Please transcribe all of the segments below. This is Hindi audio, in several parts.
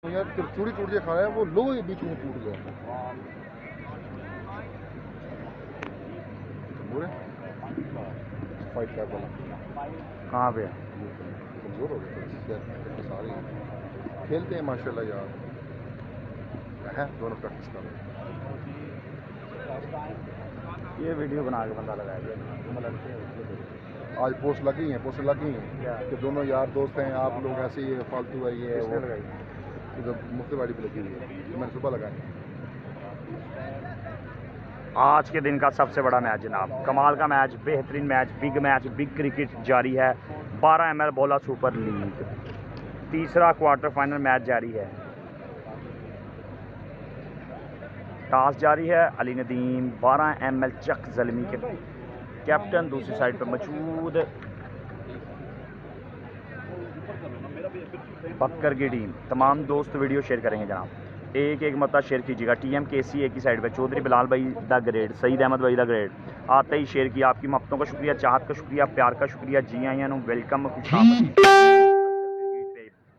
यार चूड़ी टूट के खाया वो लो ये बीच में टूट गया। फाइट कर वाला कहाँ पे कमजोर हो गया सारे खेलते हैं माशाल्लाह यार है दोनों प्रैक्टिस कर रहे हैं। ये वीडियो बना के बंदा लगाया गया आज पोस्ट लगी हैं कि दोनों यार दोस्त हैं आप लोग ऐसे ही फालतू है ये वो लगाई इधर मुफ्तवाड़ी पे लगी हुई है तो मैंने सुबह लगाई। आज के दिन का सबसे बड़ा मैच जनाब, कमाल का मैच, बेहतरीन मैच, बिग क्रिकेट जारी है। 12 ml बोला सुपर लीग, तीसरा क्वार्टर फाइनल मैच जारी है। टॉस जारी है, अली नदीम 12 ml चक जलमी के कैप्टन दूसरी साइड पर मौजूद बक्कर की टीम। तमाम दोस्त वीडियो शेयर करेंगे जनाब, एक मरतबा शेयर कीजिएगा। TMKC एक ही साइड पे, चौधरी बिलाल भाई द ग्रेड, सईद अहमद भाई द ग्रेड आते ही शेयर किया। आपकी मोहब्बतों का शुक्रिया, चाहत का शुक्रिया, प्यार का शुक्रिया। जी आइए वेलकम।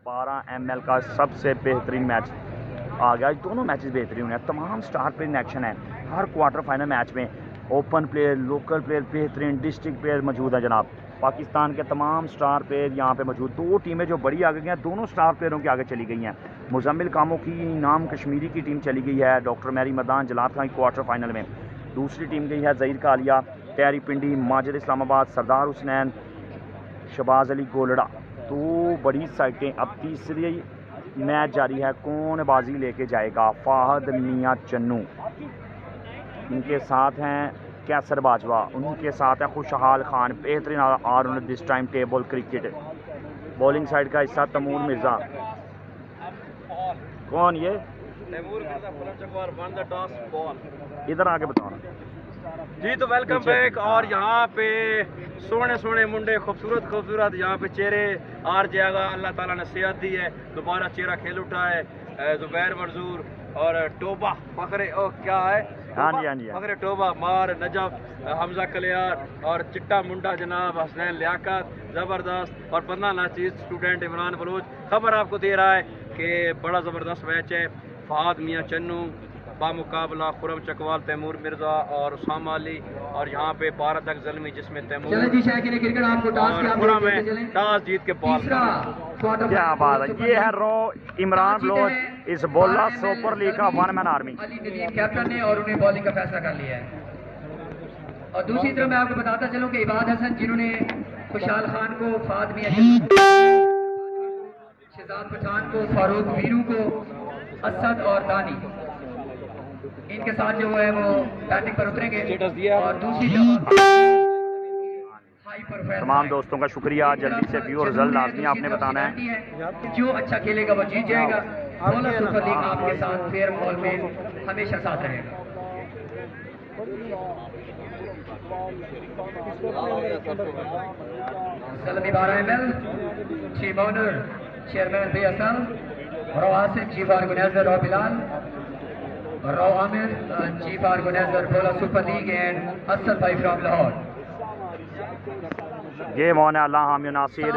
12 ml का सबसे बेहतरीन मैच आ गया। दोनों मैचेस बेहतरीन हैं, तमाम स्टार प्लेयर इन एक्शन है। हर क्वार्टर फाइनल मैच में ओपन प्लेयर, लोकल प्लेयर, बेहतरीन डिस्ट्रिक्ट प्लेयर मौजूद है जनाब। पाकिस्तान के तमाम स्टार प्लेयर यहाँ पे मौजूद। दो टीमें जो बड़ी आगे गई हैं, दोनों स्टार प्लेयरों के आगे चली गई हैं। मुजम्मिल कामों की नाम कश्मीरी की टीम चली गई है, डॉक्टर मैरी मदान जलात खान क्वार्टर फाइनल में। दूसरी टीम गई है ज़हीर कालिया, तैयारी पिंडी, माजिद इस्लामाबाद, सरदार हुसनैन, शबाज अली गोलड़ा। तो बड़ी साइटें। अब तीसरी मैच जारी है, कौन बाजी लेके जाएगा? फाहद मियाँ चन्नू, इनके साथ हैं कैसर बाजवा, उनके साथ है खुशहाल खान। बेहतरीन और this time table cricket. Bowling side का हिस्सा तैमूर मिर्ज़ा। कौन ये? तैमूर मिर्ज़ा फुलम Chakwal won the toss ball. इधर आके बताओ जी। तो वेलकम बैक। और यहाँ पे सोने मुंडे, खूबसूरत यहाँ पे चेहरे आर जाएगा। अल्लाह ताला ने सेहत दी है, दोबारा चेहरा खेल उठा है। जुबैर मंजूर और टोबा फखरे, ओ क्या है, हाँ जी फखरे टोबा, मार नजफ, हमजा कलियार और चिट्टा मुंडा जनाब हसनैन लियाकत, ज़बरदस्त। और 15 नाचीज स्टूडेंट इमरान बलोच खबर आपको दे रहा है कि बड़ा ज़बरदस्त मैच है। फहाद मियाँ चन्नू बामुकाबला खुरम चकवाल, तैमूर मिर्ज़ा और उसामा अली। और यहाँ पे 12 तक जलमी, जिसमें तैमूर टॉस जीत के बॉल। क्या बात है, ये है रो इमरान बलोच इस बोला सुपर लीग का वन मैन आर्मी कैप्टन ने, और उन्हें बॉलिंग का फैसला कर लिया है। और दूसरी तरफ मैं आपको बताता चलूं कि इबाद हसन, जिन्होंने खुशहाल खान को, फाद मियां, शहजाद पठान को, फारूक वीरू को, असद और दानी, इनके साथ जो है वो बैटिंग पर उतरेंगे। और दूसरी तमाम दोस्तों का शुक्रिया। जल्दी से व्यू रिजल्ट लाजमी आपने बताना है। जो अच्छा खेलेगा वो जीत जाएगा। बोला सुपर लीग आपके साथ फेयर बॉल में हमेशा साथ रहेगा। सलमी 12 ml, chief honour chairman BSL, Rao Asif chief organiser, Rao Bilal, Rao Aamir chief organiser बोला सुपर लीग एंड हसन भाई फ्रॉम लाहौर। गेम ऑन है, अल्लाह हामिद नासिर।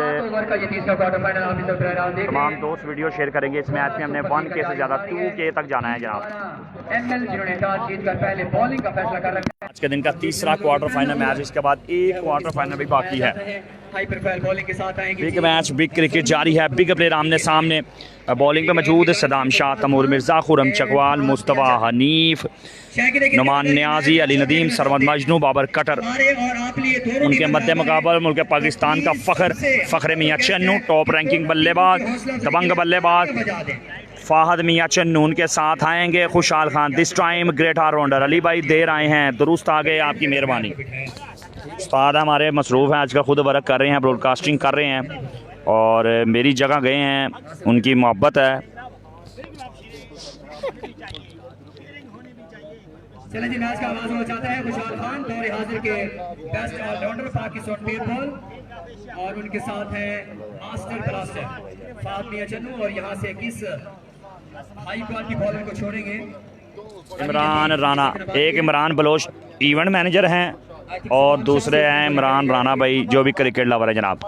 तमाम दोस्त वीडियो शेयर करेंगे। इस मैच में हमने 1K से ज़्यादा 2K तक जाना है जनाब। जिन्होंने टॉस जीतकर पहले बॉलिंग का फैसला कर रखा है। आज के दिन का तीसरा क्वार्टर फाइनल मैच, इसके बाद एक क्वार्टर फाइनल भी बाकी है। हाई प्रोफाइल बॉलिंग के साथ आएंगे। बिग मैच, बिग क्रिकेट जारी है। बिग प्लेयर आमने सामने। बॉलिंग पे मौजूद सदाम शाह, तैमूर मिर्ज़ा, खुरम चकवाल, मुस्तफ़ा हनीफ, नुमान न्याजी, अली नदीम, सरमद मजनू, बाबर कटर। उनके मध्य मुकाबले मुल्क पाकिस्तान का फ़खर मियाँ चन्नू, टॉप रैंकिंग बल्लेबाज, दबंग बल्लेबाज फाहद मियाँ चन्नू। उनके साथ आएंगे Khushal Khan, this time great allrounder. Ali भाई देर आए हैं, दुरुस्त आ गए, आपकी मेहरबानी। उस्ताद हमारे मसरूफ़ हैं आजकल, खुद वर्क कर रहे हैं, ब्रॉडकास्टिंग कर रहे हैं और मेरी जगह गए हैं, उनकी मोहब्बत है। चले जी, मैच का आगाज होना चाहता है। खुशहाल खान दौरे हाजिर के बेस्ट ऑलराउंडर पाकिस्तान पेयरबॉल, और उनके साथ है मास्टर ब्लास्टर फाहद मियां चन्नू। और यहाँ से किस हाई क्वालिटी बॉलर को छोड़ेंगे? इमरान राना, एक इमरान बलोच इवेंट मैनेजर हैं और दूसरे हैं इमरान राना भाई जो भी क्रिकेट लवर है जनाब।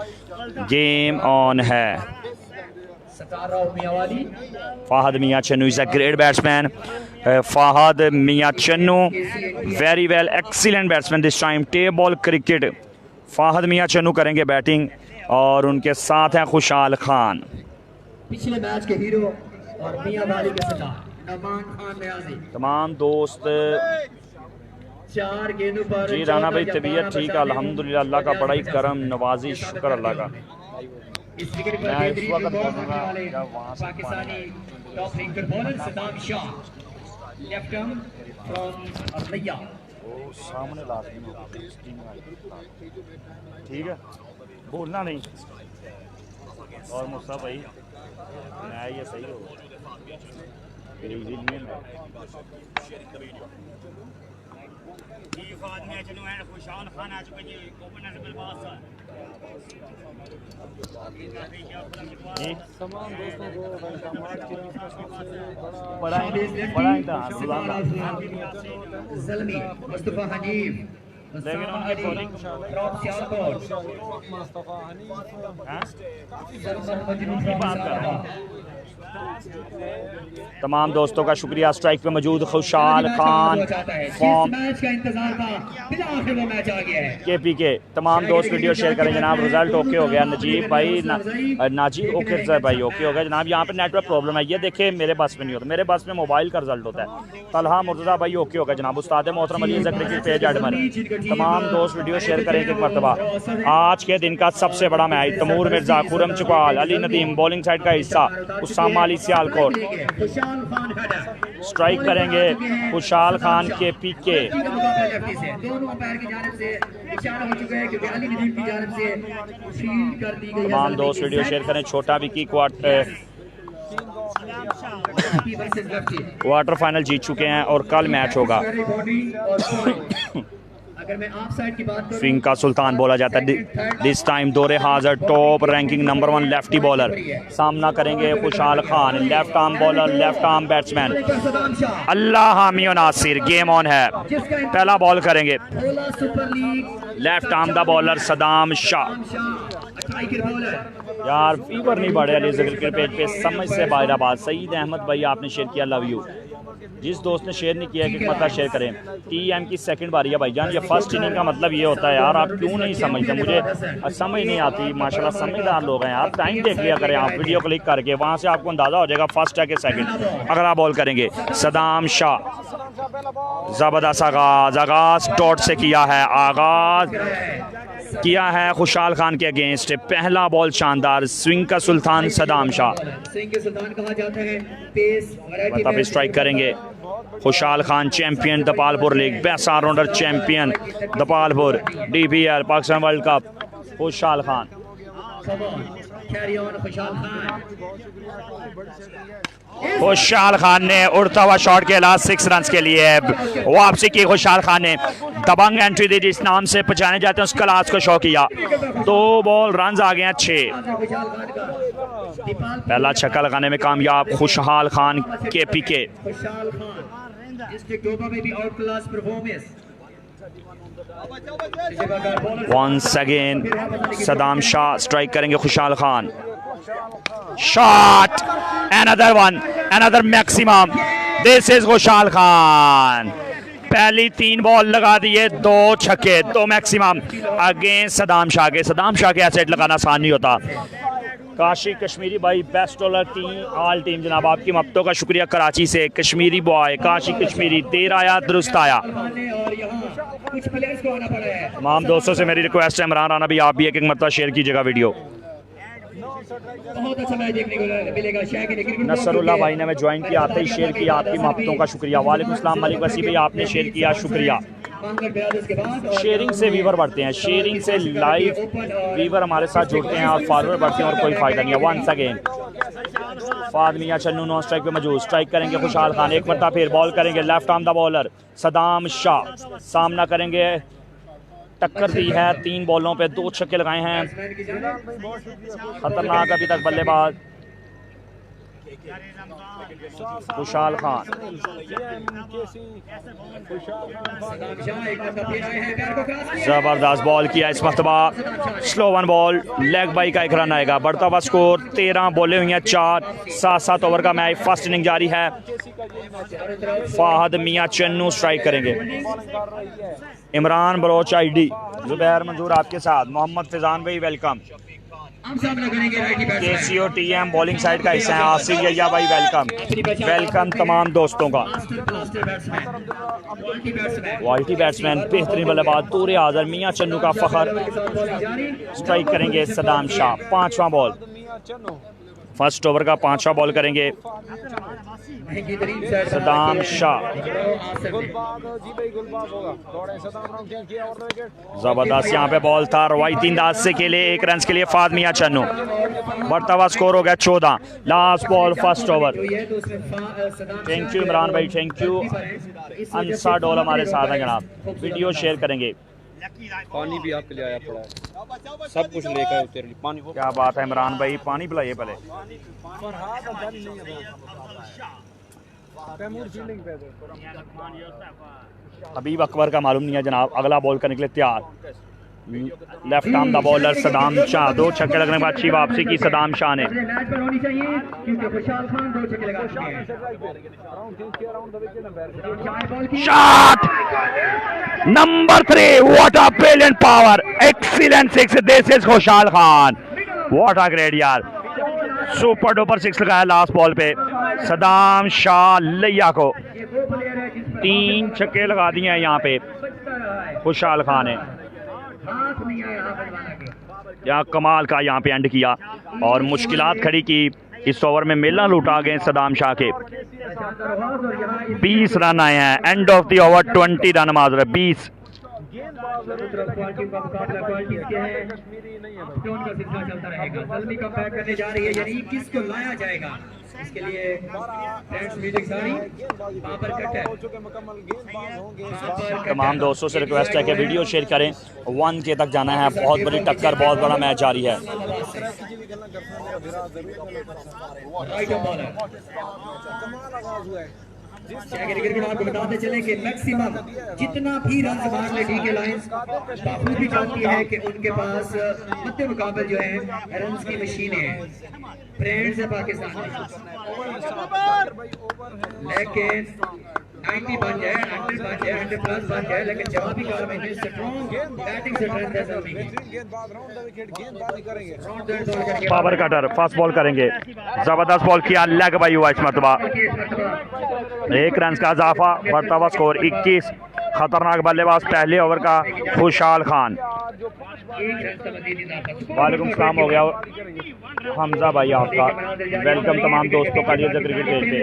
गेम ऑन है। सतारा Mianwali, Fahad Mia Channu is a great batsman. Fahad Mia Channu, very well, excellent batsman this time. Tape ball cricket. Fahad Mia Channu करेंगे बैटिंग और उनके साथ हैं खुशाल खान। पिछले मैच के हीरो और मियावाली के सतार नमान खान न्याजी। तमाम दोस्त 4 गेंदों पर जी राना भाई तबीयत ठीक है अल्हम्दुलिल्लाह, अल्लाह का बड़ा ही करम नवाजी, शुक्र अल्लाह का। इस विकेट पर मैं इस बेहतरीन वक्त बॉल बोलूंगा करने वाले जब वहाँ से पाकिस्तानी top ranker bowler Saddam Shah, left arm from अरलिया। वो सामने लाजमी ठीक है, बोलना नहीं और मुस्ता भाई मैं ये सही हो खुशाल खान आ चुके जी ओपनर जल्मी मुस्तफा हनीफ, लेकिन उनकी बॉलिंग फ्रॉम सियालकोट, बात कर रहा हूँ। तमाम दोस्तों का शुक्रिया। स्ट्राइक पे मौजूद खुशाल खान फॉर्म मैच का इंतजार था, फिर आखिर वो मैच आ गया है। KPK तमाम दोस्त वीडियो शेयर करें जनाब। रिजल्ट ओके हो गया नजीब भाई नाजीब ओके भाई ओके हो गया जनाब। यहाँ पे नेटवर्क प्रॉब्लम है, ये देखे मेरे बस में नहीं होता, मेरे बस में मोबाइल का रिजल्ट होता है। तलहा मुर्तज़ा भाई ओके हो गया जनाब। उस्ताद मोहतरम अली क्रिकेट पेज एडमिन तमाम दोस्त वीडियो शेयर करें एक मरतबा। आज के दिन का सबसे बड़ा मैच तैमूर मिर्जा, खुरम चुकाल, अली नदीम बॉलिंग साइड का हिस्सा, उसामा अली सियालकोट स्ट्राइक करेंगे खुशाल खान KPK। तमाम दोस्त वीडियो शेयर करें। छोटा विकी क्वार्टर फाइनल जीत चुके हैं और कल मैच होगा। अगर मैं ऑफ साइड की बात करूं, स्विंग का सुल्तान बोला जाता है दिस टाइम। दौरे हाजिर top ranking number 1 lefty bowler. सामना करेंगे Khushal Khan, left arm bowler, left arm batsman. अल्लाह हामी नासिर, गेम ऑन है। पहला बॉल करेंगे left arm the bowler Saddam Shah. यार फीवर नहीं बढ़े अली क्रिकेट पेज पे, समझ से बाहर बात। सईद अहमद भाई आपने शेयर किया, लव यू। जिस दोस्त ने शेयर नहीं किया कि मतलब शेयर करें। TM की सेकंड बारी है भाईजान। ये फर्स्ट इनिंग का मतलब ये होता है यार, आप क्यों नहीं समझते? मुझे समझ नहीं आती। माशाल्लाह समझदार लोग हैं यार। टाइम देख लिया करें आप वीडियो क्लिक करके, वहाँ से आपको अंदाज़ा हो जाएगा फर्स्ट है कि सेकंड। अगला बॉल करेंगे सदाम शाह। ज़बरदस्त आगाज डॉट से किया है, आगाज किया है खुशाल खान के अगेंस्ट। पहला बॉल शानदार। स्विंग का सुल्तान सदाम शाह। स्विंग के सुल्तान कहा जाता है। पेस मतलब स्ट्राइक करेंगे Khushal Khan, champion Dipalpur league, best allrounder champion Dipalpur, DPL Pakistan world cup Khushal Khan. Khushal Khan ने उड़ता हुआ शॉट खेला 6 रन के लिए वापसी की। खुशाल खान ने दबंग एंट्री दी, जिस नाम से पहचाने जाते हैं उस क्लास को शो किया। 2 बॉल रन आ गए हैं 6। पहला छक्का लगाने में कामयाब Khushal Khan KPK। Once again Saddam Shah strike करेंगे Khushal Khan. Shot, another one, another maximum. This is Khushal Khan. पहली 3 बॉल लगा दिए, 2 छक्के, 2 मैक्सिमम अगेंस्ट सदाम शाह के। सदाम शाह के एसेट लगाना आसान नहीं होता। काशी कश्मीरी भाई best bowler team all team जनाब, आपकी मब्तों का शुक्रिया। कराची से कश्मीरी बॉय काशी कश्मीरी, देर आया दुरुस्त आया। तमाम दोस्तों से मेरी रिक्वेस्ट है, इमरान राना भी आप भी एक मरतबा शेयर कीजिएगा वीडियो। बहुत अच्छा मैच देखने को मिलेगा। नसरुल्लाह भाई ने हमें ज्वाइन किया, आते ही शेयर किया, आपकी मोहब्बतों का शुक्रिया। वालेकुम अस्सलाम मलिक वसी भाई आपने शेयर किया, शुक्रिया। शेयरिंग से व्यूवर बढ़ते हैं, शेयरिंग से लाइव व्यूवर हमारे साथ जुड़ते हैं और फॉलोअर बढ़ते हैं और कोई फायदा नहीं है। Once again Fahd Mian Channu non strike पे मौजूद। स्ट्राइक करेंगे खुशाल खान, एक मरतबा फिर बॉल करेंगे left arm the bowler Saddam Shah. सामना करेंगे, टक्कर दी है 3 बॉलों पे 2 छक्के लगाए हैं। खतरनाक अभी तक बल्लेबाज खुशाल खान, जबरदस्त बॉल किया इस मरतबा, slow one ball, leg bye का एक रन आएगा। बढ़ता हुआ स्कोर 13 बॉलें हुई हैं 4, 7 ओवर का मैच, फर्स्ट इनिंग जारी है। फाहद मियां चन्नू स्ट्राइक करेंगे, इमरान बलोच आईडी, जुबैर मंजूर आपके साथ, मोहम्मद फिजान भाई welcome, KCO TM bowling side का हिस्सा है, आसिफ यैया भाई वेलकम, वेलकम तमाम दोस्तों का। क्वालिटी बैट्समैन, बेहतरीन बल्लेबाज तूर आजर मियां चन्नू का फखर, स्ट्राइक करेंगे सदाम शाह। 5वां बॉल, फर्स्ट ओवर का 5वां बॉल करेंगे सदाम शाह। जबरदस्त यहाँ पे बॉल था, रवायती अंदाज से खेले, 1 रन के लिए फाद मियां चन्नू। बढ़ता हुआ स्कोर हो गया 14, last ball first over. Thank you Imran भाई, थैंक यू। अंसा डोल हमारे साथ हैं जनाब, वीडियो शेयर करेंगे। पानी भी आपके लिए आया पड़ा है, सब कुछ लेकर तेरे लिए पानी। क्या बात है इमरान भाई, पानी पिलाइए पहले। हबीब अकबर का मालूम नहीं है जनाब, अगला बॉल करने के लिए तैयार। Left arm the bowler Saddam Shah, 2 छक्के लगने के बाद अच्छी वापसी की सदाम शाह ने। Shot number 3, what a brilliant power, excellent 6, this is Khushal Khan, what a great यार, सुपर डुपर 6 लगाया लास्ट बॉल पे। सदाम शाह लिया को 3 छक्के लगा दिए हैं यहाँ पे खुशाल खान ने। यहाँ कमाल का यहाँ पे एंड किया और मुश्किलात खड़ी की। इस ओवर में मेला लुटा गए सदाम शाह के। 20 रन आए हैं, end of the over 20 run माजरा 20। किसको लाया जाएगा इसके लिए तमाम दोस्तों से रिक्वेस्ट है कि वीडियो शेयर करें, 1K तक जाना है। बहुत बड़ी टक्कर, बहुत बड़ा मैच जारी है। आपको बताते चले कि मैक्सिमम जितना भी रन मार ले डीके लायंस बाखूबी जानती है कि उनके पास मध्य मुकाबले जो है रन की मशीनें हैं, फ्रेंड्स है पाकिस्तान में, लेकिन 90 बन जाए, 100 बन जाए, 100 प्लस बन जाए, लेकिन जवाबी कार्रवाई में स्ट्रॉन्ग बैटिंग से ट्रेंड है। पावर कटर फास्ट बॉल करेंगे, जबरदस्त बॉल किया, लेग बाई हुआ इस मरतबा, 1 रन का इजाफा, बढ़ता हुआ स्कोर 21। खतरनाक बल्लेबाज पहले ओवर का खुशाल खान। वालेकुम सलाम हो गया हमजा भाई आपका, वेलकम तमाम दोस्तों का लिए क्रिकेट पेज पे।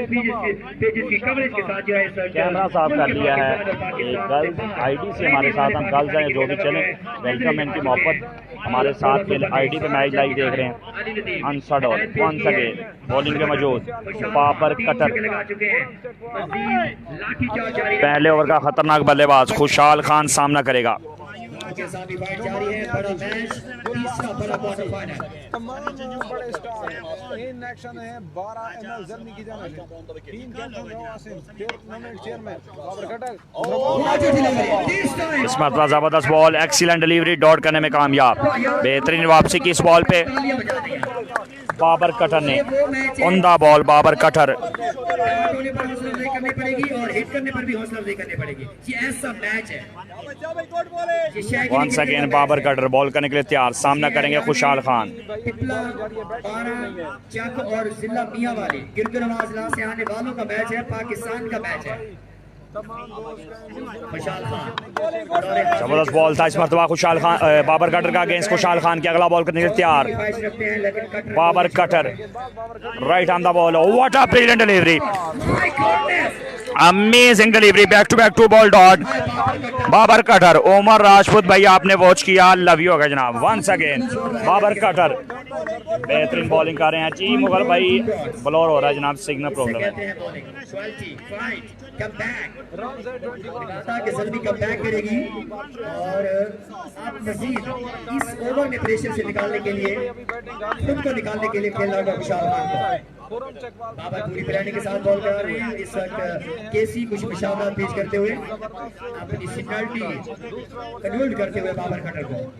कैमरा साफ कर लिया है, एक गर्ल्स आईडी से हमारे साथ, हम गर्ल्स हैं जो भी चले, वेलकम, इनकी मोहब्बत हमारे साथ के आईडी पे मैच लाइव देख रहे हैं। अनसड और वंस अगेन बॉलिंग में मौजूद पावर कटर, पहले ओवर का खतरनाक बल्लेबाज खुशाल खान सामना करेगा। के साथ भी फाइट जारी है, बड़ा मैच, तीसरा बड़ा क्वार्टर फाइनल। बड़े स्टार इन एक्शन है 12 ml जर्नी की जाना है, 3 कैप्टन रवासिम, टूर्नामेंट चेयरमैन बाबर कटर। इस मरतबा जबरदस्त बॉल, एक्सीलेंट डिलीवरी, डॉट करने में कामयाब, बेहतरीन वापसी की इस बॉल पे बाबर कटर ने। उम्दा बॉल बाबर कटर, करनी पड़ेगी और हिट करने पर भी हौसला अफजाई करनी पड़ेगी। ये ऐसा मैच है। Once again Babar Kattar ball करने के लिए तैयार, सामना करेंगे खुशाल खान। चक और जिला मियां वाली गिरगिट अजला से आने वालों का मैच है, पाकिस्तान का मैच है। जबरदस्त बॉल था इस मरतबा खुशाल खान, बाबर कटर का अगेंस्ट खुशाल खान के। अगला बॉल करने के लिए तैयार Babar Kattar, right on the ball, what a brilliant delivery, amazing delivery, back to 2 dot Babar Kattar. Umar Rajput भाई आपने वॉच किया, लव यू होगा जनाब। वंस अगेन बाबर कटर बेहतरीन बॉलिंग कर रहे हैं जी। मुगल भाई ब्लोर हो रहा है जनाब, सिग्नल प्रॉब्लम है। करेगी और आप मजीद इस ओवर में प्रेशर से निकालने के लिए, खुद को निकालने के लिए खेलना होगा खुशाल खान को। खुरम चकवाल बाबर पूरी प्लानिंग के साथ बॉल कर रहे हैं इस वक्त। केसी कुछ मुशावरत पेश करते हुए अपनी सिक्योरिटी कन्वर्ट करते हुए बाबर खट्टर को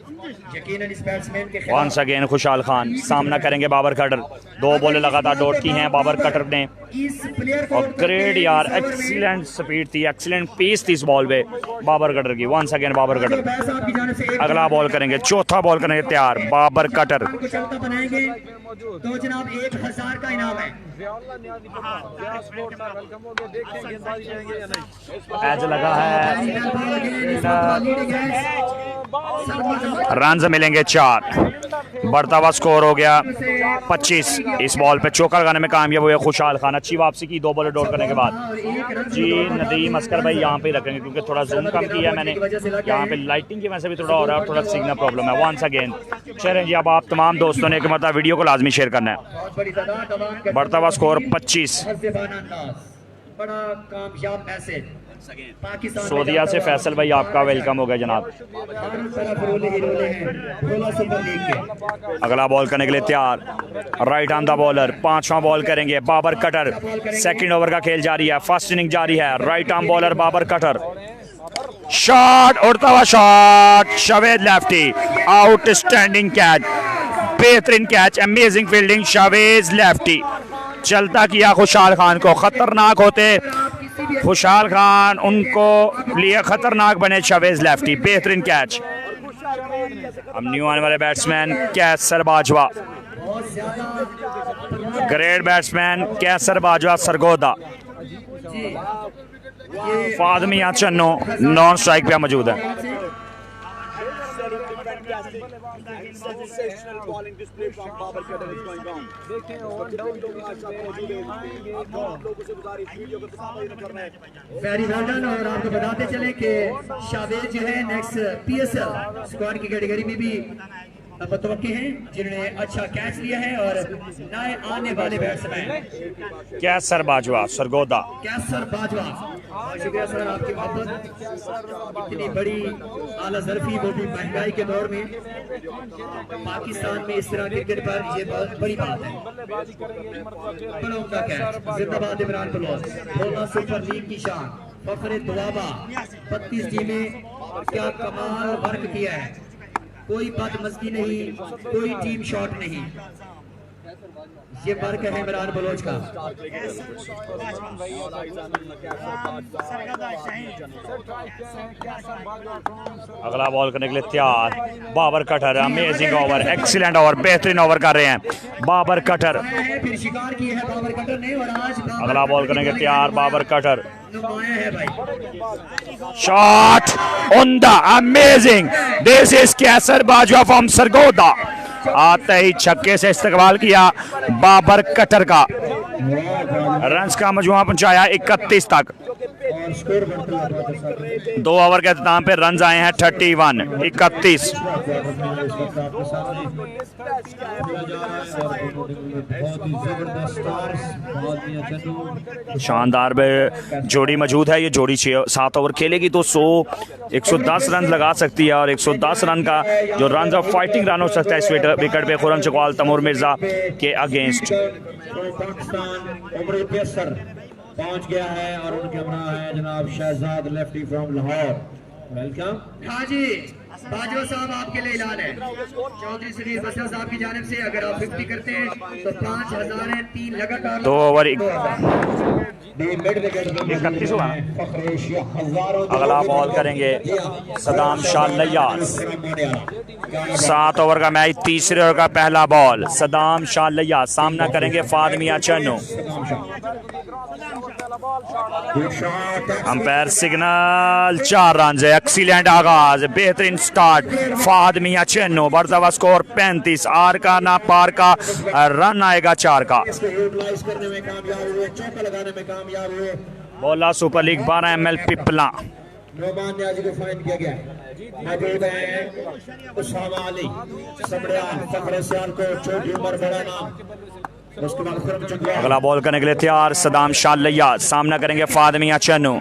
यकीनन इस बैट्समैन के खिलाफ वंस अगेन खुशहाल खान सामना करेंगे बाबर खट्टर। 2 बॉलें लगातार डॉट की हैं बाबर खट्टर ने इस प्लेयर को और ग्रेट यार एक्सीलेंट स्पीड थी, एक्सीलेंट पेस थी इस बॉल पे बाबर खट्टर की। Once again Babar Khattar bats आपकी जानिब से एक अगला बॉल करेंगे, चौथा बॉल करेंगे तैयार बाबर खट्टर। को चलता बनाएंगे तो जनाब 1000 का इनाम है। ज़ियाउल्लाह नियाज़ी पठान व्यास स्पोर्ट्स सर वेलकम हो गए, देखते हैं गेंदबाजी जाएंगे या नहीं। एज लगा है, रन मिलेंगे 4, बढ़ता हुआ स्कोर हो गया 25। इस बॉल पे चौका लगाने में कामयाब हुए खुशहाल खान। अच्छी वापसी की 2 बॉल डॉट करने के बाद। जी नदीम अस्कर भाई यहाँ पे रखेंगे क्योंकि थोड़ा जूम कम किया है मैंने, यहाँ पे लाइटिंग की वजह से भी थोड़ा हो रहा है और थोड़ा सिग्नल प्रॉब्लम है। वंस अगेन शेयर जी, अब आप तमाम दोस्तों ने एक मतलब वीडियो को लाजमी शेयर करना है। बढ़ता हुआ स्कोर 25। बड़ा कामयाब मैसेज पाकिस्तान सऊदीया से फैसल भाई आपका वेलकम हो गया जनाब। अगला बॉल करने के लिए तैयार राइट आर्म द बॉलर। 5वां बॉल करेंगे बाबर खट्टर। सेकंड ओवर का खेल जारी है, फर्स्ट इनिंग जारी है। Right arm bowler Babar Khattar, shot उड़ता हुआ shot, Shaved lefty, outstanding catch, बेहतरीन catch, amazing fielding, Shaved lefty. चलता किया खुशहाल खान को, खतरनाक होते खुशहाल खान उनको लिए खतरनाक बने शावेज लेफ्टी, बेहतरीन कैच। अब न्यू आने वाले बैट्समैन कैसर बाजवा, ग्रेट बैट्समैन कैसर बाजवा सरगोदा। फादमिया चन्नो नॉन स्ट्राइक पे मौजूद है। Very well done. और आपको बताते चले कि शावेद जो है नेक्स्ट PSL स्क्वाड की कैटेगरी में भी मुतवक्के हैं जिन्होंने अच्छा कैच लिया है और नए आने वाले बैट्समैन कैसर बाजवा सरगोदा। कैसर बाजवा, शुक्रिया सर आपकी मोहब्बत। इतनी बड़ी आला ज़र्फी वो भी महंगाई के दौर में पाकिस्तान में इस तरह क्रिकेट पर ये बहुत बड़ी बात है। बड़ा उम्दा कैच, जिंदाबाद इमरान बलोच। बोलना सुपर लीग की शान, फखरे दुआबा 32 टीमें, क्या कमाल वर्क किया है। कोई बदमज़गी नहीं, कोई टीम शॉट नहीं, ये वर्क है इमरान बलोच का। अगला बॉल करने के लिए तैयार Babar Khattar. Amazing over, excellent over, बेहतरीन ओवर कर रहे हैं बाबर खट्टर। फिर शिकार की है बाबर खट्टर ने और आज अगला बॉल करने के लिए तैयार बाबर खट्टर। नुमाया है भाई। शॉट उम्दा, amazing, this is Qaiser Bajwa from Sargodha. आते ही छक्के से इस्तेकबाल किया बाबर खट्टर का, रन्स का मजमुआ पहुंचाया 31 तक। 2 ओवर के अख्ताम पे रन्स आए हैं 31, 31। शानदार जोड़ी मौजूद है। ये जोड़ी 7 ओवर खेलेगी तो 110 रन लगा सकती है और 110 रन का जो रन ऑफ फाइटिंग रन हो सकता है इस विकेट पे खुरम चकवाल तैमूर मिर्जा के अगेंस्ट। पहुंच गया है और उनके अपना है जनाब Shahzad lefty from Lahore. Welcome. हाँ जी, बाजवा साहब आपके लिए ऐलान है चौधरी सलीम बसर साहब की जानिब से। अगर आप 50 करते हैं तो 5000 है, 3 लगातार 2 ओवर 31 हुआ। अगला बॉल करेंगे सदाम शाह लैयास। 7 ओवर का मैच, तीसरे ओवर का पहला बॉल। सदाम शाह लैयास सामना करेंगे फादमिया चन्नो। अंपायर सिग्नल, 4 रन है। एक्सीलेंट आगाज, बेहतरीन स्टार्ट फादमिया चन्नो। बढ़ता हुआ स्कोर 35। आर का ना पार का रन आएगा 4 का। बोला super league 12 ML Pipla. Noman Niazi को फाइन किया गया। मौजूद है उसामा अली, समड़ियाल, फखरे सियालकोट, छोटी उम्र बड़ा नाम। उसके बाद अगला बॉल करने के लिए तैयार सदाम शाह लैयास। सामना करेंगे फादमिया चन्नो।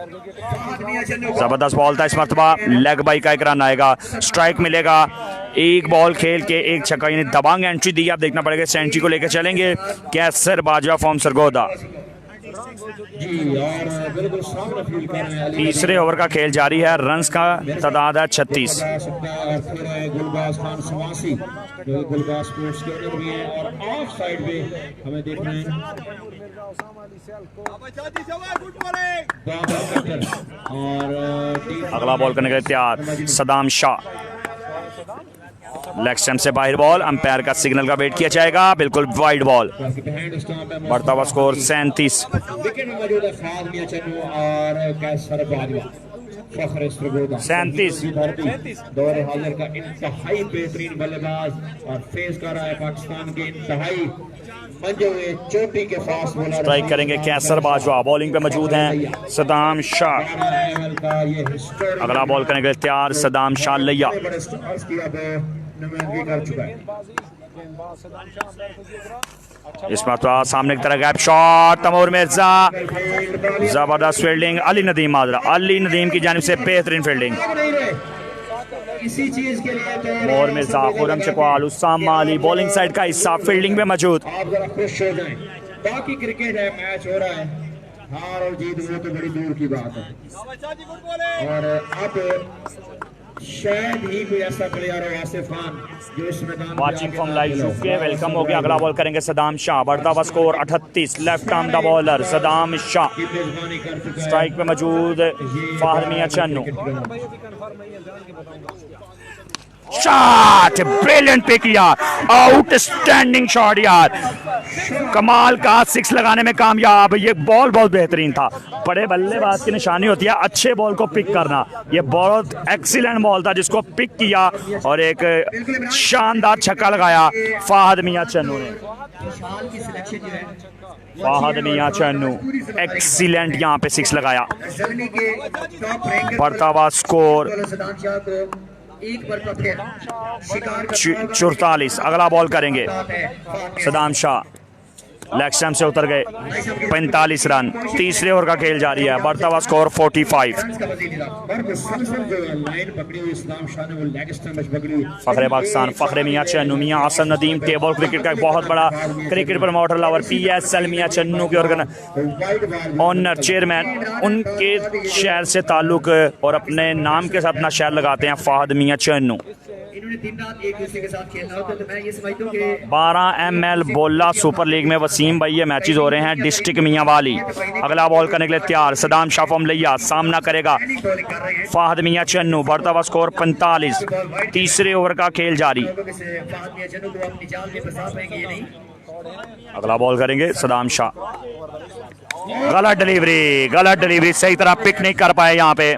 जबरदस्त बॉल था इस मरतबा, लेग बाई का एक रन आएगा, स्ट्राइक मिलेगा। एक बॉल खेल के एक छक्का, यानी दबंग एंट्री दी। आप देखना पड़ेगा सेंचुरी को लेकर चलेंगे कैसर बाजवा फॉर्म सरगोदा। तीसरे ओवर का खेल जारी है, रन्स का तादाद है 36। अगला बॉल करने के लिए तैयार सदाम शाह, लेग स्टंप से बाहर बॉल, अंपायर का सिग्नल का वेट किया जाएगा, बिल्कुल वाइड बॉल। बढ़ता हुआ स्कोर 37। दौरे हाजिर का इंतहाई बेहतरीन बल्लेबाज और फेस कर रहा है पाकिस्तान के इंतहाई मंजे हुए चोटी के फास्ट बॉलर। स्ट्राइक करेंगे कैसर बाजवा, बॉलिंग पे मौजूद हैं सदाम शाह। अगला बॉल करने के लिए तैयार सदाम शाह लिया। इस बार सामने की तरह गैप शॉट, तमूर मिर्जा, जबरदस्त फील्डिंग, अली नदीम माजरा, अली नदीम की जानिब से बेहतरीन फील्डिंग। इसी चीज के लिए मोर मिर्जा, खुरम चकवाल, उस्सामा अली बॉलिंग साइड का हिस्सा फील्डिंग में मौजूद। आप जरा खुश हो जाएं, बाकी क्रिकेट है, मैच हो रहा है, हार और जीत वो तो बड़ी दूर की बात है। और अब शायद ही कोई ऐसा प्लेयर हो आसिफ खान जो इस मैदान watching from live UK, welcome हो गया। अगला बॉल करेंगे सदाम शाह, बढ़ता हुआ score 38। Left arm the bowler Saddam Shah, strike पे मौजूद Fahad Mian Channu. Shot, brilliant pick यार, आउटस्टैंडिंग शॉट यार, कमाल का 6 लगाने में कामयाब। ये बॉल बहुत बेहतरीन था, बड़े बल्लेबाज की निशानी होती है अच्छे बॉल को पिक करना। ये बहुत एक्सीलेंट बॉल था जिसको पिक किया और एक शानदार छक्का लगाया फाहद मियां चन्नू ने। फाहद मियां चन्नू एक्सीलेंट यहाँ पे 6 लगाया। बढ़ता हुआ स्कोर 44। अगला बॉल करेंगे सदाम शाह, लेग स्टंप से उतर गए, 45 रन। तीसरे ओवर का खेल जारी है, बढ़ता हुआ स्कोर 45। फखरे पाकिस्तान फखरे मियां चन्नू, मियां आसम नदीम टेबल क्रिकेट का एक बहुत बड़ा क्रिकेट प्रमोटर लवर, PSL मियां चन्नू के ऑनर चेयरमैन, उनके शहर से ताल्लुक और अपने नाम के साथ अपना शहर लगाते हैं फाहद मियां चन्नू। इन्होंने दिन रात एक दूसरे के साथ खेलना होता है, तो मैं ये समझता हूँ कि 12 ML बोला सुपर लीग में वसीम भाई ये मैचेस हो रहे हैं डिस्ट्रिक्ट मियांवाली। अगला बॉल करने के लिए तैयार सदाम शाह फॉर्म लिया, सामना करेगा फाहद मियां चन्नू, बढ़ता हुआ स्कोर 45। तीसरे ओवर का खेल जारी। अगला बॉल करेंगे सदाम शाह, गलत डिलीवरी, सही तरह पिक नहीं कर पाए यहाँ पे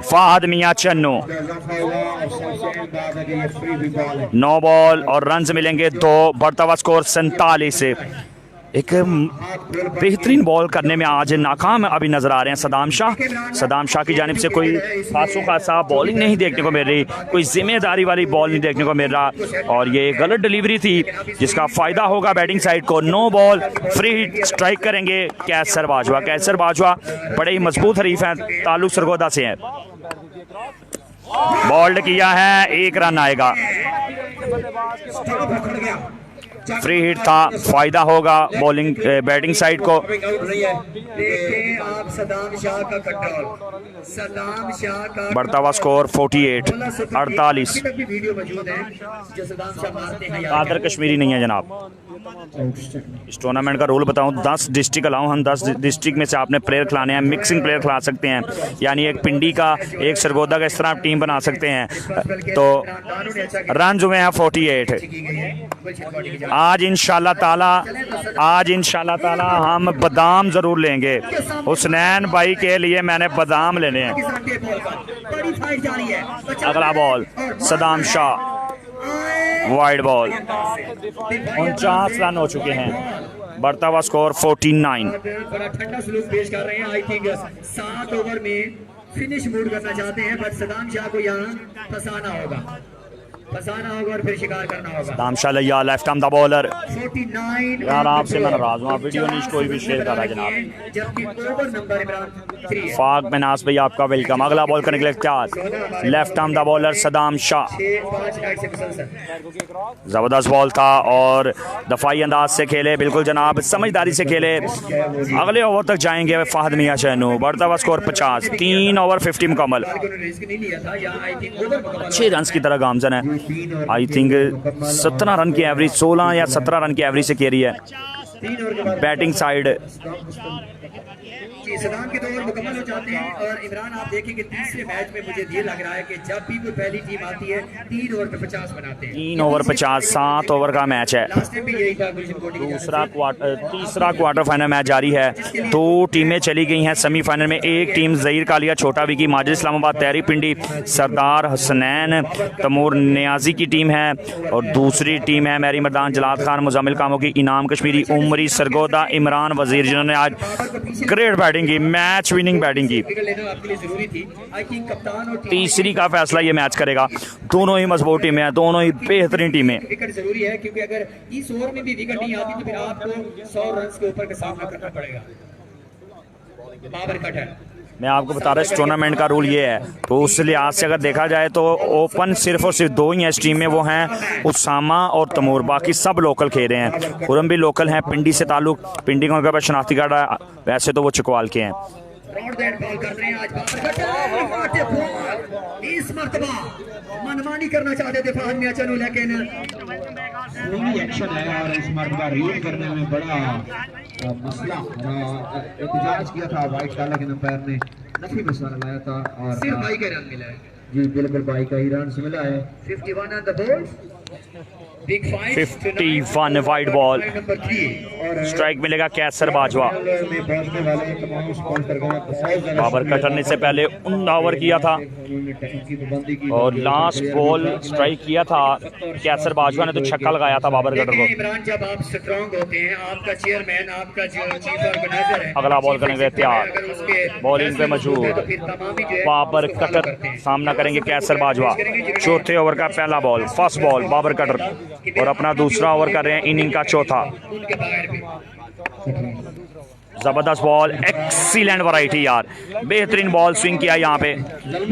फाहद मियां चन्नू। 9 बॉल और रन्स मिलेंगे 2, बढ़ता हुआ स्कोर 47। एक बेहतरीन बॉल करने में आज नाकाम अभी नजर आ रहे हैं सदाम शाह की जानिब से कोई खासों खासा बॉलिंग नहीं देखने को मिल रही, कोई जिम्मेदारी वाली बॉल नहीं देखने को मिल रहा और ये गलत डिलीवरी थी जिसका फायदा होगा बैटिंग साइड को। 9 बॉल फ्री हिट, स्ट्राइक करेंगे कैसर बाजवा बड़े ही मजबूत हरीफ हैं, ताल्लुक सरगोदा से हैं। बॉल्ड किया है, 1 रन आएगा। फ्री हिट था, फायदा होगा बॉलिंग बैटिंग साइड को। बढ़ता हुआ स्कोर 48। कादर कश्मीरी नहीं है जनाब। इस टूर्नामेंट का रूल बताऊं, 10 डिस्ट्रिक्ट अलाउ, हम 10 डिस्ट्रिक्ट में से आपने प्लेयर खिलाने हैं, मिक्सिंग प्लेयर खिला सकते हैं, यानी एक पिंडी का एक सरगोदा का इस तरह आप टीम बना सकते हैं। तो रन हुए हैं 48। आज इंशाल्लाह ताला हम बादाम जरूर लेंगे। हुसनैन भाई के लिए मैंने बादाम लेने हैं। अगला ball Saddam Shah, wide ball, 49 run हो चुके हैं, बढ़ता हुआ स्कोर 49। बड़ा ठंडा सलूक पेश कर रहे हैं। आई थिंक 7 ओवर में फिनिश मूड करना चाहते हैं, बट सदाम शाह को यहाँ फंसाना होगा। फंसाना होगा और फिर शिकार करना होगा। सदाम शाह लिया लेफ्ट आर्म द बॉलर। 49 यार आपसे मैं नाराज हूँ, आप वीडियो नहीं कोई भी शेयर कर रहा है जनाब। जबकि ओवर नंबर इमरान 3 है। फाक मनास भाई आपका वेलकम। अगला बॉल करने के लिए तैयार left arm the bowler Saddam Shah. 6-5 right से मुसलसल जबरदस्त बॉल था और दफाई अंदाज से खेले, बिल्कुल जनाब समझदारी से खेले। अगले ओवर तक जाएंगे फाहद मियां चैनू। बढ़ता हुआ स्कोर 50, 3 ओवर 50 मुकम्मल। रिस्क नहीं लिया था, यहाँ आई थिंक ओवर मुकम्मल 6 रन की तरह गामजन है। आई थिंक 17 रन की एवरेज, 16 या 17 रन की एवरेज से खेली है 3 ओवर के बाद बैटिंग साइड। सदाम के 2 ओवर मुकम्मल हो जाते हैं और इमरान आप देखें कि तीसरे मैच में मुझे ये लग रहा है कि जब भी कोई पहली टीम आती है 3 ओवर पे 50 बनाते हैं। 3 ओवर 50, 7 ओवर का मैच है। लास्ट टाइम भी यही था गुलशन कोटी की तीसरा क्वार्टर फाइनल मैच जारी है। 2 टीमें चली गई हैं सेमीफाइनल में। एक टीम ज़हीर कालिया छोटा विकी माजिद इस्लामाबाद तहरी पिंडी सरदार हसनैन तमूर नियाजी की टीम है और दूसरी टीम है मेरी मर्दान जलाद खान मुजामिल कामों की इनाम कश्मीरी उमरी सरगोदा इमरान वजीर, जिन्होंने आज ग्रेट बैटिंग की, मैच विनिंग बैटिंग की। विकेट लेना आपके लिए जरूरी थी। आई थिंक कप्तान और तीसरी का फैसला ये मैच करेगा। दोनों ही मजबूत टीमें हैं, दोनों ही बेहतरीन टीमें। विकेट जरूरी है क्योंकि अगर इस ओवर में भी विकेट नहीं आती तो फिर आपको 100 रन के ऊपर का सामना करना पड़ेगा। बाबर कट है। मैं आपको बता रहा हूँ इस टूर्नामेंट का रूल ये है, तो उस लिहाज से अगर देखा जाए तो ओपन सिर्फ और सिर्फ 2 ही हैं इस टीम में, वो हैं उसामा और तमूर। बाकी सब लोकल खेल रहे हैं। खुरम भी लोकल हैं, पिंडी से ताल्लुक, पिंडी का उनके पास शनाख्ती कार्ड है, वैसे तो वो चकवाल के हैं। रॉड दैट बॉल कर रहे हैं आज बाबर कट। इस मर्तबा मनमानी करना चाहते थे फहद मियां चनू, लेकिन पूरी एक्शन है और इस मरतबा रीड करने में बड़ा मसला एहतजाज किया था वाइट का, लेकिन अंपायर ने नफी मसला लाया था और सिर्फ बाई का रन मिला है। जी बिल्कुल बाई का ही रन मिला है। 51 on the board, big 51 wide ball, number 3 और स्ट्राइक मिलेगा कैसर बाजवा। में पहुंचने वाले तमाम स्पॉन्सर का बहुत ज्यादा बाबर कटर ने से पहले 19 ओवर किया था उन्होंने टाइम की पाबंदी की और लास्ट बॉल स्ट्राइक किया था कैसर बाजवा ने, तो छक्का लगाया था बाबर कटर को। इमरान जब आप स्ट्रांग होते हैं, आपका चेयरमैन, आपका जो चीफ ऑर्गेनाइजर है, अगला बॉल करेंगे तैयार, अगर उसके बॉलिंग पे मशहूर तो फिर तमाम ही जो है बाबर कटर सामना करेंगे कैसर बाजवा। चौथे ओवर का पहला ball, first ball Babar Kattar, और अपना दूसरा ओवर कर रहे हैं इनिंग का चौथा। उनके बगैर भी जबरदस्त बॉल, एक्सीलेंट वैरायटी यार, बेहतरीन बॉल स्विंग किया यहाँ पे।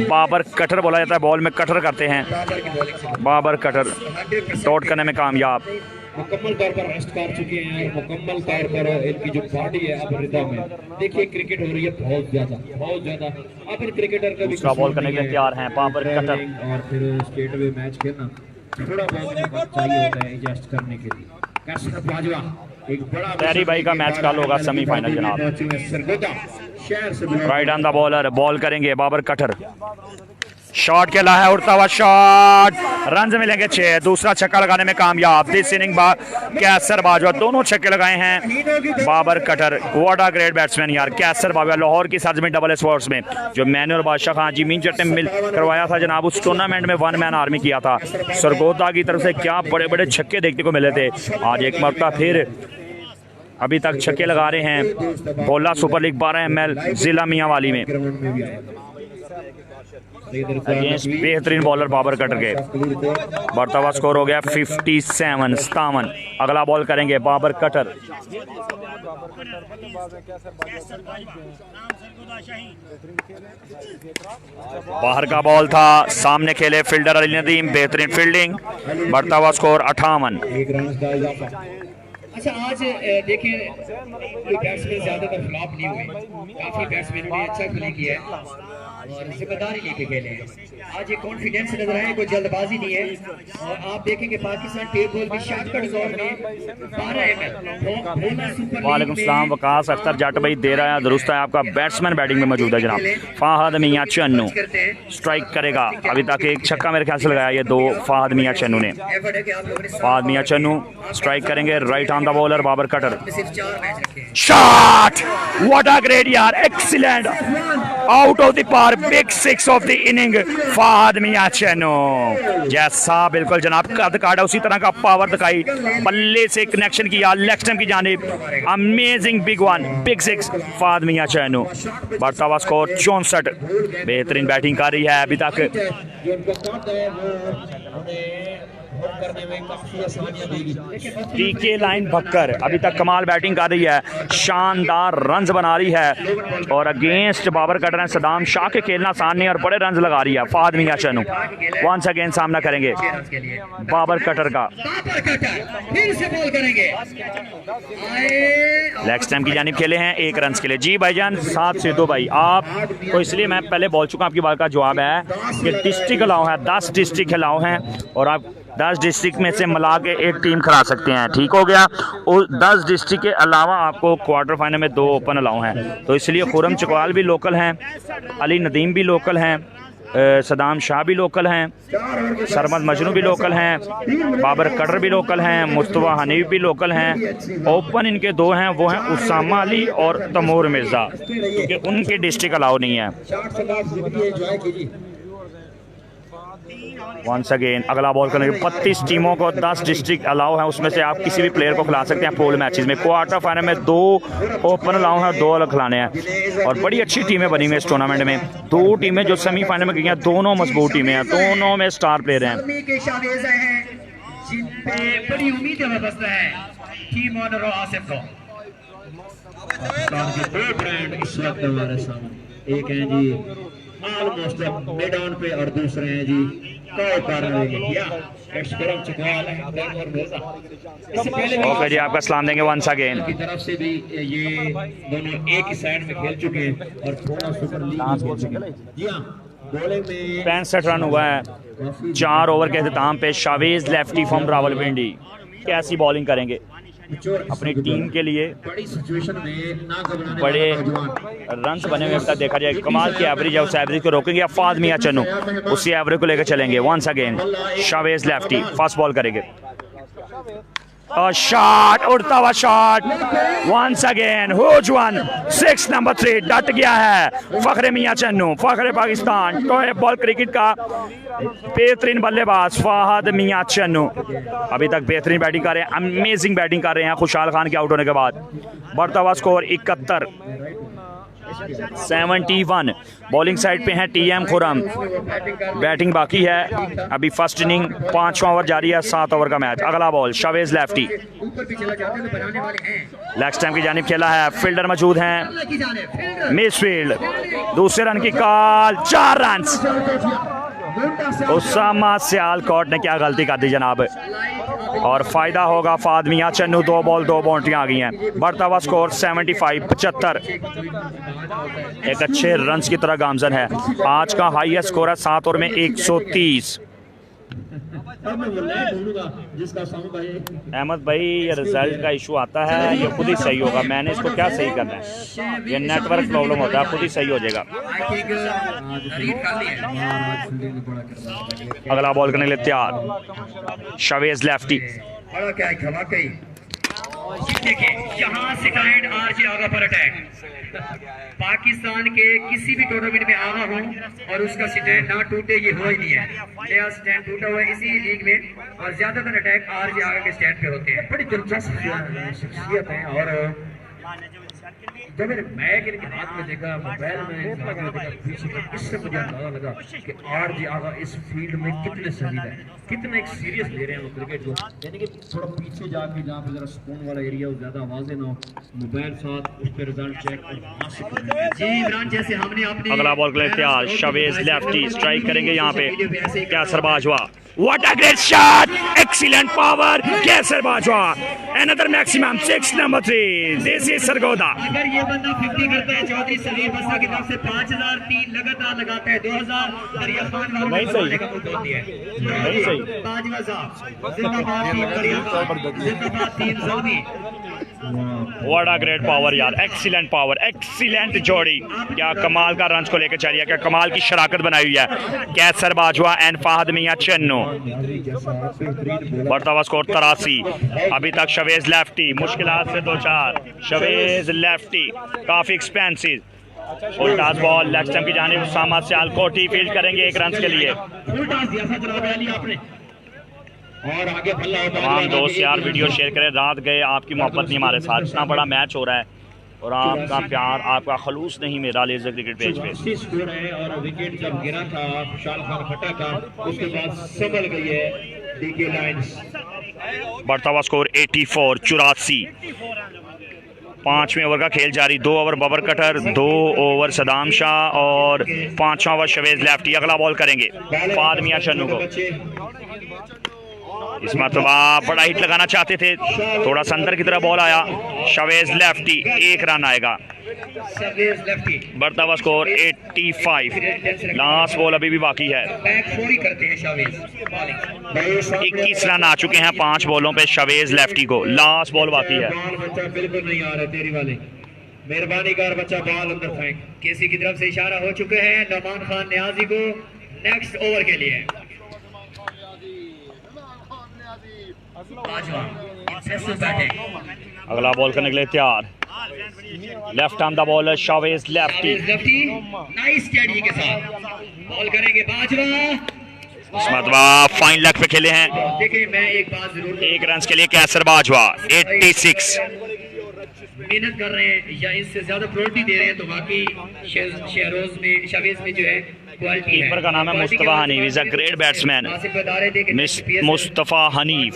बाबर कटर बोला जाता है, बॉल में कटर करते हैं। बाबर की बॉलिंग से बाबर कटर 100% डॉट करने में कामयाब। मुकम्मल तौर पर रेस्ट कर चुके हैं और मुकम्मल तौर पर इनकी जो बॉडी है अब रिदा में। देखिए क्रिकेट हो रही है बहुत ज्यादा। अब इन क्रिकेटर का भी दूसरा बॉल करने के लिए तैयार हैं बाबर कटर। और फिर स्टेट वे मैच खेलना थोड़ा बहुत वक्त चाहिए होता है एडजस्ट करने के लिए। कैसर बाजवा एक बड़ा तहरी भाई का मैच कल होगा सेमीफाइनल जनाब। सरगोदा शहर से right on the bowler, ball करेंगे बाबर कटर। शॉट खेला है, उड़ता हुआ शॉट, रन मिलेंगे 6। दूसरा छक्का लगाने में कामयाब। दिस इनिंग कैसर बाजवा, दोनों छक्के लगाए हैं Babar Kattar. What a great batsman यार कैसर बाजवा। लाहौर की सरजमीं डबल स्पोर्ट्स में जो मैंने और बादशाह खान जी मीन चट्ट ने मिल करवाया था जनाब, उस टूर्नामेंट में 1 मैन आर्मी किया था। सरगोदा की तरफ से क्या बड़े बड़े छक्के देखने को मिले थे। आज एक मरतबा फिर अभी तक छक्के लगा रहे हैं। बोला सुपर लीग 12 ML जिला मियांवाली में अगेंस्ट बेहतरीन बॉलर बाबर कटर के। बढ़ता हुआ स्कोर हो गया 57। अगला बॉल करेंगे बाबर कटर। बाहर का बॉल था, सामने खेले फील्डर अली नदीम, बेहतरीन फील्डिंग। बढ़ता हुआ स्कोर 58। अच्छा आज देखिए कोई बैट्समैन ज्यादातर फ्लॉप नहीं हुए, काफी बैट्समैनों ने अच्छा प्ले किया है और जिम्मेदारी लेके खेले हैं। आज ये कॉन्फिडेंस नजर आए, कोई जल्दबाजी नहीं है। और आप देखेंगे पाकिस्तान टेबल में शॉर्टकट जोन में 12 ML वालेकुम सलाम वकास अख्तर जट भाई दे रहा है, दुरुस्त है आपका। बैट्समैन बैटिंग में मौजूद है जनाब फाहद मियां चन्नू। स्ट्राइक करेगा, अभी तक एक छक्का मेरे ख्याल से लगाया ये 2 फाहद मियां चन्नू ने। फाहद मियां चन्नू स्ट्राइक करेंगे, right on the bowler Babar Khattar. सिर्फ 4 मैच रखे हैं। शॉट, व्हाट अ ग्रेट यार, excellent, out of the park, big 6 of the inning Fahad Mian Channu. जैसा बिल्कुल जनाब कद काटा उसी तरह का पावर दिखाई, बल्ले से कनेक्शन किया लेग स्टंप की जानिब। Amazing big 1, big 6 Fahad Mian Channu. बढ़ता हुआ स्कोर 64। बेहतरीन बैटिंग कर रही है अभी तक टीके लाइन भक्कर अभी तक कमाल बैटिंग कर रही है, शानदार रन्स बना रही है और अगेंस्ट बाबर कटर हैं सदाम शाह के खेलना आसान नहीं और बड़े रन्स लगा रही है फहद मियां चन्नू। वंस अगेन सामना करेंगे बाबर कटर का, फिर से बॉल करेंगे, लेग स्टंप की जानिब खेले हैं 1 रन के लिए। जी भाईजान 7 से 2 भाई आप तो, इसलिए मैं पहले बोल चुका, आपकी बात का जवाब है कि डिस्ट्रिक्ट अलाउ है, 10 डिस्ट्रिक्ट अलाउ हैं और आप 10 डिस्ट्रिक्ट में से मिला के एक टीम खिला सकते हैं, ठीक हो गया। और 10 डिस्ट्रिक्ट के अलावा आपको क्वार्टर फाइनल में 2 ओपन अलाउ हैं, तो इसलिए खुरम चकवाल भी लोकल हैं, अली नदीम भी लोकल हैं, सदाम शाह भी लोकल हैं, सरमद मजनू भी लोकल हैं, बाबर कटर भी लोकल हैं, मुस्तफा हनीफ भी लोकल हैं। ओपन इनके 2 हैं, वो हैं उसामा अली और तमूर मिर्ज़ा, क्योंकि उनके डिस्ट्रिक्ट अलाउ नहीं है। वंस अगेन अगला बॉल करने 32 टीमों को 10 डिस्ट्रिक्ट अलाउ है, उसमें से आप किसी भी प्लेयर को खिला सकते हैं पोल मैचेस में। क्वार्टर फाइनल में 2 ओपन अलाउ हैं, 2 अलग खिलाने हैं और बड़ी अच्छी टीमें बनी हुई हैं इस टूर्नामेंट में। 2 टीमें जो सेमीफाइनल में गई हैं, दोनों मजबूत टीमें हैं, दोनों में स्टार प्लेयर हैं। जिन पे बड़ी उम्मीदें वाबस्ता है टीम ऑनर आसिफ को। इस वक्त हमारे सामने एक हैं जी ऑलमोस्ट मिड ऑन पे और दूसरे हैं जी ओके जी, आपका सलाम देंगे वंस अगेन। की तरफ से भी ये दोनों एक ही साइड में खेल चुके हैं और थोड़ा सुपर लीग में खेल चुके हैं। जी हां, बॉलिंग में 65 रन हुआ है 4 ओवर के अख्ताम पे। शावेज लेफ्टी फ्रॉम रावलपिंडी कैसी बॉलिंग करेंगे अपनी टीम के लिए, बड़ी सिचुएशन में ना घबराने बड़े वाला रन्स बने हुए तक देखा जाए। कमाल की एवरेज है, उस एवरेज को रोकेंगे या फहद मियां चन्नू उसी एवरेज को लेकर चलेंगे। Once again Shavez lefty first ball करेंगे और शॉट, उड़ता हुआ shot once again huge one 6 number 3 डट गया है फखरे मियां चन्नू, फखरे पाकिस्तान। तो बॉल क्रिकेट का बेहतरीन बल्लेबाज फहद मियां चन्नू अभी तक बेहतरीन बैटिंग कर रहे हैं, अमेजिंग बैटिंग कर रहे हैं खुशहाल खान के आउट होने के बाद। बढ़ता हुआ स्कोर 71 71। बॉलिंग साइड पे हैं टीएम खुरम, बैटिंग बाकी है अभी। फर्स्ट इनिंग 5वां ओवर जारी है, 7 ओवर का मैच। अगला ball Shavez lefty leg stump की जानिब खेला है, फील्डर मौजूद हैं मिस फील्ड, दूसरे रन की कॉल, 4 रन। उसामा सियालकोट ने क्या गलती कर दी जनाब, और फायदा होगा फहद मियां चन्नू। 2 बॉल 2 बाउंड्रियां आ गई हैं। बढ़ता हुआ स्कोर 75 एक अच्छे रन्स की तरह गामजन है। आज का हाईएस्ट स्कोर है 7 ओवर में 130। अहमद भाई ये रिजल्ट का इशू आता है, ये खुद ही सही होगा, मैंने इसको क्या सही करना है, ये नेटवर्क प्रॉब्लम होता है, खुद ही सही हो जाएगा। अगला बॉल करने के लिए तैयार शावेज लेफ्टी। यहाँ सेकंड आरजे आगा पर अटैक। पाकिस्तान के किसी भी टूर्नामेंट में आगा हो और उसका स्टैंड ना टूटे, ये हो ही नहीं है। नया स्टैंड टूटा हुआ है इसी लीग में और ज्यादातर अटैक आरजे आगा के स्टैंड पे होते हैं। बड़ी दिलचस्प शख्सियत है और जब मैंने मैच इनके हाथ में देखा, मोबाइल में इनके हाथ में देखा पीछे, इससे मुझे अंदाजा लगा कि आरजे आगा इस फील्ड में कितने संजीदा है, कितना एक सीरियस ले रहे हैं वो क्रिकेट को। यानी कि थोड़ा पीछे जाके जहाँ पे जरा सुकून वाला एरिया हो, ज्यादा आवाजें ना हो, मोबाइल साथ उस पर रिजल्ट चेक और जी इमरान जैसे हमने अपने। अगला बॉल के लिए तैयार शावेज लेफ्टी स्ट्राइक करेंगे यहाँ पे, क्या सरबाज हुआ, What a great shot! Excellent power! Kaiser Bajwa, another maximum 6 number 3. This is Sargodha. अगर ये बंदा 50 करता है चौधरी सलीम बसा की तरफ से 5003 लगातार लगाता है 2000 दरिया खान वालों ने बनाने का मुद्दा दिया है। नहीं सही। बाजवा साहब जिंदाबाद टीम दरिया खान, जिंदाबाद team Zalmi. What a great power यार, excellent power, excellent जोड़ी, क्या कमाल का रन को लेकर चलिए, क्या कमाल की शराकत बनाई हुई है कैसर बाजवा एंड फहद मियां चन्नू। बढ़ता हुआ स्कोर 83। अभी तक शवेज लेफ्टी मुश्किलात से 2-4, शवेज लेफ्टी काफी एक्सपेंसिव। उल्टास बॉल लेग स्टंप की जानिब उसामा सियालकोटी फील्ड करेंगे 1 रन के लिए। और आगे तमाम दोस्त यार वीडियो शेयर करें, रात गए आपकी मोहब्बत नहीं हमारे साथ, इतना बड़ा मैच हो रहा है और आपका प्यार, आपका खलूस नहीं मेरा लेज़र क्रिकेट पेज पे। 84 स्कोर है और विकेट जब गिरा था खुशहाल खान खट्टा का, उसके बाद संभल गई है डीके लाइंस। बढ़ता हुआ स्कोर 84-84। 5वें ओवर का खेल जारी। 2 ओवर बबर कटर, 2 ओवर सदाम शाह और 5वां ओवर शवेज लेफ्टी। अगला बॉल करेंगे फाद मियां चन्नू को। इस मरतबा बड़ा हिट लगाना चाहते थे, थोड़ा सा अंदर की तरफ बॉल आया। शवेज लेफ्टी, 1 रन आएगा। बढ़ता हुआ स्कोर 85। लास्ट बॉल अभी भी बाकी है। 21 रन आ चुके हैं 5 बॉलों पे शवेज लेफ्टी को। लास्ट बॉल बाकी है। बिल्कुल नहीं आ रहे तेरी वाले, मेहरबानी कर बच्चा बॉल अंदर फेंक। केसी की तरफ से इशारा हो चुके हैं नौमान खान नियाजी को नेक्स्ट ओवर के लिए। अगला बॉल करने के लिए तैयार। Left arm the bowler Shavez lefty. Nice कैडी के साथ बॉल करेंगे बाजवा। इस मरतबा फाइन लेग पे खेले हैं। देखिए मैं एक बात जरूर, 1 रन के लिए कैसर बाजवा। 86 मेहनत कर रहे हैं या इससे ज्यादा प्रायोरिटी दे रहे हैं तो बाकी शहरोज में शवेज में जो है क्वालिटी है। कीपर का नाम है Mustafa Hanif, is a great batsman. Mustafa Hanif.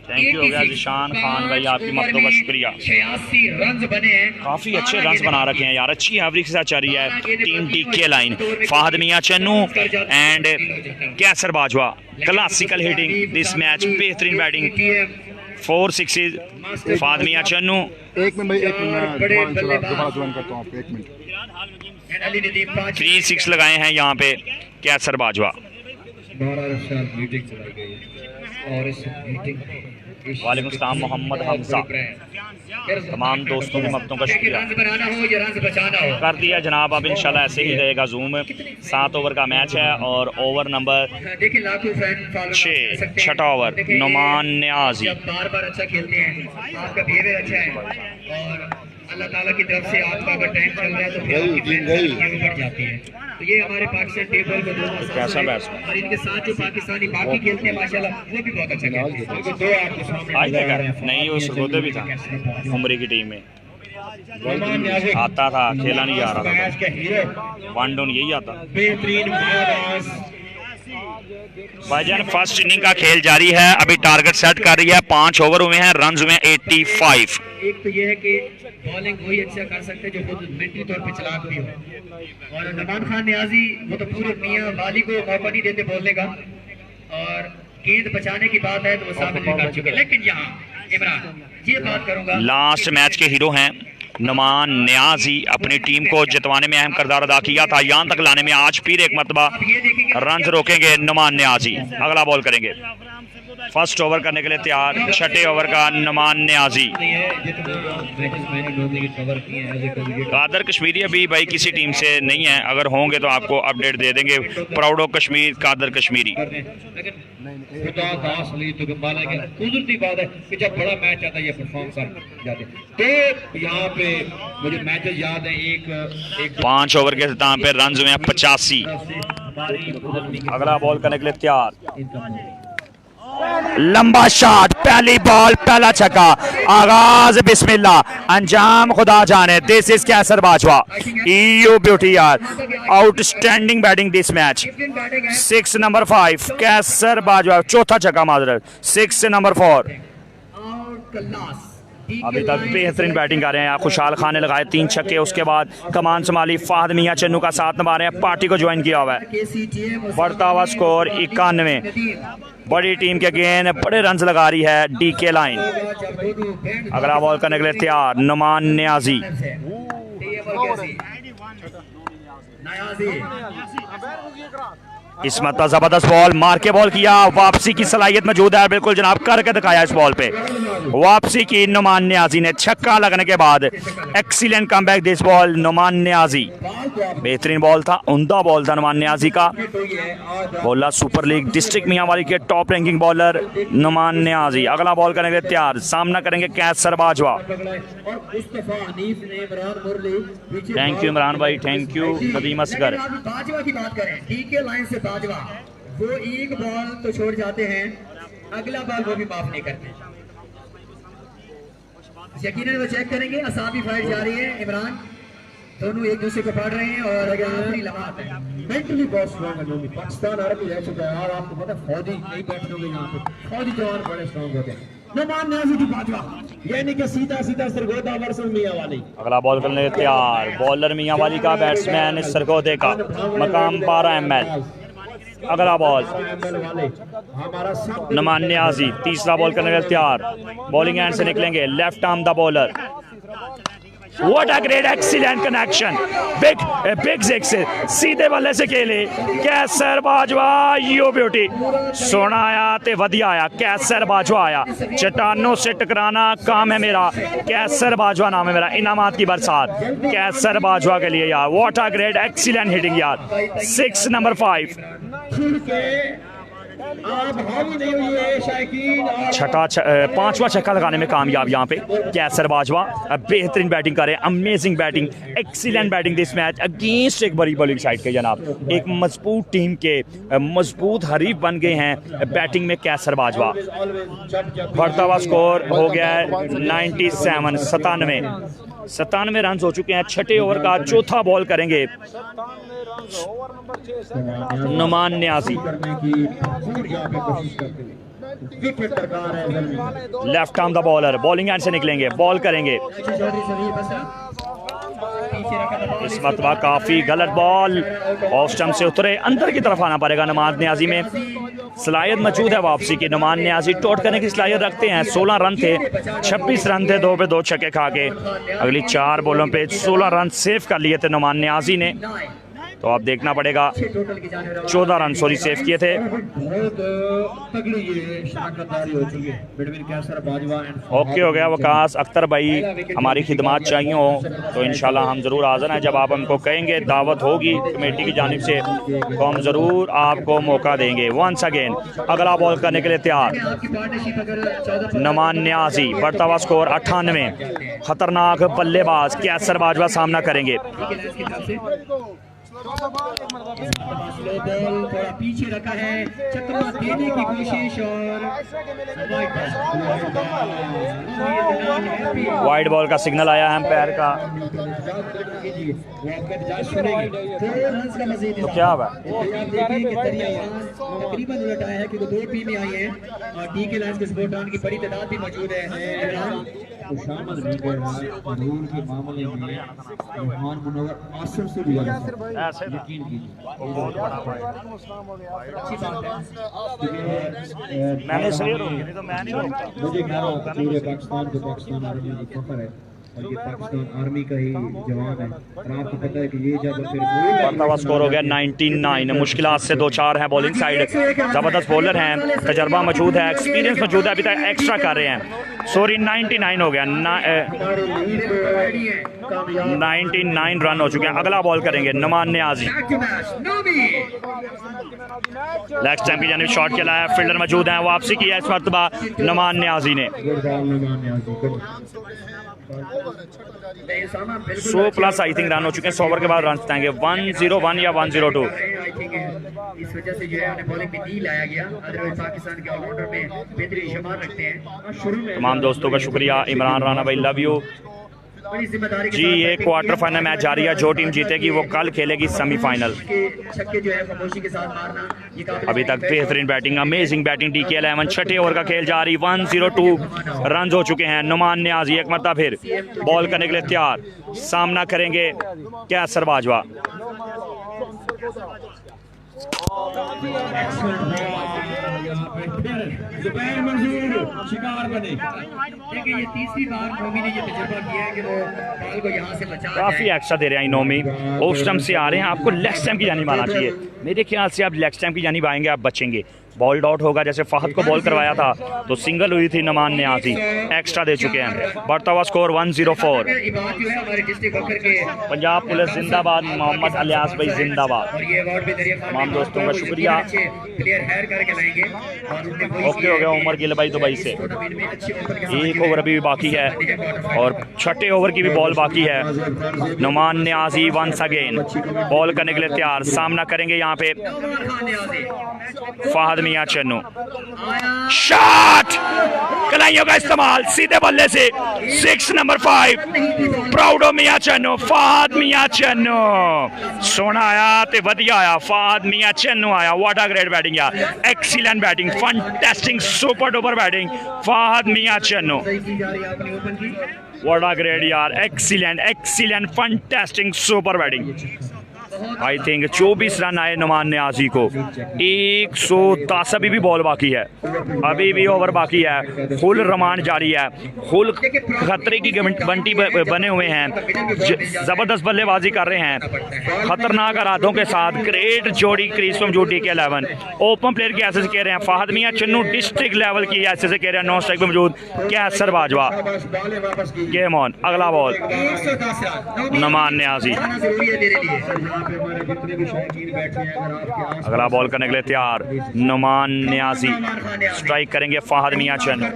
Thank you हो गया जिशान खान भाई, आपकी मददों का शुक्रिया। 86 रन बने हैं, काफी अच्छे रन बना रखे हैं यार, अच्छी एवरेज के साथ चल रही है team DK line. Fahad Mian Channu and Qaiser Bajwa, classical hitting this match, बेहतरीन batting. 4 sixes Fahad Mian Channu. 1 minute भाई, 1 मिनट दोबारा ज्वाइन करता हूँ आपको, 1 मिनट। 3 6 लगाए हैं यहाँ पे कैसर बाजवा। 12 साल मीटिंग चलाई गई है और इस मीटिंग में वालेकुम सलाम मोहम्मद हमजा। तमाम दोस्तों की मददों का शुक्रिया। रन बनाना हो या रन बचाना हो कर दिया जनाब, अब इंशाल्लाह ऐसे ही रहेगा जूम। 7 ओवर का मैच है और ओवर नंबर 6, छठा ओवर। नुमान नियाजी। बार बार अच्छा खेलते हैं, आपका बिहेवियर अच्छा है और अल्लाह ताला की तरफ से आपका अगर टाइम चल रहा है तो फिर आपकी फैंस बढ़ जाती है। तो ये हमारे पाकिस्तान टेबल को कैसा बैट्समैन और इनके साथ जो पाकिस्तानी बाकी खेलते हैं माशाल्लाह वो भी बहुत अच्छा खेलते हैं। दो आपके सामने आज तक नहीं, वो सरगोदे भी था उमरी की टीम में आता था, खेला नहीं जा रहा था। मैच के हीरो वन डाउन यही आता। बेहतरीन बल्लेबाज भाईजान फर्स्ट इनिंग का खेल जारी है, अभी टारगेट सेट कर रही है। 5 ओवर हुए हैं, रन हुए 85। एक तो ये है कि बॉलिंग वही अच्छा कर सकते हैं जो खुद मेंटली तौर पे चलाक भी हो, और नुमान खान नियाजी वो तो पूरे मियां वाली को मौका नहीं देते बोलने का, और गेंद बचाने की बात है तो वो साबित भी कर चुके हैं। लेकिन यहाँ इमरान ये बात करूंगा, लास्ट मैच के हीरो हैं नुमान नियाजी। अपनी टीम को जितवाने में अहम किरदार अदा किया था, यहाँ तक लाने में आज फिर एक मरतबा रन रोकेंगे नुमान नियाजी। अगला बॉल करेंगे, फर्स्ट ओवर करने के लिए तैयार। 6ठे ओवर का नुमान नियाजी। कादर कश्मीरी अभी भाई किसी टीम से नहीं है, अगर होंगे तो आपको अपडेट दे देंगे। Proud of Kashmir Qadir Kashmiri. कुदरती बात है कि जब बड़ा मैच आता है ये परफॉर्म कर जाते हैं। तो यहाँ पे मुझे मैचेस याद है, एक 5 ओवर के इख्तिताम पे रन हुए हैं 85। अगला बॉल करने के लिए तैयार। लंबा शॉट, पहली बॉल, पहला छक्का। आगाज बिस्मिल्लाह, अंजाम खुदा जाने। This is Qaiser Bajwa. You beauty यार, outstanding batting this match. 6 number 5 Qaiser Bajwa, चौथा छक्का माजरत। 6 नंबर 4। अभी तक बेहतरीन बैटिंग कर रहे हैं। खुशहाल खान ने लगाए 3 छक्के, उसके बाद कमान संभाली फाहद मियां चन्नू का साथ निभा रहे हैं। पार्टी को ज्वाइन किया हुआ है। बढ़ता हुआ स्कोर 91। बड़ी टीम के गेंद बड़े रन लगा रही है डीके लाइन। अगला बॉल करने के लिए तैयार नुमान नियाजी। इस मतलब जबरदस्त बॉल मार के बॉल किया, वापसी की सलाहियत मौजूद है बिल्कुल जनाब, करके दिखाया इस बॉल पे। वापसी की नुमान नियाजी ने, छक्का लगने के बाद excellent comeback this ball Numan Niazi. बेहतरीन बॉल था, उम्दा बॉल था नुमान नियाजी का। Bowler super league district Mianwali के top ranking bowler Numan Niazi. अगला बॉल करने के लिए तैयार, सामना करेंगे कैसर बाजवा। थैंक यू इमरान भाई, थैंक यू नदीम असगर। बाजवा की बात करें, डीके लाइन से बाजवा, वो एक बॉल तो छोड़ जाते हैं, अगला बॉल वो भी माफ नहीं करते। यकीनन वो चेक करेंगे। असाबी फाइट जा रही है इमरान, दोनों एक दूसरे को पढ़ रहे हैं और आखिरी लम्हात है। मेंटली बहुत स्ट्रॉन्ग है लोग। पाकिस्तान आर्मी रह चुका है और आपको पता है फौजी नहीं बैठे होंगे यहाँ पे, फौजी जवान बड़े स्ट्रॉन्ग होते हैं। नुमान न्याज़ी की बाजवा यानी कि सीधा सीधा सरगोदा वर्सेस मियां वाली। अगला बॉल करने तैयार, बॉलर मियां वाली का, बैट्समैन इस सरगोदे का, मकाम 12 ml। अगला बॉल नुमान न्याज़ी, तीसरा बॉल करने के तैयार, बॉलिंग एंड से निकलेंगे, left arm the bowler. What a great excellent connection, big six, सीधे बल्ले से खेले कैसर बाजवा, यो ब्यूटी, सोना आया ते वधिया आया, कैसर बाजवा आया, चट्टानों से टकराना काम है मेरा, कैसर बाजवा नाम है मेरा, इनामात की बरसात कैसर बाजवा के लिए यार। What a great excellent hitting यार, 6 नंबर 5, पांचवा छक्का लगाने में कामयाब यहाँ पे कैसर बाजवा। बेहतरीन बैटिंग करे, amazing batting, excellent batting this match against एक बड़ी बॉलिंग साइड के जनाब, एक मजबूत टीम के मजबूत हरीफ बन गए हैं बैटिंग में कैसर बाजवा। बढ़ता हुआ स्कोर हो गया है 97, 97 रन हो चुके हैं। छठे ओवर का चौथा बॉल करेंगे Noman Niazi, left arm the bowler, bowling end से निकलेंगे, बॉल करेंगे, इस मरतबा काफी गलत बॉल, ऑफ स्टंप से उतरे, अंदर की तरफ आना पड़ेगा। नुमान न्याज़ी में सलाहियत मौजूद है वापसी की, नुमान न्याज़ी टोट करने की सलाहियत रखते हैं। 16 रन थे, 26 रन थे, 2 पे 2 छक्के खा के अगली 4 बॉलों पे 16 रन सेव कर लिए थे नुमान न्याज़ी ने। तो अब देखना पड़ेगा, 14 रन सेव किए थे। ओके हो गया वकास अख्तर भाई, हमारी खिदमत चाहिए हो तो इंशाल्लाह हम ज़रूर हाज़िर हैं। जब आप हमको कहेंगे, दावत होगी कमेटी की जानिब से, तो हम ज़रूर आपको मौका देंगे। वंस अगेन अगला बॉल करने के लिए तैयार नुमान न्याज़ी, बढ़ता हुआ स्कोर 98, खतरनाक बल्लेबाज कैसर बाजवा सामना करेंगे। थोड़ा पीछे रखा है, चक्का देने की कोशिश और वाइड बॉल का सिग्नल आया है एम्पायर का, तो क्या हुआ? तकरीबन उलटा है क्योंकि 2 टीमें आई हैं और डी के लाइन्स के सपोर्टरान की बड़ी तादाद भी मौजूद है। शामिल नहीं कर रहा के मामले में रहमान मुनव्वर आसिम से भी यकीन कीजिए, मैंने सही रोकी नहीं तो मैं नहीं रोकता। मुझे कह रहा हूँ पूरे पाकिस्तान को पाकिस्तान आर्मी की फख्र है और ये पाकिस्तान आर्मी का ही जवान है। और आपको पता है कि ये जब बढ़ता स्कोर हो गया 99, मुश्किलात से 2-4 है बॉलिंग साइड, जबरदस्त बॉलर हैं, तजर्बा मौजूद है, एक्सपीरियंस मौजूद है, अभी तक एक्स्ट्रा कर रहे हैं। सॉरी 99 हो गया, 99 रन हो चुके हैं। अगला बॉल करेंगे नुमान न्याज़ी, लेग स्टंप की जानिब शॉट खेला है, फील्डर मौजूद है, वापसी की है इस मरतबा नुमान न्याज़ी ने। 100+ आई थिंक रन हो चुके हैं, 100 ओवर के बाद रन आएंगे 101 या 102। इस वजह से जो है उन्हें बॉलिंग में नहीं लाया गया, अदरवाइज पाकिस्तान के ऑलराउंडर में बेहतरीन शुमार रखते हैं। तमाम दोस्तों का शुक्रिया, इमरान राना भाई लव यू जी। ये क्वार्टर फाइनल मैच जारी है, जो टीम जीतेगी वो कल खेलेगी सेमीफाइनल। अभी तक बेहतरीन बैटिंग, अमेजिंग बैटिंग DK11, छठे ओवर का खेल जारी, 102 रन हो चुके हैं। नुमान न्याज़ी एक मरतबा फिर बॉल करने के लिए तैयार, सामना करेंगे कैसर बाजवा। शिकार बने। देखिए ये तीसरी बार नोमी ने ये तजुर्बा किया है कि वो बॉल को यहाँ से बचा काफी एक्स्ट्रा दे रहे हैं नोमी, ऑफ स्टंप से आ रहे हैं, आपको लेग स्टंप की जानिब आना चाहिए। मेरे ख्याल से आप लेग स्टंप की जानिब आएंगे आप बचेंगे। बॉल डॉट होगा, जैसे फहद को बॉल करवाया था तो सिंगल हुई थी, नुमान न्याज़ी एक्स्ट्रा दे चुके हैं। बढ़ता हुआ स्कोर 104। पंजाब पुलिस जिंदाबाद, मोहम्मद अलियास भाई जिंदाबाद, तमाम दोस्तों का शुक्रिया। ओके हो गया उमर गिल भाई दुबई से, 1 ओवर अभी भी बाकी है और छठे ओवर की भी बॉल बाकी है। Numan Niazi once again ball करने के लिए तैयार, सामना करेंगे यहाँ पे फहद मियां चन्नू, शॉट कलाइयों का इस्तेमाल सीधे बल्ले से 6 number 5 proud of Mian Channu, Fahad Mian Channu. सोना आया ते वधिया आया, फहद मियां चन्नू आया। व्हाट अ ग्रेट बैटिंग यार, excellent batting, fantastic super duper batting Fahad Mian Channu. What a great यार, excellent fantastic super batting. I think 24 run आए नुमान न्याजी को, 110। अभी भी बॉल बाकी है, अभी भी ओवर बाकी है, फुल रमान जारी है, फुल खतरे की बंटी बने हुए हैं, जबरदस्त बल्लेबाजी कर रहे हैं खतरनाक इरादों के साथ। ग्रेट जोड़ी क्रीज फ्रॉम जूटी के 11 ओपन प्लेयर की ऐसे कह रहे हैं फहद मियां चन्नू, डिस्ट्रिक्ट लेवल की ऐसे से कह रहे हैं नॉन स्ट्राइक में मौजूद कैसर बाजवा। गेम ऑन, अगला बॉल नुमान न्याजी, अगला बॉल करने के लिए तैयार नुमान न्याजी, स्ट्राइक करेंगे फहद मियां चन्नू।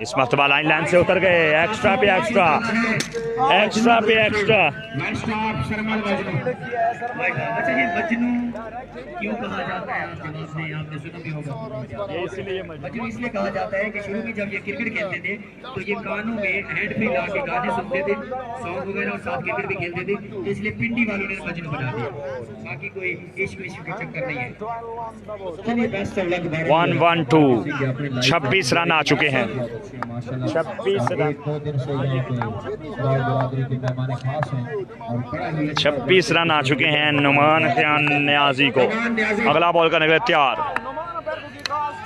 इस मरतबा लाइन लाइन से उतर गए, एक्स्ट्रा पे एक्स्ट्रा, एक्स्ट्रा पे एक्स्ट्रा। क्यों कहा जाता है, आपने सुना भी होगा, इसलिए कहा जाता है कि शुरू में जब ये क्रिकेट खेलते थे तो ये कानों में हेड पे ला के गाने सुनते थे, सॉन्ग वगैरह, और साथ क्रिकेट भी खेलते थे, तो इसलिए पिंडी वालों ने मजनू बना दिया, बाकी कोई इश्क के चक्कर नहीं है। 1-1-2, 26 रन आ चुके हैं, 26 रन आ चुके हैं नुमान न्याजी को। अगला बॉल करने के लिए तैयार,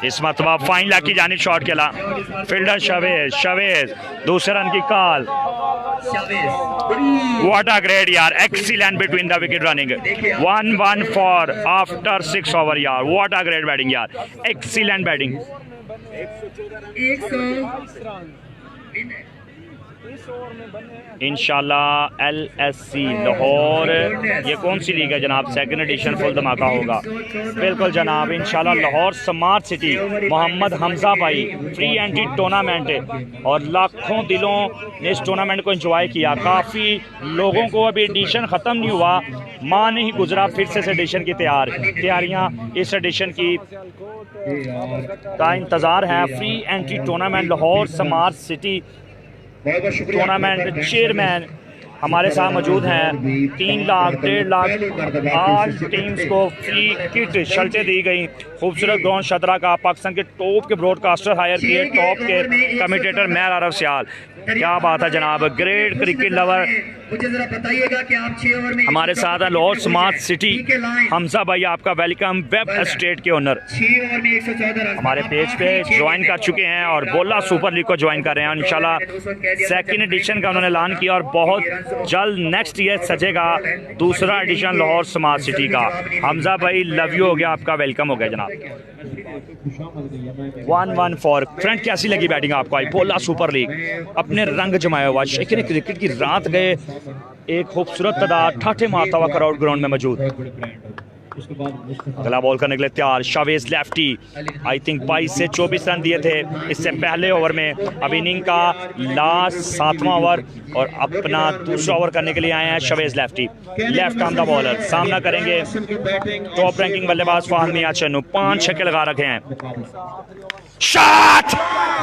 इस मरतबा फाइन लाख की जानिब शॉट खेला, फील्डर शवेज दूसरे रन की कॉल। व्हाट अ ग्रेट यार, excellent between the wicket running, 1-1-4 after 6 over यार। व्हाट अ ग्रेट बैटिंग यार, एक्सीलेंट बैटिंग। इंशाल्लाह LSC लाहौर, ये कौन सी लीग है जनाब, सेकंड एडिशन फुल धमाका होगा बिल्कुल जनाब इंशाल्लाह। लाहौर स्मार्ट सिटी मोहम्मद हमजा भाई फ्री एंट्री टूर्नामेंट, और लाखों दिलों ने इस टूर्नामेंट को एंजॉय किया। काफ़ी लोगों को अभी एडिशन ख़त्म नहीं हुआ, माह नहीं गुजरा, फिर से इस एडिशन की तैयारियाँ इस एडिशन की का इंतज़ार है। Free entry tournament Lahore smart city tournament chairman हमारे साथ मौजूद हैं। 3 लाख 1.5 लाख आज टीम्स को फ्री किट शर्टें दी गई। खूबसूरत ग्राउंड शदरा का पाकिस्तान के टॉप के ब्रॉडकास्टर हायर किए, टॉप के कमेंटेटर मेहर आरफ सियाल। क्या बात है जनाब, ग्रेट क्रिकेट लवर। मुझे जरा बताइएगा कि आप 6 ओवर में हमारे साथ है लाहौर स्मार्ट सिटी हमजा भाई, आपका वेलकम, वेब एस्टेट के ओनर 6 ओवर में 114 रन हमारे पेज पे ज्वाइन कर चुके हैं और बोला सुपर लीग को ज्वाइन कर रहे हैं इंशाल्लाह। सेकंड एडिशन का उन्होंने ऐलान किया और बहुत जल्द नेक्स्ट ईयर सजेगा दूसरा एडिशन लाहौर स्मार्ट सिटी का। हमजा भाई लव यू हो गया, आपका वेलकम हो गया जनाब। 1-1-4 फ्रंट, कैसी लगी बैटिंग आपको? आई बोला सुपर लीग अपने रंग जमाया हुआ, शेखिन क्रिकेट की रात गए, एक खूबसूरत तादाद ठाठे मारता हुआ क्राउड ग्राउंड में मौजूद। अगला बॉल करने के लिए तैयार शावेज लेफ्टी, आई थिंक 22 से 24 रन दिए थे इससे पहले ओवर में। अब इनिंग का लास्ट 7वां ओवर और अपना दूसरा ओवर करने के लिए आए हैं Shavez lefty, left arm the bowler. सामना करेंगे टॉप रैंकिंग बल्लेबाज फहद मियां चन्नू, 5 छक्के लगा रखे हैं। Shot,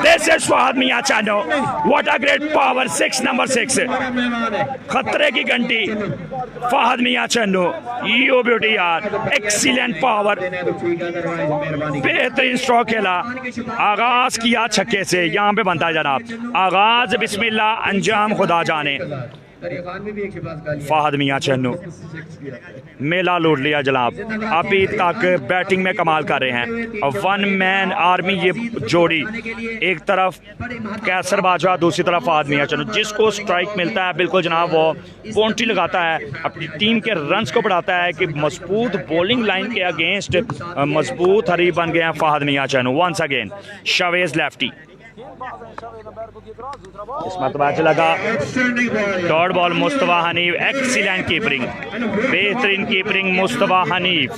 this is Fahad Mian Channu, what a great power, 6 number 6 खतरे की घंटी फहद मियां चन्नू, यू ब्यूटी यार, एक्सीलेंट पावर, बेहतरीन स्ट्रोक खेला। आगाज किया छक्के से, यहाँ पे बनता है जनाब आगाज बिस्मिल्लाह, अंजाम खुदा जाने। फहद मियां चन्नू मेला लूट लिया जनाब, अभी तक बैटिंग में कमाल कर रहे हैं। और 1 मैन आर्मी ये जोड़ी, एक तरफ कैसर बाजवा, दूसरी तरफ फहद मियां चन्नू। जिसको स्ट्राइक मिलता है बिल्कुल जनाब वो बाउंड्री लगाता है, अपनी टीम के रन्स को बढ़ाता है कि मजबूत बॉलिंग लाइन के अगेंस्ट मजबूत हरीफ बन गए हैं Fahad Mian Channu. Once again Shavez lefty, इस मरतबा लगा dot ball Mustafa Hanif, excellent keeping, बेहतरीन कीपरिंग मुस्तफा हनीफ।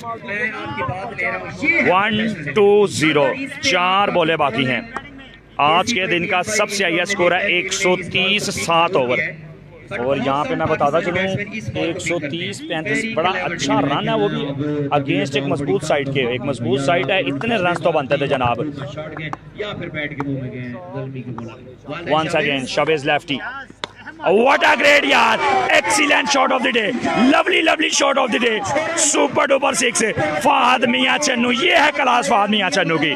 1-2-0, 4 बॉलें बाकी हैं। आज के दिन का सबसे हाईएस्ट स्कोर है 130 7 ओवर। और यहाँ पे मैं बताता चलूँ 130-35 बड़ा अच्छा रन है वो भी अगेंस्ट एक मजबूत साइड के। एक मजबूत साइड है, इतने रन तो बनते थे जनाब। Once again Shabeez lefty, What a great यार, excellent shot of the day, lovely shot of the day, super duper 6 Fahad Mian Channu. ये है क्लास फहद मियां चन्नू की।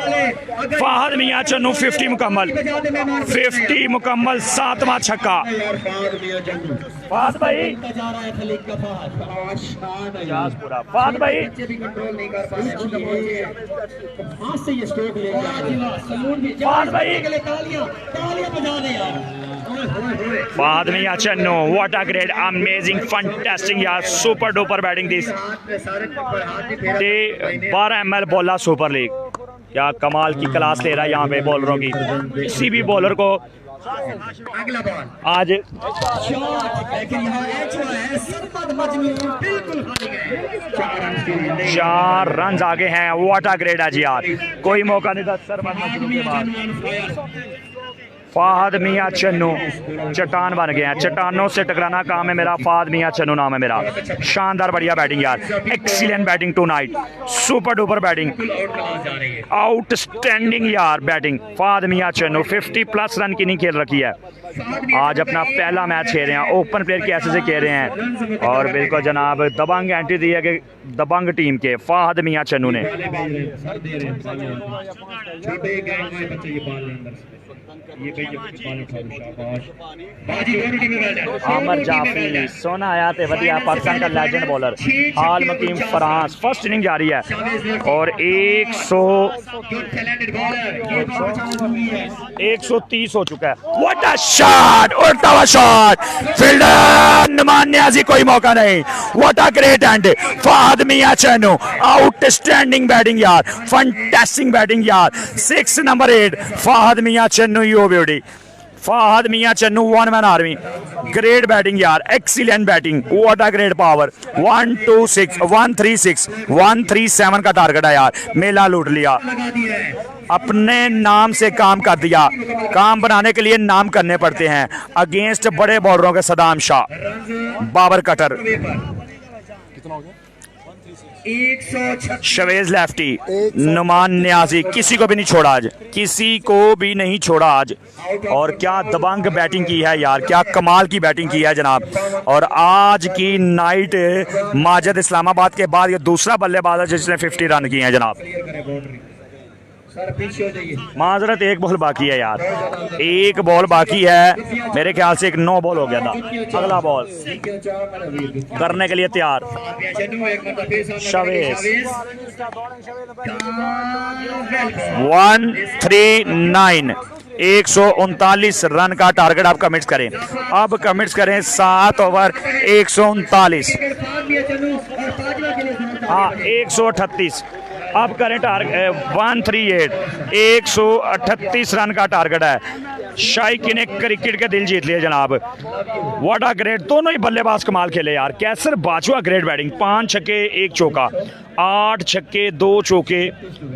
फहद मियां चन्नू 50 मुकम्मल, 7वां छक्का। फहद भाई फहद भाई Fahad Mian Channu, what a great amazing fantastic यार, super duper batting this. 12 ml बॉला सुपर लीग, क्या कमाल की क्लास ले रहा है यहाँ पे बॉलरों की। किसी भी बॉलर को आज 4 रन आगे हैं। व्हाट अ ग्रेट है जी यार, कोई मौका नहीं था सरमद मजनू के बाद। फहद मियां चन्नू चट्टान बन गए हैं, चट्टानों से टकराना काम है मेरा। फहद मियां चन्नू नाम है मेरा। शानदार बढ़िया बैटिंग यार, excellent batting tonight, super duper batting, outstanding यार बैटिंग। फहद मियां चन्नू 50+ रन की नहीं खेल रखी है, आज अपना पहला मैच खेल रहे हैं, ओपन प्लेयर के ऐसे से खेल रहे हैं। और बिल्कुल जनाब दबंग एंट्री दी है कि दबंग टीम के फहद मियां चन्नू ने। आमर जाफी सोना आया थे वधिया, पाकिस्तान का लेजेंड बॉलर। हाल मकीम फ्रांस फर्स्ट इनिंग जारी है और 130 हो चुका है। व्हाट अ शॉट, उड़ता हुआ शॉट, फील्डर नुमान नियाजी कोई मौका नहीं। What a great end, Fahad Mian Channu outstanding batting यार, फैंटास्टिक बैटिंग यार। 6 number 8 Fahad Mian Channu, you beauty. Fahad Mian Channu 1 man army, great batting यार, excellent batting, what a great power. 137 का टारगेट है यार, मेला लूट लिया, अपने नाम से काम कर दिया। काम बनाने के लिए नाम करने पड़ते हैं। अगेंस्ट बड़े बॉलरों के सदाम शाह, बाबर कटर, शवेज लेफ्टी, नुमान नियाजी, किसी को भी नहीं छोड़ा आज, किसी को भी नहीं छोड़ा आज। और क्या दबंग बैटिंग की है यार, क्या कमाल की बैटिंग की है जनाब। और आज की नाइट माजिद इस्लामाबाद के बाद ये दूसरा बल्लेबाज है जिसने 50 रन किए हैं जनाब। माजरत एक बॉल बाकी है यार, एक बॉल बाकी है, मेरे ख्याल से एक 9 बॉल हो गया था। अगला बॉल करने के लिए तैयार शवेज। 139 139 रन का टारगेट आप कमिट्स करें। अब कमिट्स करें 7 ओवर 139, हाँ 138। अब करें टारगेट 138, 138 रन का टारगेट है। शाइकी ने क्रिकेट के दिल जीत लिए जनाब। व्हाट अ ग्रेट, दोनों ही बल्लेबाज कमाल खेले यार। कैसर बाजवा ग्रेट बैटिंग, 5 छक्के 1 चौका, 8 छक्के 2 चौके।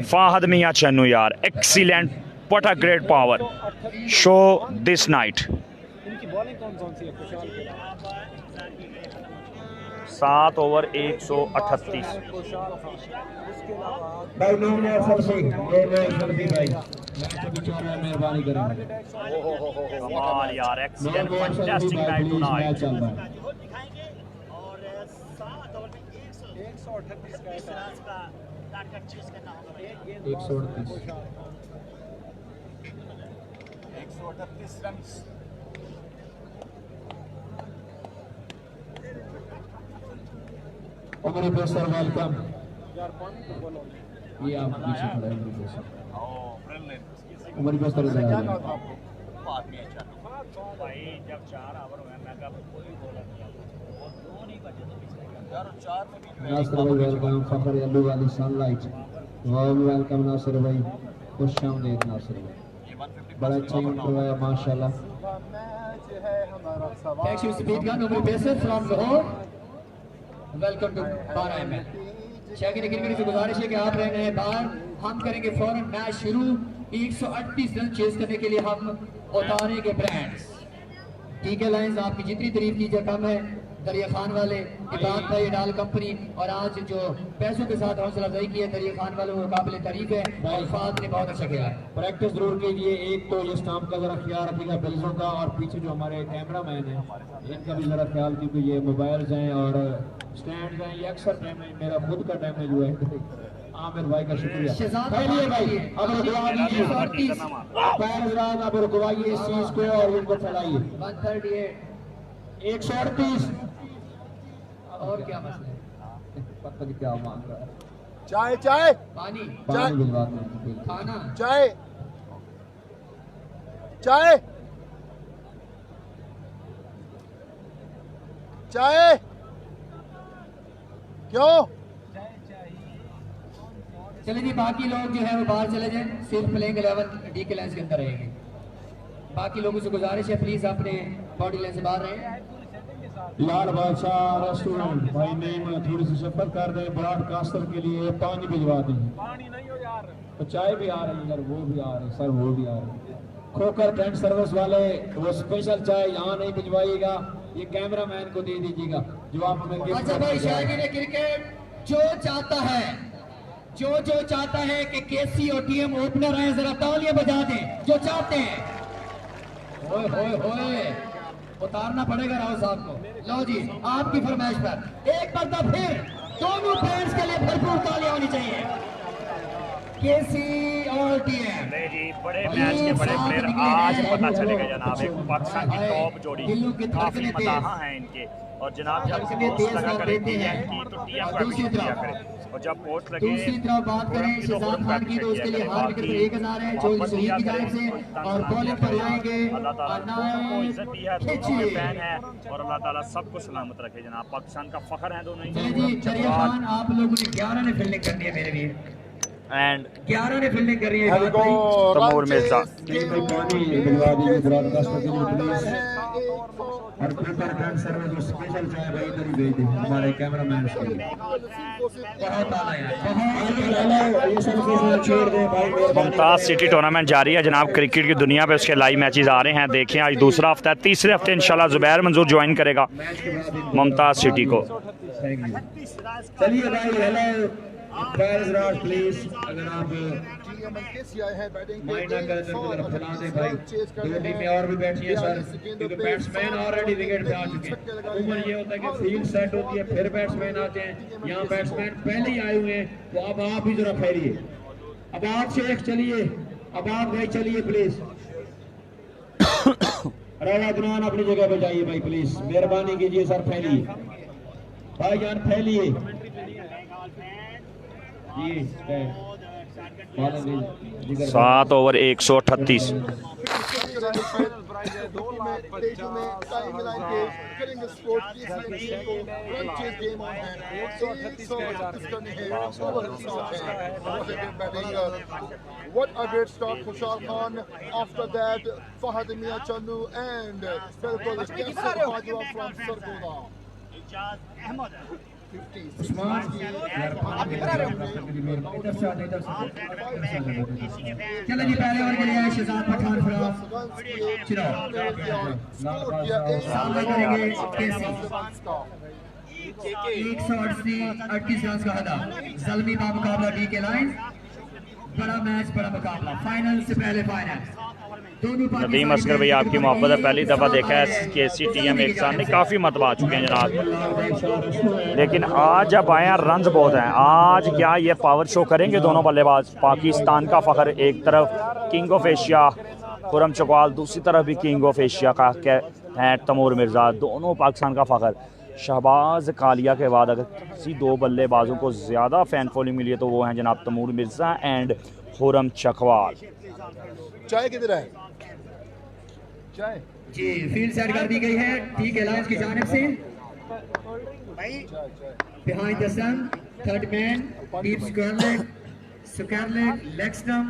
फहद मियां चन्नू यार excellent, what a great power show this night. 7 over 138। कमाल यार, एक्सीलेंट फैंटास्टिक नाइट टुनाइट। उमरी प्रेसर वेलकम, ये आप पीछे खड़े हैं उमरी प्रेसर इधर आ भाई। जब 4 ओवर हुए मैं कब कोई बॉल नहीं, वो 2 नहीं बचे तो पिछले यार 4 में भी। नासिर भाई वेलकम, फखर अल्लू वाली सनलाइट वार्म वेलकम नासिर भाई, खुश आमदीद नासिर भाई, बड़ा अच्छा इंट्रो है माशाल्लाह। थैंक्स यू स्पीड गन उमरी प्रेसर from Lahore, welcome to 12 ML। शायकीन क्रिकेट से गुजारिश है कि आप रहने हैं बाहर, हम करेंगे फौरन मैच शुरू। 138 रन चेस करने के लिए हम उतारेंगे ब्रांड्स, टीके लाइंस आपकी जितनी तारीफ कीजिए कम है। दरिया खान वाले इबाद भाई डाल कंपनी और आज जो पैसों के साथ हौसला अफजाई की है दरिया खान वालों को काबिल तारीफ है और फात ने बहुत अच्छा किया है। प्रैक्टिस जरूर कीजिए। एक तो ये स्टाम्प का जरा ख्याल रखिएगा बिल्जों का, और पीछे जो हमारे कैमरा मैन है इनका भी जरा ख्याल, क्योंकि ये मोबाइल्स हैं और स्टैंड हैं, ये अक्सर डैमेज, मेरा खुद का डैमेज हुआ है। आमिर भाई का शुक्रिया। फैलिए भाई, अब रुकवा दीजिए, अब रुकवाइए इस चीज को और इनको फैलाइए। 138 और क्या मसला है? पता नहीं क्या मांग रहा है। चाय चाय पानी पानी भिजवाते हैं। खाना चाय चाय चाय क्यों? चले जी, बाकी लोग जो है वो बाहर चले जाएं, सिर्फ प्लेइंग 11 डी के लाइन के अंदर रहेंगे। बाकी लोगों से गुजारिश है प्लीज अपने बॉडी लाइन से बाहर रहें। लाल बादशाह रेस्टोरेंट भाई नेम थोड़ी सी शपथ कर दें, ब्रॉडकास्टर के लिए पानी भिजवा दें। पानी नहीं हो यार, तो चाय भी आ रही है, वो भी आ रही है सर, वो भी आ रही है। खोकर टेंट सर्विस वाले वो स्पेशल चाय यहाँ नहीं भिजवाइएगा, ये कैमरा मैन को दे दीजिएगा जो आप हमें गिफ्ट अच्छा भाई, शायकीन क्रिकेट जो चाहता है जो चाहता है कि केसी और टीएम ओपनर है, जरा तालियां बजा दें जो चाहते हैं। होए होए होए, उतारना पड़ेगा राव साहब को। लो जी, आपकी फरमाइश पर एक बार तो फिर दोनों फ्रेंड्स के लिए भरपूर तालियां होनी चाहिए। केसी और टीएम जी बड़े मैच के बड़े प्लेयर आज पता चलेगा जनाब। एक पाकिस्तान की टॉप जोड़ी, काफी मदाहा है इनके, और जनाब जब पोस्ट लगा करें टीएम की तो टीएम का भी शुक्रिया करें, और जब पोस्ट लगे दूसरी तरफ बात करें शहजाद खान की तो उसके लिए हार विकेट पर 1000 है चौधरी शहीद की जानिब से, और बॉलिंग पर लाएंगे फैन है, और अल्लाह ताला सबको सलामत रखे जनाब। पाकिस्तान का फख्र है दोनों जी। दरिया खान, आप लोगों ने 11 ने फील्डिंग करनी है मेरे लिए, एंड 11 ने फील्डिंग करनी है। तमूर मिर्जा और पेपर टेंट सर्विस जो स्पेशल चाय भाई इधर ही भेज दें हमारे कैमरामैन के लिए। बहुत आला है, ये सब छोड़ दें भाई। मुमताज़ सिटी टूर्नामेंट जारी है जनाब। क्रिकेट की दुनिया पे उसके लाइव मैचेस आ रहे हैं। देखें आज दूसरा हफ्ता है, तीसरे हफ्ते इंशाल्लाह ज़ुबैर मंजूर ज्वाइन करेगा मुमताज़ सिटी को। चलिए भाई, हेलो राज प्लीज, अगर आप माइंड ना करें तो जरा फैला दें भाई। दो टीमें और भी बैठी हैं सर, क्योंकि बैट्समैन ऑलरेडी विकेट पे आ चुके हैं। उम्र ये होता है कि फील्ड सेट होती है फिर बैट्समैन आते हैं, यहाँ बैट्समैन पहले ही आए हुए हैं, तो अब आप ही जरा फैलिए। अब आप शेख चलिए, अब आप भाई चलिए प्लीज। राजा दुनान अपनी जगह पे जाइए भाई प्लीज, मेहरबानी कीजिए सर, फैलिए भाई जान, फैलिए जी। 7 over 138। What a great start, Khushal Khan. After that, Fahad Mia Channu and Felkol Bajwa from Sargoda. चलो जी, पहले ओवर के लिए शहजाद पठान फिराज सामना करेंगे केसी। 138 रन का हदा, ज़ल्मी का मुकाबला डी के लाइन। बड़ा मैच, बड़ा मुकाबला, फाइनल से पहले फाइनल। नदीम असगर भाई आपकी मोहब्बत है, पहली दफ़ा देखा है केसी टीएम एक साथ नहीं, काफ़ी मतबा आ चुके हैं जनाब, लेकिन आज जब आए हैं रन्स बहुत हैं। आज क्या ये पावर शो करेंगे दोनों बल्लेबाज? पाकिस्तान का फ़ख्र एक तरफ king of Asia Khurram Chakwal, दूसरी तरफ भी किंग ऑफ एशिया का हैं तमूर मिर्ज़ा, दोनों पाकिस्तान का फ़ख्र। शहबाज कालिया के बाद अगर किसी दो बल्लेबाजों को ज़्यादा फ़ैन फॉलोइंग मिली है तो वो हैं जनाब तमूर मिर्ज़ा एंड खुरम चकवाल। चाय किधर है? चाय जी फील्ड सेट कर दी गई है ठीक है लाइन्स की जानिब से। Behind the sun, third man, deep square leg, leg stump,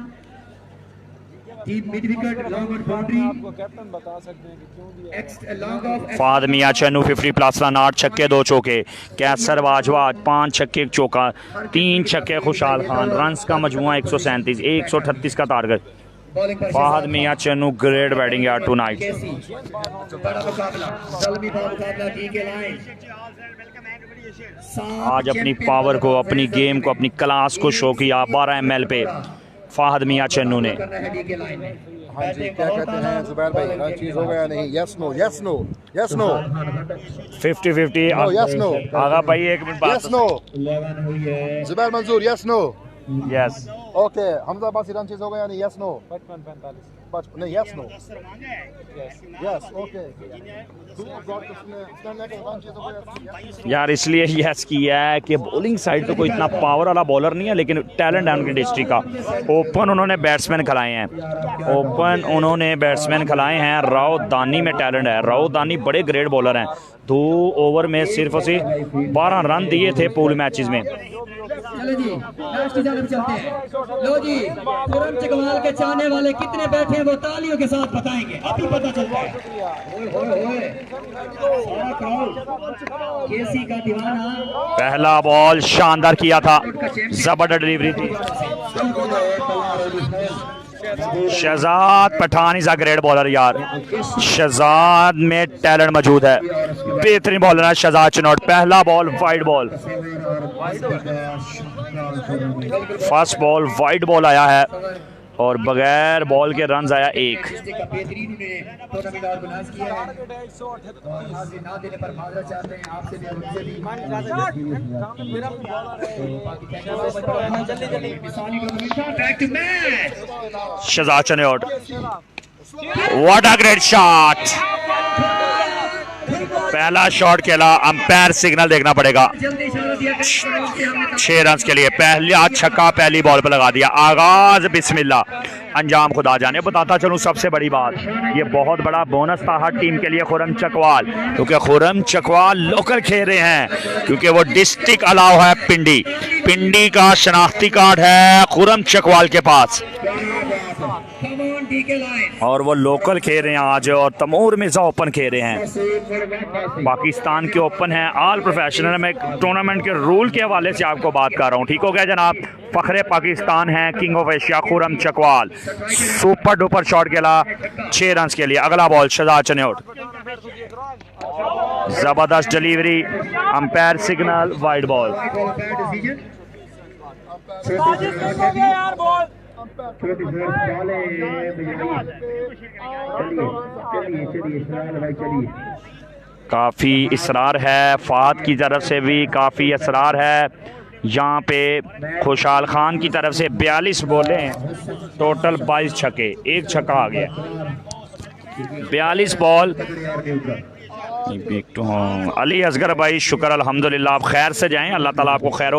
deep mid wicket, long on boundary. आपको कैप्टन बता सकते हैं कि क्यों दिया x long off Fahad Mian Channu 50+ run, 8 छक्के 2 चौके। कैसर बाजवा 5 छक्के 1 चौका, 3 छक्के। खुशाल खान रन्स का मजमुआ 137, 138 का टारगेट। बॉलिंग पर फाहद मियां चन्नू ग्रेट बैटिंग यार टुनाइट। केसी बड़ा मुकाबला, जल्दी का मुकाबला डी के लाइन। आज अपनी पावर को, अपनी गेम को, अपनी क्लास को शो किया 12 ML पे फाहद मियां चन्नू ने। हाँ जी, क्या कहते हैं जुबैर भाई, हर चीज़ हो गया नहीं? Yes no, yes no, yes no, 50-50। Yes no, Agha भाई एक मिनट बात। Yes no, Zubair Manzoor, yes no, yes okay. Hamza Basi run चीज़ हो गया नहीं? यस नो, 55 नहीं, यस नो, यस ओके। यार इसलिए यस किया है कि बॉलिंग साइड तो कोई इतना पावर वाला बॉलर नहीं है, लेकिन टैलेंट है उनकी डिस्ट्रिक्ट का। ओपन उन्होंने बैट्समैन खिलाए हैं, राव दानी में टैलेंट है। राव दानी बड़े ग्रेट बॉलर हैं। 2 ओवर में सिर्फ उसे 12 रन दिए थे पूल मैचेस में। चलो जी, लास्ट की जानब चलते हैं। लो जी, खुरम चकवाल के चाहने वाले कितने बैठे हैं वो तालियों के साथ बताएंगे, अभी पता चलता है। सारा क्राउड केसी का दीवाना। पहला बॉल शानदार किया था, जबरदस्त डिलीवरी थी। Shahzad Pathan is a great bowler यार। शहजाद में टैलेंट मौजूद है, बेहतरीन बॉलर है शहजाद चनोट। पहला ball wide ball, first ball wide ball आया है और बगैर बॉल के रन आया 1। Shahzad Chanot, what a great shot. पहला शॉट खेला, अंपायर सिग्नल देखना पड़ेगा। 6 रन के लिए पहला छक्का पहली बॉल पर लगा दिया। आगाज बिस्मिल्लाह, अंजाम खुदा जाने। बताता चलूं सबसे बड़ी बात, ये बहुत बड़ा बोनस था हर टीम के लिए खुरम चकवाल, क्योंकि खुरम चकवाल लोकल खेल रहे हैं, क्योंकि वो डिस्ट्रिक्ट अलाउ है पिंडी का शनाख्ती कार्ड है खुरम चकवाल के पास, और वो लोकल खेल रहे हैं आज। और तमूर मिर्जा ओपन खेल रहे हैं, पाकिस्तान के ओपन है ऑल प्रोफेशनल। मैं टूर्नामेंट के रूल के हवाले से आपको बात कर रहा हूँ, ठीक हो गया जनाब। फखरे पाकिस्तान है king of Asia Khurram Chakwal. Super duper shot खेला 6 रन के लिए। अगला बॉल शहजाद चनोट, जबरदस्त delivery, umpire signal, wide ball. काफ़ी इसरार है, फात की तरफ से भी काफ़ी इसरार है। यहाँ पे खुशहाल खान की तरफ से 42 बॉले हैं, टोटल 22 छक्के, 1 छक्का आ गया। 42 बॉल। अली असगर भाई शुक्र अल्हम्दुलिल्लाह, आप खैर से जाएं, अल्लाह ताला आपको खैर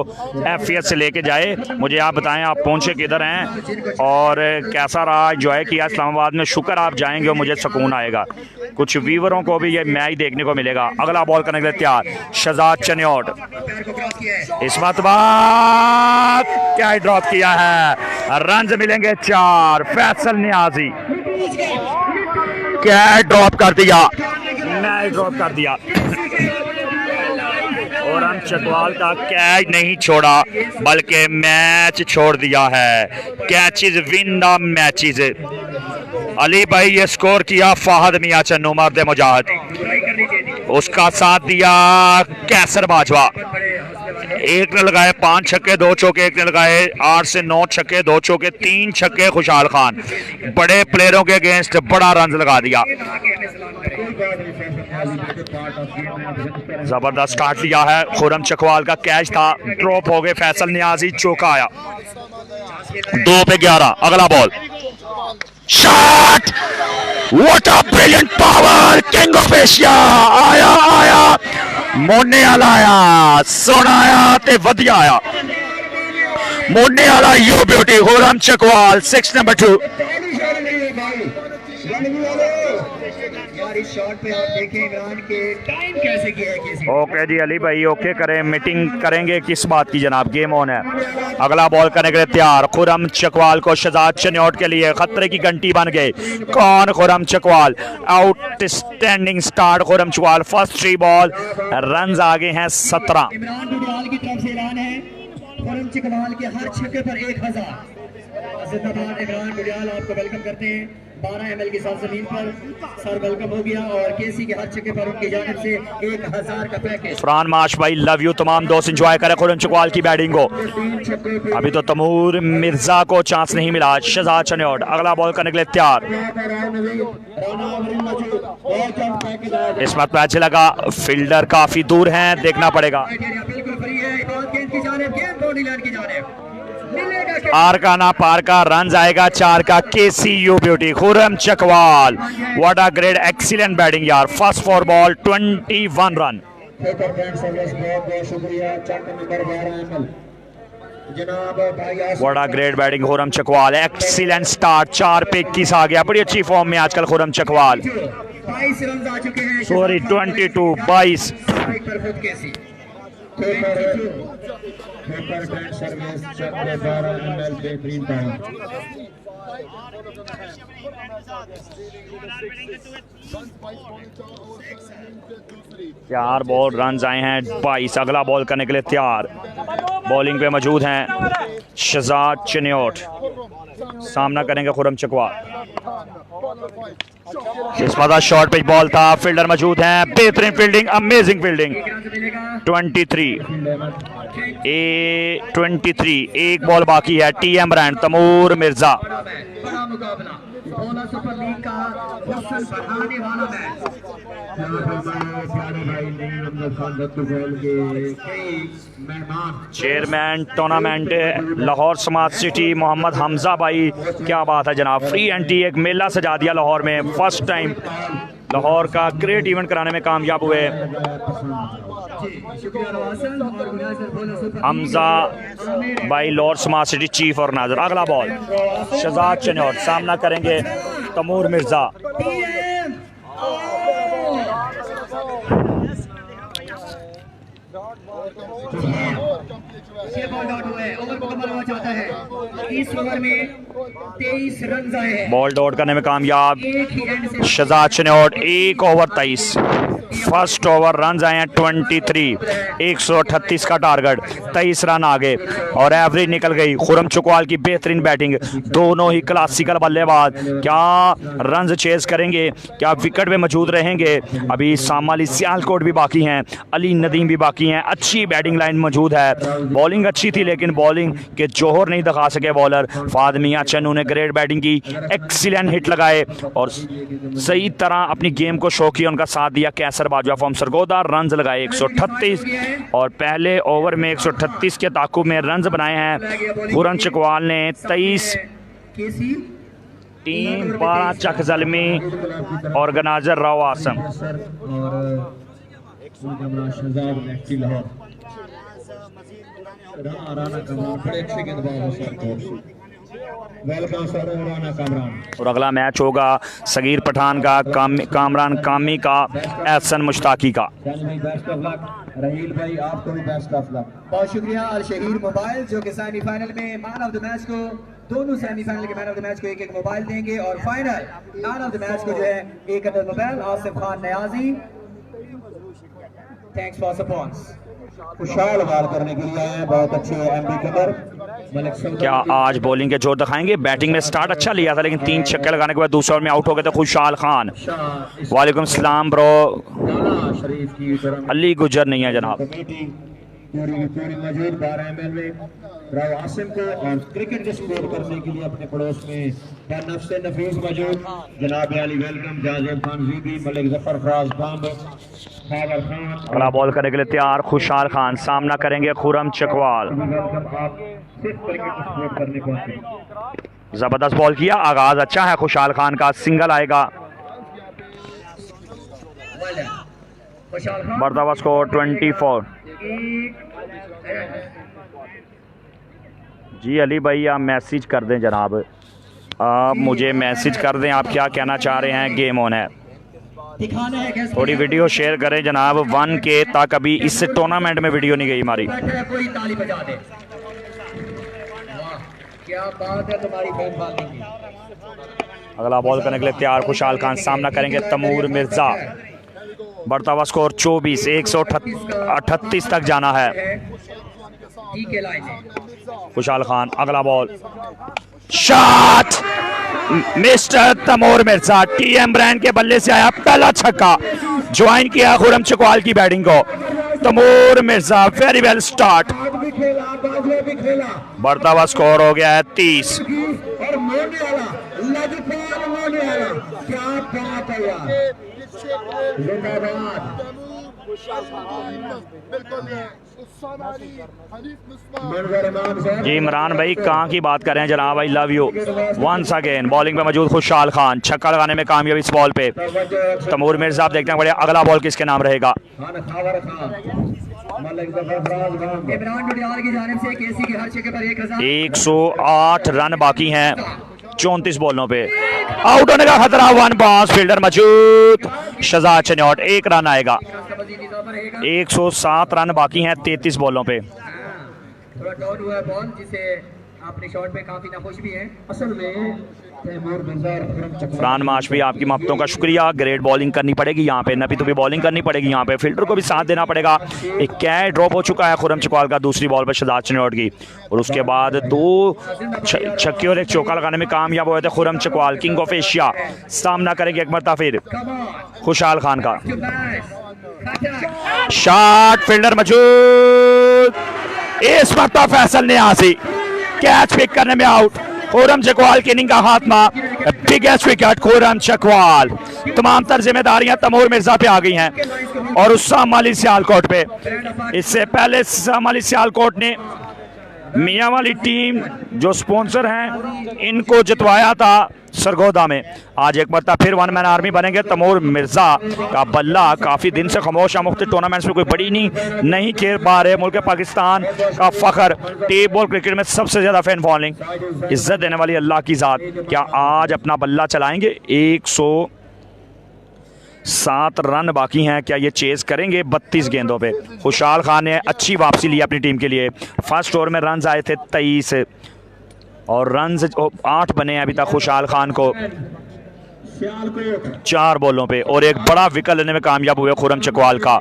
आफियत से लेके जाए। मुझे आप बताएं आप पहुंचे किधर हैं और कैसा रहा, एंजॉय किया इस्लामाबाद में? शुक्र आप जाएंगे और मुझे सुकून आएगा, कुछ व्यूवरों को भी ये मैच देखने को मिलेगा। अगला बॉल करने के लिए तैयार शहजाद चनोट, इस मरतबा क्या ड्रॉप किया है, रन मिलेंगे 4। फैसल नियाजी क्या ड्रॉप कर दिया, मैच ड्रॉप कर दिया। और हम चकवाल का कैच नहीं छोड़ा बल्कि मैच छोड़ दिया है। Catches win the matches. Ali भाई ये स्कोर किया फाहद मियां चन्नू मर्द मुजाहिद, उसका साथ दिया कैसर बाजवा। एक ने लगाए 5 छक्के 2 चौके, एक ने लगाए 8 से 9 छक्के 2 चौके 3 छक्के खुशहाल खान। बड़े प्लेयरों के अगेंस्ट बड़ा रन लगा दिया, जबरदस्त स्टार्ट लिया है। खुरम चकवाल का कैच था, ड्रॉप हो गए, फैसल नियाजी चौका आया। 2 पे 11। अगला ball shot, what a brilliant power, king of Asia आया मोने वाला आया, सोना आया ते वधिया आया। मोने वाला you beauty Khurram Chakwal 6 number 2। Okay ji Ali भाई, ओके करें, मीटिंग करेंगे किस बात की जनाब, गेम ऑन है। अगला बॉल करने के लिए तैयार खुरम चकवाल को शहजाद चनोट के लिए खतरे की घंटी बन गए। कौन? Khurram Chakwal. Outstanding start Khurram Chakwal, first 3 ball, run आगे हैं 17। इमरान की तरफ से ऐलान है खुरम चकवाल के हर छक्के पर 1000। जिंदाबाद इमरान गुडियाल आपको वेलकम करते हैं 12 ml की सरजमीन पर सर वेलकम हो गया और केसी के हर छक्के पर उनकी जानिब से 1000 का पैकेज। फरहान माश भाई लव यू, तमाम दोस्त एंजॉय करें खुरम चकवाल की बैटिंग को। अभी तो तमूर मिर्जा को चांस नहीं मिला। शहजाद चन्योट अगला बॉल करने के लिए तैयार। इसमत मैच लगा, फील्डर काफी दूर हैं, देखना पड़ेगा। बिल्कुल फ्री है, गेंद की जानिब, गेंद बाउंड्री लाइन की जानिब आर का ना पार का, रन आएगा 4 का। केसीयू beauty Khurram Chakwal, what a great excellent batting यार। First four ball 21 run. What a great batting Khurram Chakwal, excellent start. 4 पे 21 आ गया, बड़ी अच्छी फॉर्म में आजकल खुरम चकवाल। 22 रन आ चुके हैं। सॉरी 22 4 बॉल रन आए हैं 22। अगला बॉल करने के लिए तैयार। बॉलिंग पे मौजूद हैं शहजाद चन्योट, सामना करेंगे खुरम चकवाल। इस बार शॉर्ट पिच बॉल था, फील्डर मौजूद हैं, बेहतरीन फील्डिंग, अमेजिंग फील्डिंग। 23 एक बॉल बाकी है। TM brand Taimur Mirza. बड़ा मुकाबला, सुपर लीग का हुस्न बढ़ाने वाला match. Chairman tournament Lahore smart city Mohammad Hamza भाई, क्या बात है जनाब। फ्री एंटी एक मेला सजा दिया लाहौर में, फर्स्ट टाइम लाहौर का ग्रेट इवेंट कराने में कामयाब हुए हमजा भाई, Lahore smart city chief organiser. अगला बॉल शहजाद चन्योट, सामना करेंगे तमूर मिर्जा। इस ओवर में 23 रन आए हैं। बॉल डॉट करने में कामयाब Shahzad Chiniot. 1 over 23, first over run आए हैं 23। 138 का टारगेट, 23 रन आ गए और एवरेज निकल गई। खुरम चकवाल की बेहतरीन बैटिंग, दोनों ही क्लासिकल बल्लेबाज। क्या रन चेज करेंगे, क्या विकेट पे मौजूद रहेंगे। अभी सामाली सियालकोट भी बाकी हैं, अली नदीम भी बाकी हैं। अच्छी बैटिंग लाइन मौजूद है। बॉलिंग अच्छी थी लेकिन बॉलिंग के जोहर नहीं दिखा सके बॉलर। फाद मियां चन्नू ने ग्रेट बैटिंग की, एक्सीलेंट हिट लगाए और सही तरह अपनी गेम को शो किया, उनका साथ दिया कैसर बाजवा फ्रॉम सरगोदा। रन लगाए 138 और पहले ओवर में 138 के ताकुब में रन बनाए हैं खुरम चकवाल ने। 23 टीम 12 चक जलमी ऑर्गेनाइजर राव आसम। और अगला मैच होगा सगीर पठान का कामरान कामी का एहसन मुश्ताकी का। रहील भाई आपको भी बेस्ट ऑफ लक। बहुत शुक्रिया अल शहीर मोबाइल जो कि सेमीफाइनल में मैन ऑफ द मैच को, दोनों सेमीफाइनल के मैन ऑफ द मैच को एक मोबाइल देंगे और final man of the match को जो है एक अदद mobile Asif Khan Niazi. Thanks for supports. खुशहाल हाल करने के लिए आए हैं, बहुत अच्छे एमबी कमर। क्या आज बॉलिंग के जोर दिखाएंगे। बैटिंग में स्टार्ट अच्छा लिया था लेकिन 3 छक्के लगाने के बाद दूसरे ओवर में आउट हो गए थे खुशहाल खान। वालेकुम सलाम ब्रो। अली गुजर नहीं है जनाब। पूरी मौजूद 12 ml में राव आसिम को और क्रिकेट के स्कोर करने के लिए अपने पड़ोस में नफ्से नफीस मौजूद जनाब अली वेलकम, जाजिब खान जीबी, मलिक जफर, फराज बम्ब, सागर खान। अगला बॉल करने के लिए तैयार खुशहाल खान, सामना करेंगे खुरम चकवाल। जबरदस्त बॉल किया, आगाज अच्छा है खुशहाल खान का, सिंगल आएगा। बढ़ता स्कोर 24। जी अली भाई आप मैसेज कर दें जनाब, आप मुझे मैसेज कर दें आप क्या कहना चाह रहे हैं। गेम ऑन है, थोड़ी वीडियो शेयर करें जनाब। 1K तक अभी इस टूर्नामेंट में वीडियो नहीं गई हमारी। कोई ताली बजा दे, क्या बात है तुम्हारी बहन बात की। अगला बॉल करने के लिए तैयार खुशहाल खान, सामना करेंगे तमूर मिर्जा। बढ़ता हुआ स्कोर 24, 138 तक जाना है खुशहाल खान। अगला ball shot mister Taimur Mirza, TM brand के बल्ले से आया पहला छक्का, ज्वाइन किया खुरम चकवाल की बैटिंग को। Tamor Mirza very well start. भी खेला, बाजुए भी खेला बढ़ता हुआ स्कोर हो गया है 30। और मोने वाला लजपाल मोने वाला, क्या बात है यार, जिंदाबाद। मनवर इमाम साहब, जी इमरान भाई कहाँ की बात कर रहे हैं जनाब, I love you once again. Bowling पे मौजूद खुशहाल खान, छक्का लगाने में कामयाब इस बॉल पे। तमूर मिर्जा आप देखते हैं बड़े, अगला बॉल किसके नाम रहेगा। इमरान डुडियाल की जानिब से केसी के हर छक्के पर 1000। 108 रन बाकी हैं 34 बॉलों पे। आउट होने का खतरा, वन बाउंस, फील्डर मौजूद शहजाद चन्योट, 1 रन आएगा। 107 रन बाकी हैं 33 बॉलों पे। थोड़ा डाउन हुआ है बॉल, जिसे अपने शॉट पे काफी नाखुश भी हैं। असल में तैमूर मिर्जा और खुरम चकवाल, फरहान माशवी आपकी मोहब्बतों का शुक्रिया। ग्रेट बॉलिंग करनी पड़ेगी यहाँ पे, नबी तो भी बॉलिंग करनी पड़ेगी यहाँ पे, फील्डर को भी साथ देना पड़ेगा। एक कैच ड्रॉप हो चुका है खुरम चकवाल का दूसरी बॉल पर शहजाद चन्योट की, और उसके बाद 2 छक्के और 1 चौका लगाने में कामयाब हुए थे Khurram Chakwal. King of Asia सामना करेंगे एक मरतबा फिर खुशहाल खान का। शॉट, फील्डर मौजूद, इस मरतबा फैसल ने आसी कैच पिक करने में आउट। खुरम चकवाल की इनिंग का खात्मा, बिगेस्ट विकेट खुरम चकवाल। तमाम तर जिम्मेदारियां तमूर मिर्जा पे आ गई हैं और उस सामाली सियालकोट पे। इससे पहले सामाली सियालकोट ने मियां वाली टीम जो स्पॉन्सर हैं इनको जितवाया था सरगोदा में। आज एक मरतबा फिर 1 मैन आर्मी बनेंगे। तमूर मिर्जा का बल्ला काफ़ी दिन से खामोश है, मुख्तलिफ टूर्नामेंट्स में कोई बड़ी नहीं खेल पा रहे। मुल्क पाकिस्तान का फ़ख्र, टी बॉल क्रिकेट में सबसे ज़्यादा फैन फॉलोइंग, इज्जत देने वाली अल्लाह की ज़ात, क्या आज अपना बल्ला चलाएंगे। 107 रन बाकी हैं, क्या ये चेज़ करेंगे 32 गेंदों पे। खुशहाल खान ने अच्छी वापसी ली अपनी टीम के लिए। फर्स्ट ओवर में रन आए थे 23 और रन 8 बने हैं अभी तक खुशहाल खान को 4 बॉलों पे, और एक बड़ा विकेट लेने में कामयाब हुए खुरम चकवाल का।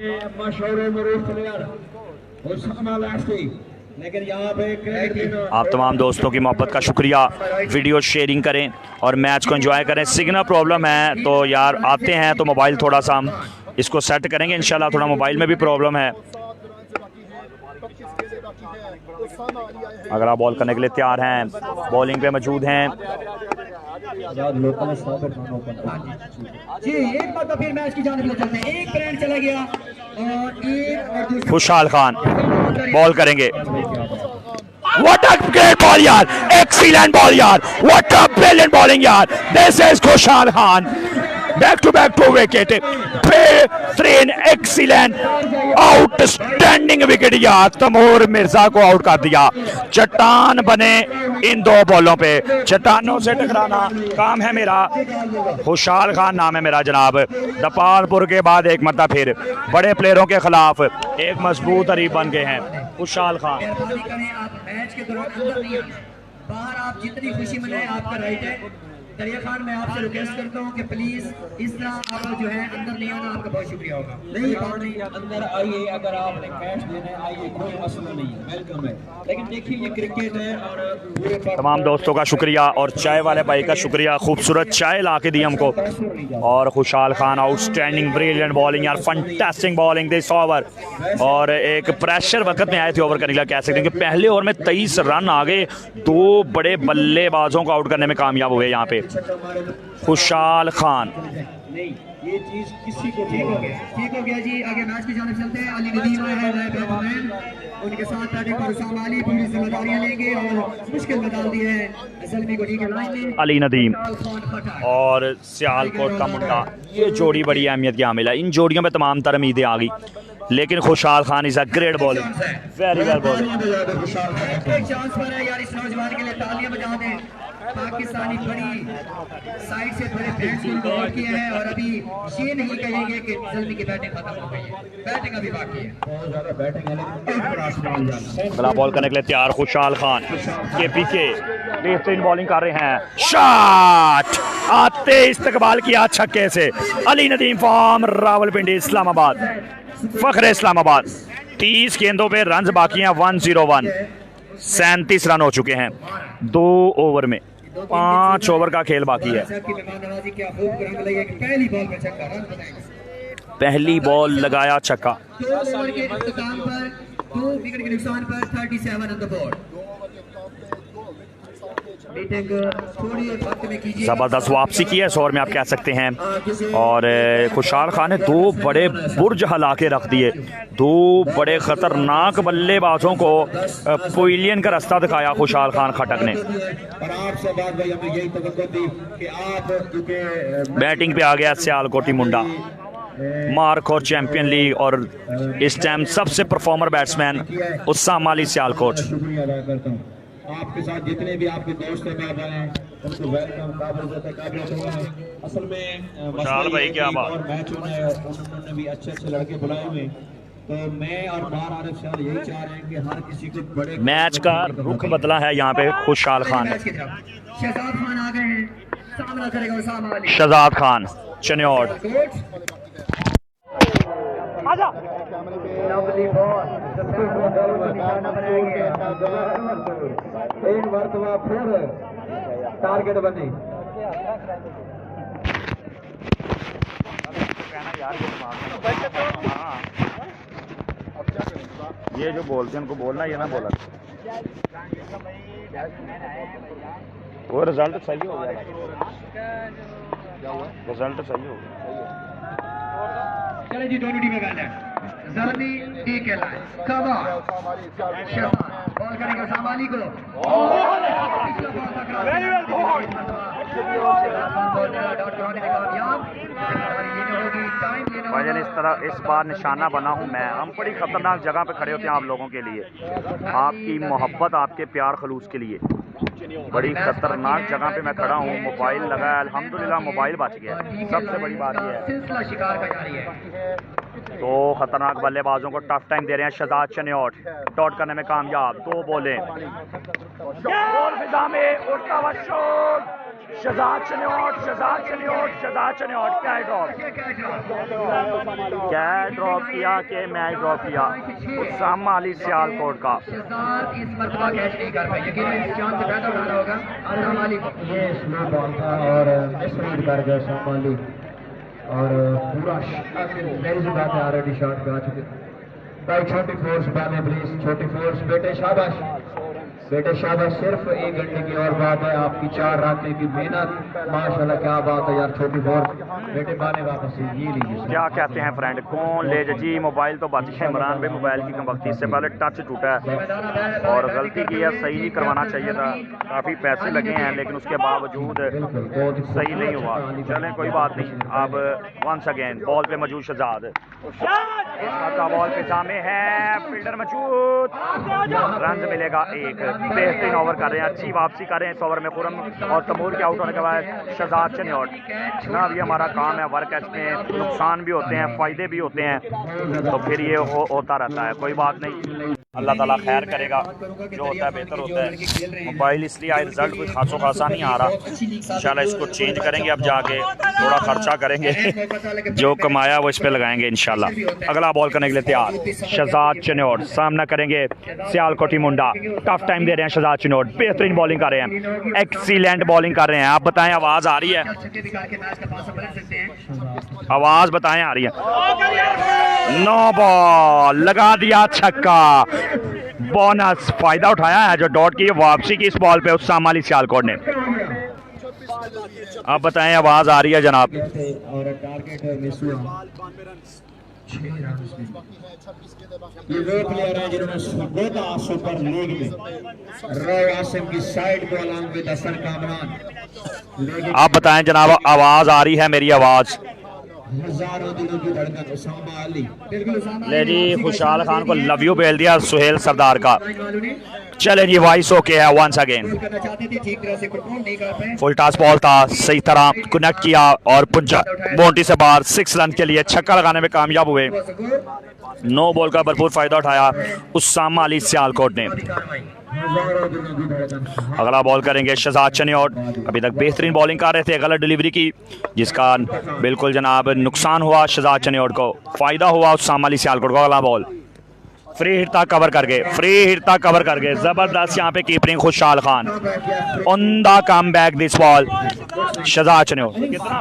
आप तमाम दोस्तों की मोहब्बत का शुक्रिया। वीडियो शेयरिंग करें और मैच को एंजॉय करें। सिग्नल प्रॉब्लम है तो यार आते हैं तो मोबाइल थोड़ा सा हम इसको सेट करेंगे इंशाल्लाह। थोड़ा मोबाइल में भी प्रॉब्लम है। अगर आप बॉल करने के लिए तैयार हैं, बॉलिंग पे मौजूद हैं जी। एक बार तो फिर मैच की जानिब ले चलते हैं। एक रन चला गया और एक खुशहाल खान बॉल करेंगे। What a great ball यार, excellent ball यार, what a brilliant bowling यार, this is खुशहाल खान, back to wicket, बेहतरीन एक्सीलेंट आउटस्टैंडिंग विकेट यार। तमूर मिर्जा को आउट कर दिया। चट्टान बने इन 2 बॉलों पे, चट्टानों से टकराना काम है मेरा। खुशहाल खान नाम है मेरा जनाब। दपालपुर के बाद एक मरतबा फिर बड़े प्लेयरों के खिलाफ एक मजबूत हरीफ बन गए हैं खुशहाल खान। मेहरबानी करें, आप मैच के दौरान अंदर नहीं आना, बाहर आप जितनी खुशी मनाएं आपका राइट है। दरिया खान मैं आपसे रिक्वेस्ट करता हूँ कि प्लीज इस तरह आप जो है अंदर नहीं आना, आपका बहुत शुक्रिया होगा। नहीं अंदर आइए, अगर आपने कैच देना है आइए, कोई मसला नहीं, वेलकम है। लेकिन देखिए ये क्रिकेट है और पूरे तमाम दोस्तों का शुक्रिया और चाय वाले भाई का शुक्रिया, खूबसूरत चाय ला के दी हमको। और खुशहाल खान आउटस्टैंडिंग ब्रिलियंट बॉलिंग यार, फंटास्टिक बॉलिंग दिस ओवर। और एक प्रेशर वक्त में आए थे ओवर करने के लिए, कह सकते हैं कि पहले ओवर में 23 रन आ गए। 2 बड़े बल्लेबाजों को आउट करने में कामयाब हुए यहाँ पे खुशहाल खान। नहीं ये चीज किसी को ठीक हो गया जी। आगे मैच की जानिब चलते हैं। अली नदीम आए हैं नए बैट्समैन, उनके साथ बैटिंग पर हुसैन अली पूरी जिम्मेदारियां लेंगे और मुश्किल में डाल दिए हैं ज़ल्मी को। ठीक है लाइन में अली नदीम और सियालकोट का मुंडा, ये जोड़ी बड़ी अहमियत की हामिल है। इन जोड़ियों में तमाम तर उम्मीदें आ गई, लेकिन खुशहाल Khan is a great bowling, very well bowling. एक चांस पर है यार, इस नौजवान के लिए तालियां बजा दें। पाकिस्तानी बड़ी साइड से बड़े फ्रेंड्स को आउट किए हैं और अभी ये नहीं कहेंगे कि ज़ल्मी की बैटिंग खत्म हो गई है, बैटिंग अभी बाकी है। बहुत ज्यादा बैटिंग है लेकिन अगला बॉल करने के लिए तैयार खुशहाल खान के पीछे बेहतरीन बॉलिंग कर रहे हैं। शॉट आते इस्तकबाल किया छक्के से। अली नदीम फॉर्म रावलपिंडी इस्लामाबाद, फख्र इस्लामाबाद। 30 गेंदों पे रन बाकी हैं 101। 37 रन हो चुके हैं 2 ओवर में। 5 ओवर का खेल बाकी है। पहली बॉल पे छक्का, रन बनाएंगे। पहली बॉल लगाया छक्का। 2 ओवर के इख्तिताम पर 2 विकेट के नुकसान पर 37 ऑन द बोर्ड। मीटिंग थोड़ी वक्त में कीजिए। ज़बरदस्त वापसी की है इस ओवर में आप कह सकते हैं। और खुशहाल खान ने 2 बड़े बुर्ज हिला के रख दिए। 2 बड़े ख़तरनाक बल्लेबाजों को पवेलियन का रास्ता दिखाया खुशहाल खान खटक ने। बैटिंग पे आ गया सियालकोटी मुंडा, मार्क और चैंपियन लीग और इस टाइम सबसे परफॉर्मर बैट्समैन उस्साम अली सियालकोट। आपके साथ जितने भी आपके दोस्त हैं उनको वेलकम काबिल। असल में खुशहाल भाई क्या बात, और मैच होना है, उन्होंने भी अच्छे अच्छे लड़के बुलाए हुए, तो मैं और बार आरिफ साहब यही चाह रहे हैं कि हर किसी को बड़े मैच का रुख बदला है यहाँ पे खुशहाल खान ने। शहजाद खान आ गए हैं, सामना करेगा उस्साम अली। शहजाद खान चन्योट, लवली बॉल, निशाना बनाएंगे। एक मरतबा फिर टारगेट बनी। ये जो बोलते हैं उनको बोलना, ये ना बोला। वो रिजल्ट सही हो गया, रिजल्ट सही हो गया। चले जी, दोनों टीमें बैठ हैं। ज़ल्मी डी के लाइन कवर, शहबाज बॉल करेंगे उस्साम अली को। भाईजान इस तरह इस बार निशाना बना हूँ मैं। हम बड़ी खतरनाक जगह पे खड़े होते हैं आप लोगों के लिए, आपकी मोहब्बत, आपके प्यार खलूस के लिए। बड़ी खतरनाक जगह पे मैं खड़ा हूँ, मोबाइल लगा है, अल्हम्दुलिल्लाह मोबाइल बच गया, सबसे बड़ी बात यह है। सिलसिला शिकार का जारी है। तो खतरनाक बल्लेबाजों को टफ टाइम दे रहे हैं शहजाद चन्योट, डॉट करने में कामयाब। 2 बॉलें, बॉल फिजा में उड़ता हुआ शॉट, शहजाद चन्योट, शहजाद चन्योट, शहजाद चन्योट। क्या ड्रॉप, क्या ड्रॉप किया कि मैच ड्रॉप किया उस्साम अली सियालकोट का। शहजाद इस मरतबा कैच नहीं कर पाए, यकीन इस चांस से बेहतर उठाना होगा उस्साम अली को। ये स्लो बॉल था और मिसरीड कर गया उस्साम अली और पूरा मेरी बात है ऑलरेडी शॉट पे आ चुके। भाई छोटी फोर्स पहले प्लीज, छोटी फोर्स बेटे, शाबाश बेटे शाबाश। सिर्फ 1 घंटे की और बात है, आपकी 4 रातें की मेहनत, माशाल्लाह क्या बात है यार। छोटी फोर्स बेटे बाने वापस ये लीजिए। क्या कहते हैं फ्रेंड, कौन ले जी? मोबाइल तो बच गया इमरान भाई, मोबाइल की कम वक्ती, इससे पहले टच टूटा है और गलती की है, सही नहीं करवाना चाहिए था। काफ़ी पैसे लगे हैं लेकिन उसके बावजूद सही नहीं हुआ। चलें कोई बात नहीं। अब वंस अगेन बॉल पे मौजूद शहजाद, का बॉल पे जामे है, फील्डर मौजूद, रन मिलेगा 1। बेहतरीन ओवर कर रहे हैं, अच्छी वापसी कर रहे हैं इस ओवर में खुरम और तमूर के आउट होने के बाद शहजाद चन्योट। ना भी हमारा काम है, वर्क में नुकसान भी होते हैं, फ़ायदे भी होते हैं, तो फिर ये होता रहता है, कोई बात नहीं। अल्लाह ताला खैर करेगा, जो होता है बेहतर होता है। मोबाइल इसलिए आए, रिजल्ट कोई खासो खासा नहीं आ रहा, इंशाल्लाह इसको चेंज करेंगे, अब जाके थोड़ा खर्चा करेंगे, जो कमाया वो इस पे लगाएंगे इंशाल्लाह। अगला बॉल करने के लिए तैयार शहजाद चन्योट, सामना करेंगे सियालकोटी मुंडा। टफ टाइम दे रहे हैं शहजाद चन्योट, बेहतरीन बॉलिंग कर रहे हैं, एक्सीलेंट बॉलिंग कर रहे हैं। आप बताएं आवाज़ आ रही है? आवाज़ बताएं आ रही है? 9 बॉल लगा दिया छक्का, बोनस फायदा उठाया है जो डॉट की वापसी की इस बॉल पे उस्साम अली सियालकोट ने। आप बताएं आवाज़ आ रही है जनाब? और टारगेट मिस हुआ 6 रन। ये वो प्लेयर है जिन्होंने सुपर लीग में रॉय आसिम की साइड को अलॉन्ग विद हसन कामरान। आप बताएं जनाब आवाज़ आ रही है मेरी आवाज़? हजारों दिलों की धड़कन उस्साम अली। ले जी खुशहाल खान को लव यू भेज दिया सुहेल सरदार का। चलें जी वॉइस ओके है once again. Full toss ball था, सही तरह कनेक्ट किया और पुंजा बाउंड्री से बाहर 6 रन के लिए छक्का लगाने में कामयाब हुए। 9 बॉल का भरपूर फायदा उठाया उस्साम अली सियालकोट ने। अगला बॉल करेंगे शहजाद चन्योट, अभी तक बेहतरीन बॉलिंग कर रहे थे, गलत डिलीवरी की जिसका बिल्कुल जनाब नुकसान हुआ शहजाद चन्योट को, फायदा हुआ उस्साम अली सियालकोट को। अगला बॉल फ्री हिट तक कवर कर गए, फ्री हिट तक कवर कर गए। जबरदस्त यहाँ पे keeping Khushal Khan on the come back this ball. Shahzad Chanyo कितना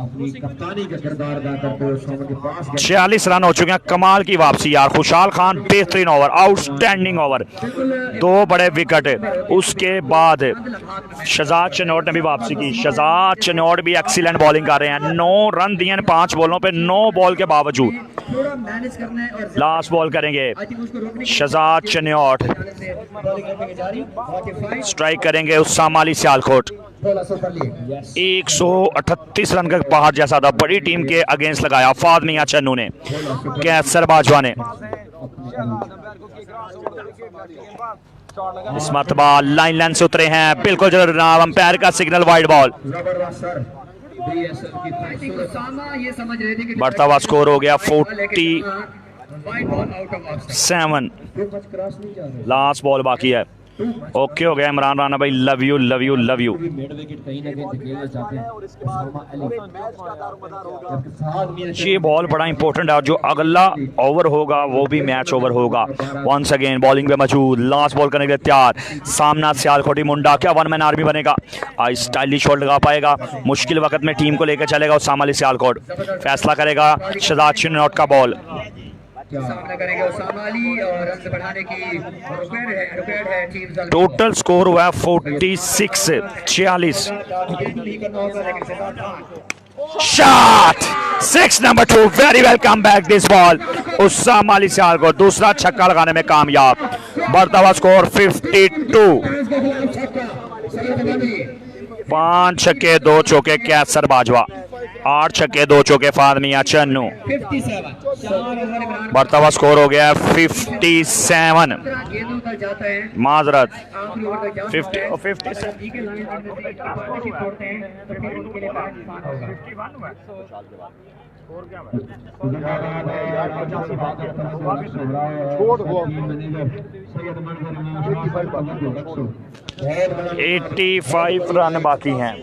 अपनी कप्तानी का किरदार अदा करते हुए सोमन के पास 46 रन हो चुके हैं। कमाल की वापसी यार, खुशहाल खान बेहतरीन ओवर, आउटस्टैंडिंग ओवर, 2 बड़े विकेट। उसके बाद शहजाद चन्योट ने भी वापसी की। शहजाद चन्योट भी एक्सीलेंट बॉलिंग कर रहे हैं। 9 रन दिए 5 बॉलों पे, 9 बॉल के बावजूद। लास्ट बॉल करेंगे शहजाद चन्योट, स्ट्राइक करेंगे उस्सामा अली सियालकोट। 138 रन का पहाड़ जैसा था, बड़ी टीम के अगेंस्ट लगाया फाद मियां चन्नू ने, कैसर बाजवा ने। इस मरतबा लाइन लेंथ से उतरे हैं, बिल्कुल जनाब अंपायर का सिग्नल, वाइड बॉल। बढ़ता हुआ स्कोर हो गया 47। लास्ट बॉल बाकी है। ओके हो गया इमरान राना भाई, love you love you love you. ये बॉल बड़ा इंपॉर्टेंट है, जो अगला ओवर होगा वो भी मैच ओवर होगा। वंस अगेन बॉलिंग पे मौजूद, लास्ट बॉल करने के लिए तैयार। सामना सियालकोटी मुंडा, क्या 1 मैन आर्मी बनेगा? आज स्टाइलिश शॉट लगा पाएगा? मुश्किल वक्त में टीम को लेकर चलेगा उस्सामा अली सियालकोट। फैसला करेगा शहजाद चन्योट का बॉल। सामना करेंगे उस्सामा अली और रन बढ़ाने की रिक्वायर्ड है टीम। टोटल स्कोर हुआ है 46-46। Shot 6 number 2, very well come back this ball. Usama Ali Sialkot दूसरा छक्का लगाने में कामयाब। बढ़ता हुआ स्कोर 52। 5 छक्के 2 चौके कैसर बाजवा, 8 छक्के 2 चौके फाद मियां चन्नू। बढ़ता हुआ स्कोर हो गया 57। माजरत 85 रन बाकी हैं।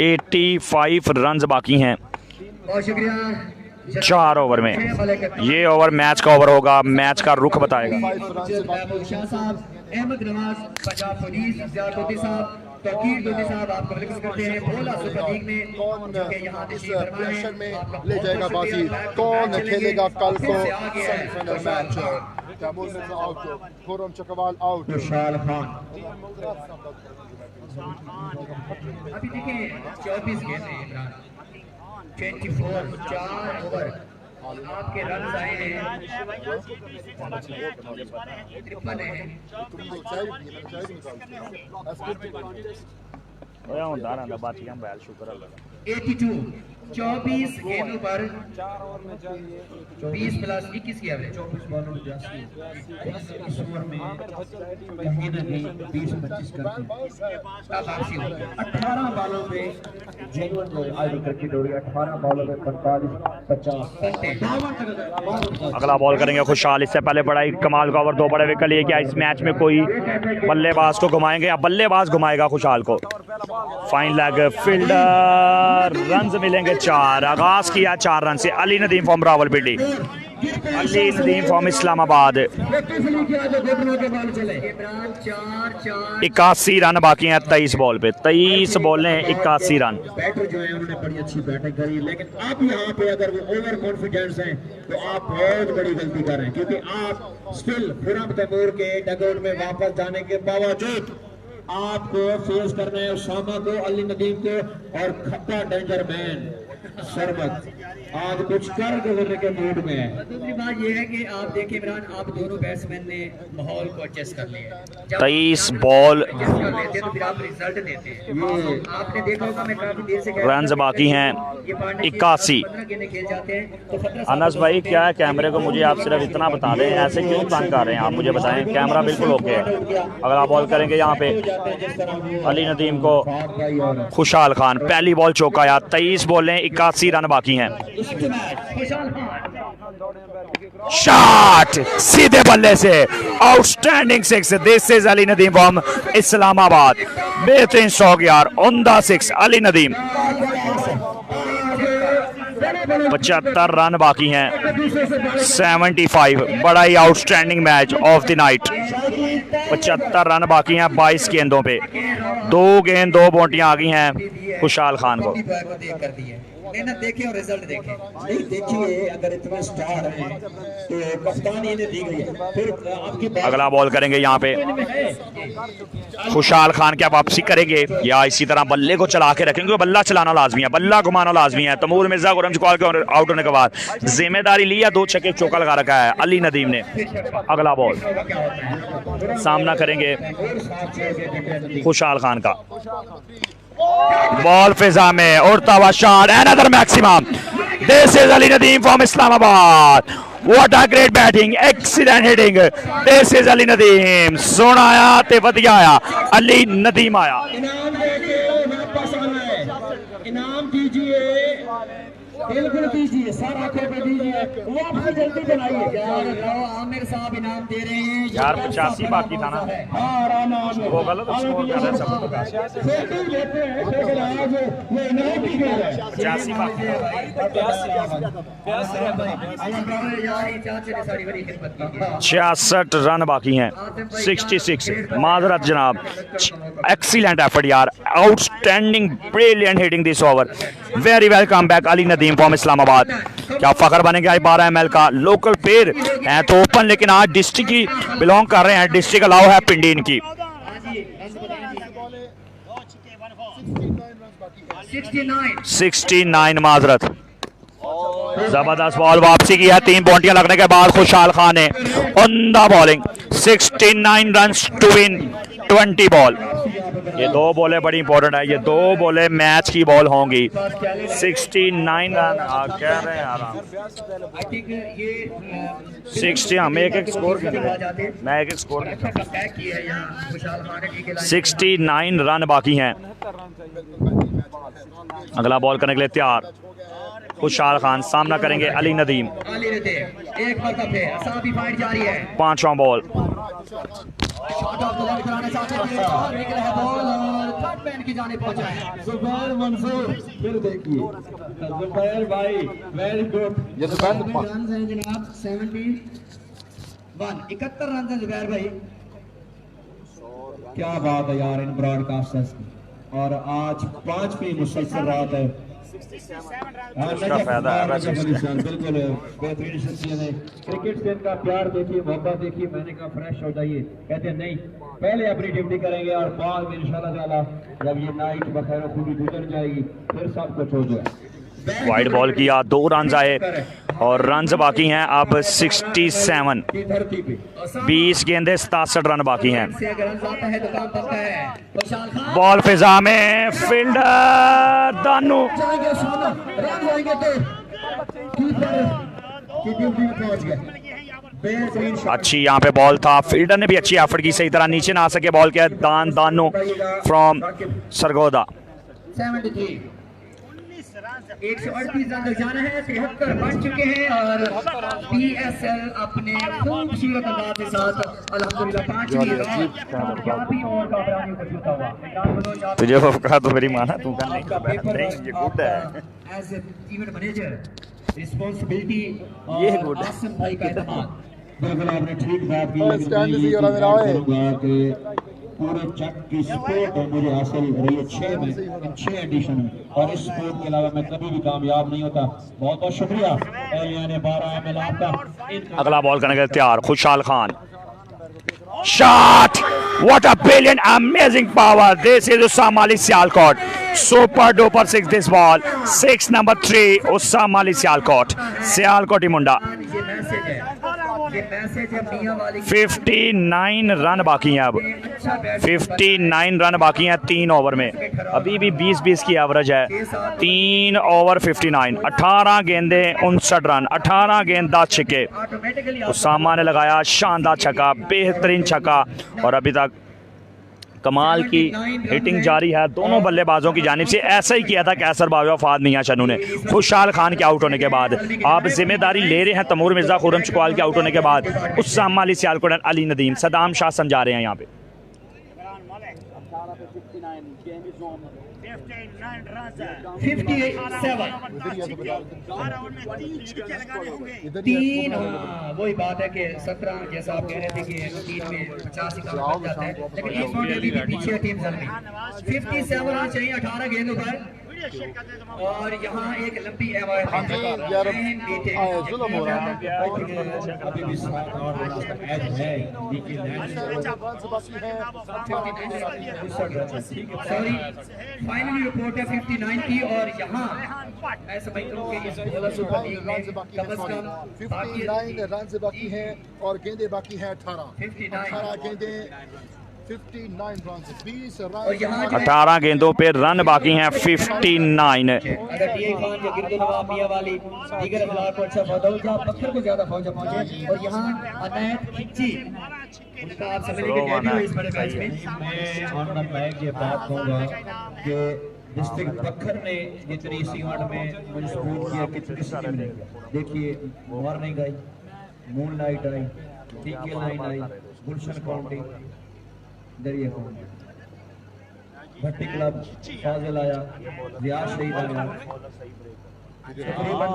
85 रन बाकी हैं 4 ओवर में। ये ओवर मैच का ओवर होगा, मैच का रुख बताएगा। प्रेशर में ले जाएगा बाजी, कौन खेलेगा कल को सेमीफाइनल मैच? क्या बोल रहे हैं? Out, Khurram Chakwal out. अभी देखिए 24 गेंदें इमरान, 24 4 ओवर, आपके रन आए हैं 82। 24 गेंदों पर 20 प्लस 21 की एवरेज। 24 बॉलों में 20 ओवर में कहीं ना कहीं 20-25 करते हैं। 18 बॉलों पे जेन्युइन जो आईडी क्रिकेट हो रही है, 18 बॉलों पे 45-50। अगला बॉल करेंगे खुशहाल। इससे पहले बड़ा ही कमाल का ओवर, 2 बड़े विकेट लिए। क्या इस मैच में कोई बल्लेबाज को घुमाएंगे या बल्लेबाज घुमाएगा खुशहाल को? फाइन लेग फील्डर, रन मिलेंगे 4। आगाज किया 4 रन से Ali Nadeem from Rawalpindi, Ali Nadeem from Islamabad. 81 run बाकी हैं 23 बॉल पे, 23 बॉल ने 81 रन। बैटर जो है उन्होंने बड़ी अच्छी बैटिंग करी, लेकिन आप यहाँ पे अगर वो ओवर कॉन्फिडेंस हैं तो आप बहुत बड़ी गलती कर रहे हैं, क्योंकि आप स्टिल खुरम तैमूर के डगआउट में वापस जाने के बावजूद आपको फेस करना है उस्सामा को, अली नदीम को और खट्टा डेंजर मैन शरबत आज कुछ कर गुजरने के मूड में है। दूसरी बात यह है कि आप देखें इमरान, आप दोनों बैट्समैन ने माहौल को एडजस्ट कर लिया। 23 बॉल तो फिर आप रिजल्ट देते हैं। आपने देखा होगा, मैं काफी देर से रन बाकी हैं 81। खेल जाते हैं तो अनस भाई क्या है, कैमरे को मुझे आप सिर्फ इतना बता दें, ऐसे क्यों तंग कर रहे हैं आप, मुझे बताएं। कैमरा बिल्कुल ओके है। अगला बॉल करेंगे यहाँ पे अली नदीम को खुशहाल खान, पहली बॉल चौकाया। 23 बॉलें 81 रन बाकी हैं। शॉट सीधे बल्ले से, outstanding 6। This is Ali Nadeem from Islamabad, बेहतरीन शॉट यार, उम्दा 6 अली नदीम। 75 रन बाकी हैं, 75। बड़ा ही outstanding match of the night. 75 run बाकी हैं 22 गेंदों पे, 2 गेंद 2 बोटियां आ गई हैं खुशहाल खान को। मेहनत देखें और रिजल्ट देखें। नहीं देखिए, अगर इतने स्टार हैं तो कप्तानी इन्हें दी गई है। फिर आपकी अगला बॉल करेंगे यहाँ पे खुशहाल खान, क्या वापसी करेंगे या इसी तरह बल्ले को चला के रखेंगे? बल्ला चलाना लाजमी है, बल्ला घुमाना लाजमी है। तमूर मिर्जा गुरम चुकाल के आउट होने के बाद जिम्मेदारी लिया, 2 छक्के चौका लगा रखा है अली नदीम ने। अगला बॉल सामना करेंगे खुशहाल खान का, बॉल फिजा में उड़ता हुआ shot, another maximum. This is Ali Nadeem from Islamabad. What a great batting, excellent hitting. This is Ali Nadeem. सोना आया ते वधिया आया, अली नदीम आया। इनाम दीजिए, बिल्कुल दीजिए, सारा आंखों पे दीजिए, वापस जल्दी बनाइए। आमिर साहब इनाम दे रहे हैं यार 85 बाकी था ना, वो गलत स्कोर कर रहे हैं सब लोग। 85 बाकी, 66 रन बाकी हैं, 66। माजरत जनाब, एक्सीलेंट एफर्ट यार, outstanding brilliant hitting this over. Very well come back Ali Nadeem from Islamabad. क्या फखर बनेंगे आज 12 ML का। लोकल प्लेयर हैं तो ओपन, लेकिन आज डिस्ट्रिक्ट की बिलोंग कर रहे हैं, डिस्ट्रिक्ट अलाउ है पिंडी इनकी। 69 माजरत। जबरदस्त बॉल वापसी की है, 3 बाउंड्रियां लगने के बाद खुशहाल खान ने उम्दा bowling. 69 run to win 20 ball. ये 2 बॉलें बड़ी इंपॉर्टेंट है, ये 2 बॉलें मैच की बॉल होंगी। 69 रन कह रहे हैं यार, 60। हम एक स्कोर, मैं एक स्कोर। 69 रन बाकी हैं। अगला बॉल करने के लिए तैयार खुशहाल खान, सामना करेंगे अली नदीम। पांचवा बॉल, जुबैर मंसूर, फिर देखिए जुबैर भाई, वेरी गुड। ये तो रन हैं जनाब 71 रन हैं जुबैर भाई। क्या बात है यार इन ब्रॉडकास्टर्स की। और आज 5वीं मुसलसल रात है। उसका फायदा है वैसे। बिल्कुल बेहतरीन शख्सियत है। क्रिकेट से इनका प्यार देखिए, मोहब्बत देखिए। मैंने कहा फ्रेश हो जाइए, कहते हैं नहीं, पहले अपनी ड्यूटी करेंगे और बाद में इंशाल्लाह ताला जब ये नाइट बखैर खूबी गुजर जाएगी फिर सब कुछ हो जाए। वाइड बॉल किया, 2 रन आए और रन बाकी हैं अब 67। 20 गेंदे 67 रन बाकी हैं। बॉल फिजा में, फील्डर दानू। अच्छी यहाँ पे बॉल था, फील्डर ने भी अच्छी एफर्ट की, सही तरह नीचे ना आ सके बॉल के। दानू फ्रॉम सरगोदा। 138 रन तक जाना है, 73 बन चुके हैं और PSL अपने खूबसूरत अंदाज के साथ अल्हम्दुलिल्लाह 5वीं ओवर का बराबरी को जीता हुआ। तुझे वो कहा तो मेरी माना, तू कर नहीं, ये गुड है। एज इवेंट मैनेजर रिस्पांसिबिलिटी ये गुड है। आसिम भाई का एतमाद। बिल्कुल आपने ठीक बात की। पूरे चक की सपोर्ट मुझे हासिल रही है 6 एडिशन में, और इस सपोर्ट के अलावा मैं कभी भी कामयाब नहीं होता। बहुत बहुत शुक्रिया एलियाने 12 ML आपका। अगला बॉल करने के लिए तैयार खुशहाल Khan. Shot, what a brilliant amazing power. This is Usman Ali Sialkot. Super duper 6 this ball. 6 number 3 Usman Ali Sialkot, सियालकोटी मुंडा। 59 रन बाकी हैं अब, 59 रन बाकी हैं 3 ओवर में। अभी भी 20-20 की एवरेज है। 3 ओवर 59, 18 गेंदे 59 रन, 18 गेंद 10 छक्के। उसामा ने लगाया शानदार छक्का, बेहतरीन छक्का, और अभी तक कमाल की हिटिंग जारी है दोनों बल्लेबाजों की जानिब से। ऐसा ही किया था कैसर बाबा फाद मियां चन्नू ने खुशहाल खान के आउट होने के बाद। आप जिम्मेदारी ले रहे हैं तमूर मिर्जा खुरम चुकवाल के आउट होने के बाद। उस्मान अली सियालकोट, अली नदीम, सदाम शाह समझा रहे हैं यहाँ पे। तीन, हाँ वही बात है कि 17 जैसा आप कह रहे थे कि 3 में 50 ही काम बन जाता है, लेकिन इस पॉइंट अभी भी पीछे टीम जल रही। 57 रन चाहिए 18 गेंदों पर, और यहाँ एक लंबी अभी यार जुल्म हो रहा है। अभी भी 7 और मैच है। सॉरी, फाइनली रिपोर्ट है 59 की, और यहाँ मैं समझता हूँ कि इस बॉलर सुपर लीग में कम से कम 59 रन बाकी हैं और गेंदे बाकी हैं 18 गेंदे 59 रन, 20 रन। 18 गेंदों पे रन बाकी हैं 59। अगर टीए खान या गिरदुनवा मियां वाली दीगर अखलाक को अच्छा फायदा हो, जहाँ पत्थर को ज्यादा फौजा पहुंचे, और यहाँ अनायत खिच्ची उनका आप समझ लीजिए डेब्यू है इस बड़े मैच में। मैं ऑन द बैक ये बात कहूँगा कि डिस्ट्रिक्ट पत्थर ने जितनी सीमांट में मुझे सपोर्ट किया कि किसी ने नहीं किया। देखिए मॉर्निंग आई, मून लाइट आई, टीके लाइन आई, गुलशन काउंटी, दरिया काउंटी, भट्टी क्लब फाजिल आया, रियाज शहीद आया। तकरीबन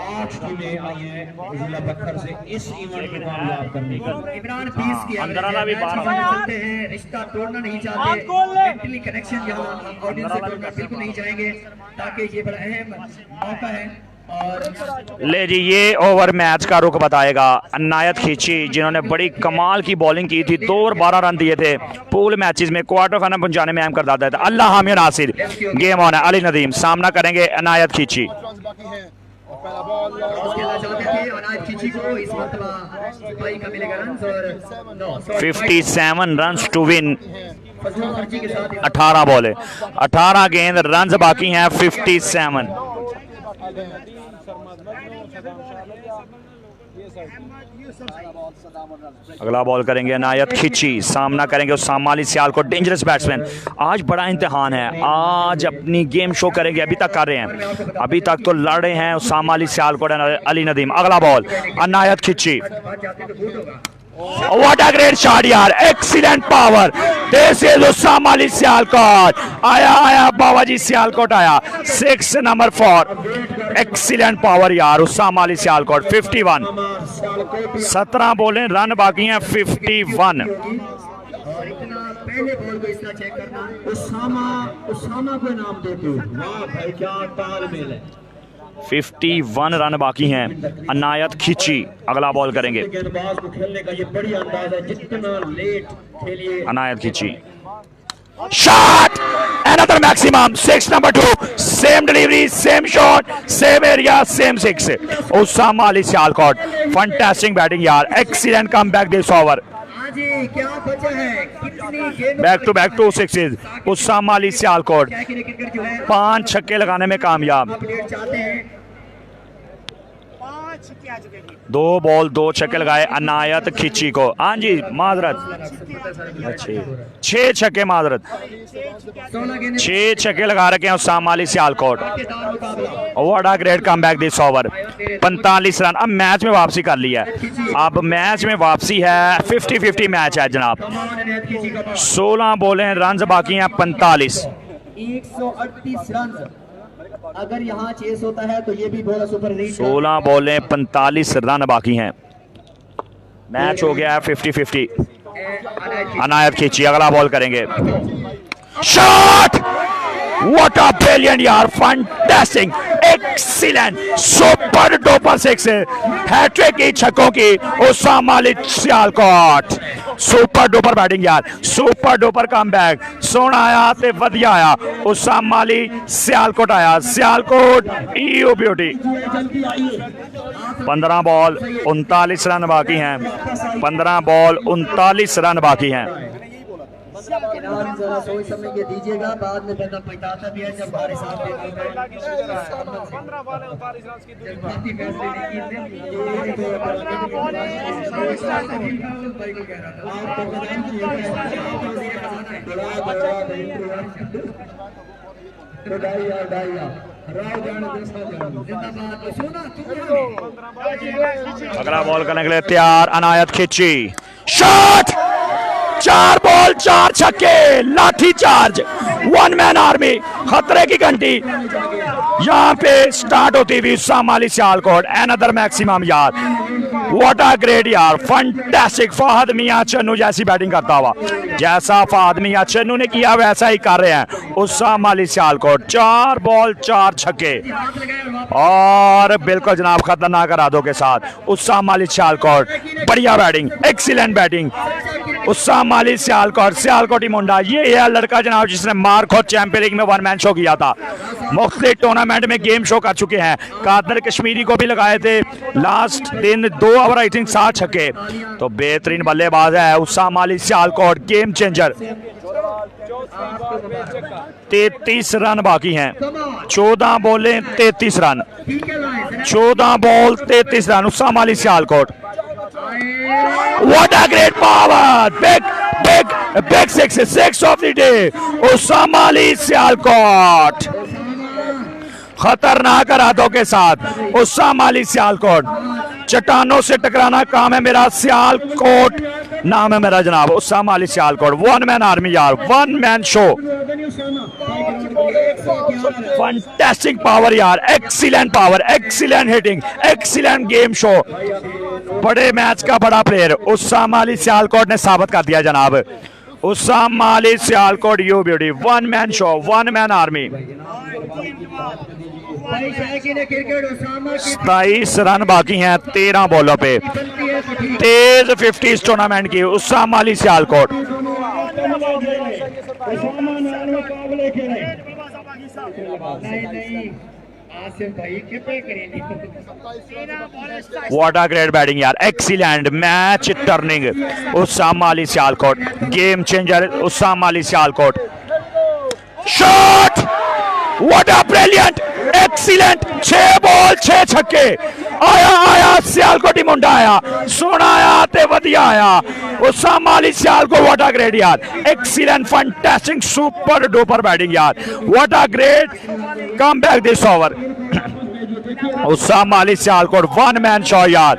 8 टीमें आई हैं जिला पत्थर से इस इवेंट को कामयाब करने के लिए। इमरान 20 की चलते हैं, रिश्ता तोड़ना नहीं चाहते, मेंटली कनेक्शन यहाँ ऑडियंस से तोड़ना बिल्कुल नहीं चाहेंगे, ताकि ये बड़ा अहम मौका है। और ले जी, ये ओवर मैच का रुख बताएगा। अनायत खींची जिन्होंने बड़ी कमाल की बॉलिंग की थी, 2 और 12 रन दिए थे पूल मैचेस में, क्वार्टर फाइनल पहुंचाने में अहम कर दाता था। अल्लाह हामिद नासिर गेम ऑन है, अली नदीम सामना करेंगे अनायत खींची। बाकी हैं और पहला बॉल खेलना चाहते थे अनायत खिची को, इस मरतबा भाई का मिलेगा रन, और 57 रन टू विन। फजल खर्ची के साथ 18 बॉल है, 18 गेंद, रन बाकी हैं 57। अगला बॉल करेंगे अनायत खिची, सामना करेंगे उसामा अली सियालकोट, डेंजरस बैट्समैन। आज बड़ा इम्तिहान है, आज अपनी गेम शो करेंगे, अभी तक कर रहे हैं, अभी तक तो लड़ रहे हैं उसामा अली सियालकोट, अली नदीम। अगला ball Inayat Khichi, What a great shot यार, excellent power, this is Usama Ali Sialkot. आया बाबाजी सियालकोट आया, 6 नंबर 4, एक्सीलेंट पावर यार उसामा अली सियालकोट। 51, 17 बोले, रन बाकी हैं 51। और इतना पहले बॉल को इतना चेक करना, उसामा को नाम देते हो, वाह भाई क्या तालमेल है। 51 रन बाकी हैं, अनायत खिची। अगला बॉल करेंगे गेंदबाज को खेलने का ये बढ़िया अंदाज है, जितना लेट खेलिए। अनायत खिची, shot, another maximum, 6 number 2, same delivery, same shot, same area, same 6। Usama Ali Sialkot, fantastic batting यार, एक्सीलेंट कमबैक दिस ओवर, क्या बचा है, कितनी गेंदों back to back 2 sixes. Usama Ali Sialkot 5 छक्के लगाने में कामयाब, 2 बॉल 2 छक्के लगाए अनायत खिची को। हाँ जी माजरत, 6 छक्के, माजरत 6 छक्के लगा रखे हैं Usama Ali Sialkot. What a great comeback this over, 45 run. अब मैच में वापसी कर लिया है, अब मैच में वापसी है, 50-50 मैच है जनाब। 16 बोले, रन बाकी हैं 45। 138 रन, अगर यहाँ चेस होता है तो ये भी बॉल सुपर रीच। 16 बॉलें 45 रन बाकी हैं, मैच हो गया है 50-50। अनायत खिची, अगला बॉल करेंगे, शॉट, व्हाट अ ब्रिलियंट यार, fantastic, excellent, super duper 6, hattrick की छक्कों की Usama Ali Sialkot. Super duper batting यार, सुपर डुपर कमबैक, सोना आया ते वधिया आया, उसामा अली सियालकोट आया, सियालकोट ईओ ब्यूटी। 15 बॉल 39 रन बाकी हैं, 15 बॉल 39 रन बाकी हैं। जरा सोच समझ के दीजिएगा, बाद में बंदा पछताता भी है जब हमारे साथ अगला बॉल करने के लिए तैयार, अनायत खिची, शॉट, 4 4 बॉल 4 छक्के, लाठी चार्ज, वन मैन आर्मी, खतरे की घंटी यहाँ पे स्टार्ट होती हुई उस्सामा अली सियालकोट, अनदर मैक्सिमम यार, व्हाट अ ग्रेट यार, फंटास्टिक। फहद मियां चन्नू जैसी बैटिंग करता हुआ, जैसा फहद मियां चन्नू ने किया वैसा ही कर रहे हैं उस्सामा अली सियालकोट। 4 बॉल 4 छक्के और बिल्कुल जनाब खतरनाक इरादों के साथ उस्सामा अली सियालकोट, बढ़िया batting, excellent batting Usama Ali Sialkot, सियालकोटी मुंडा। ये है लड़का जनाब जिसने मार्को चैंपियन लीग में वन मैन शो किया था, मुख्तलिफ टूर्नामेंट में गेम शो कर चुके हैं, कादर कश्मीरी को भी लगाए थे लास्ट दिन 2 ओवर आई थिंक 7 छक्के। तो बेहतरीन बल्लेबाज है Usama Ali Sialkot, game changer. 33 run बाकी हैं, 14 बॉलें 33 run, 14 ball 33 run Usama Ali Sialkot. What a great power! Big six of the day. Usama Ali Sialkot, खतरनाक इरादों के साथ उस्सामा अली सियालकोट। चट्टानों से टकराना काम है मेरा, सियालकोट नाम है मेरा जनाब, Usama Ali Sialkot. One man army यार, one man show, fantastic power यार, excellent power, excellent hitting, excellent game show. बड़े मैच का बड़ा प्लेयर उस्सामा अली सियालकोट ने साबित कर दिया जनाब। Usama Ali Sialkot, you beauty, one man show, one man army. 27 run बाकी हैं 13 बॉलों पे, तेज 50 इस टूर्नामेंट की Usama Ali Sialkot. What a great batting यार, excellent match turning Usama Ali Sialkot, game changer Usama Ali Sialkot. Shot, what a brilliant, excellent, 6 ball 6 छक्के, आया सियालकोटी मुंडा आया, सोना आया ते वधिया आया Usama Ali Sialkot. What a great यार, excellent, fantastic, super duper batting यार, what a great come back this over Usama Ali Sialkot. One man show यार,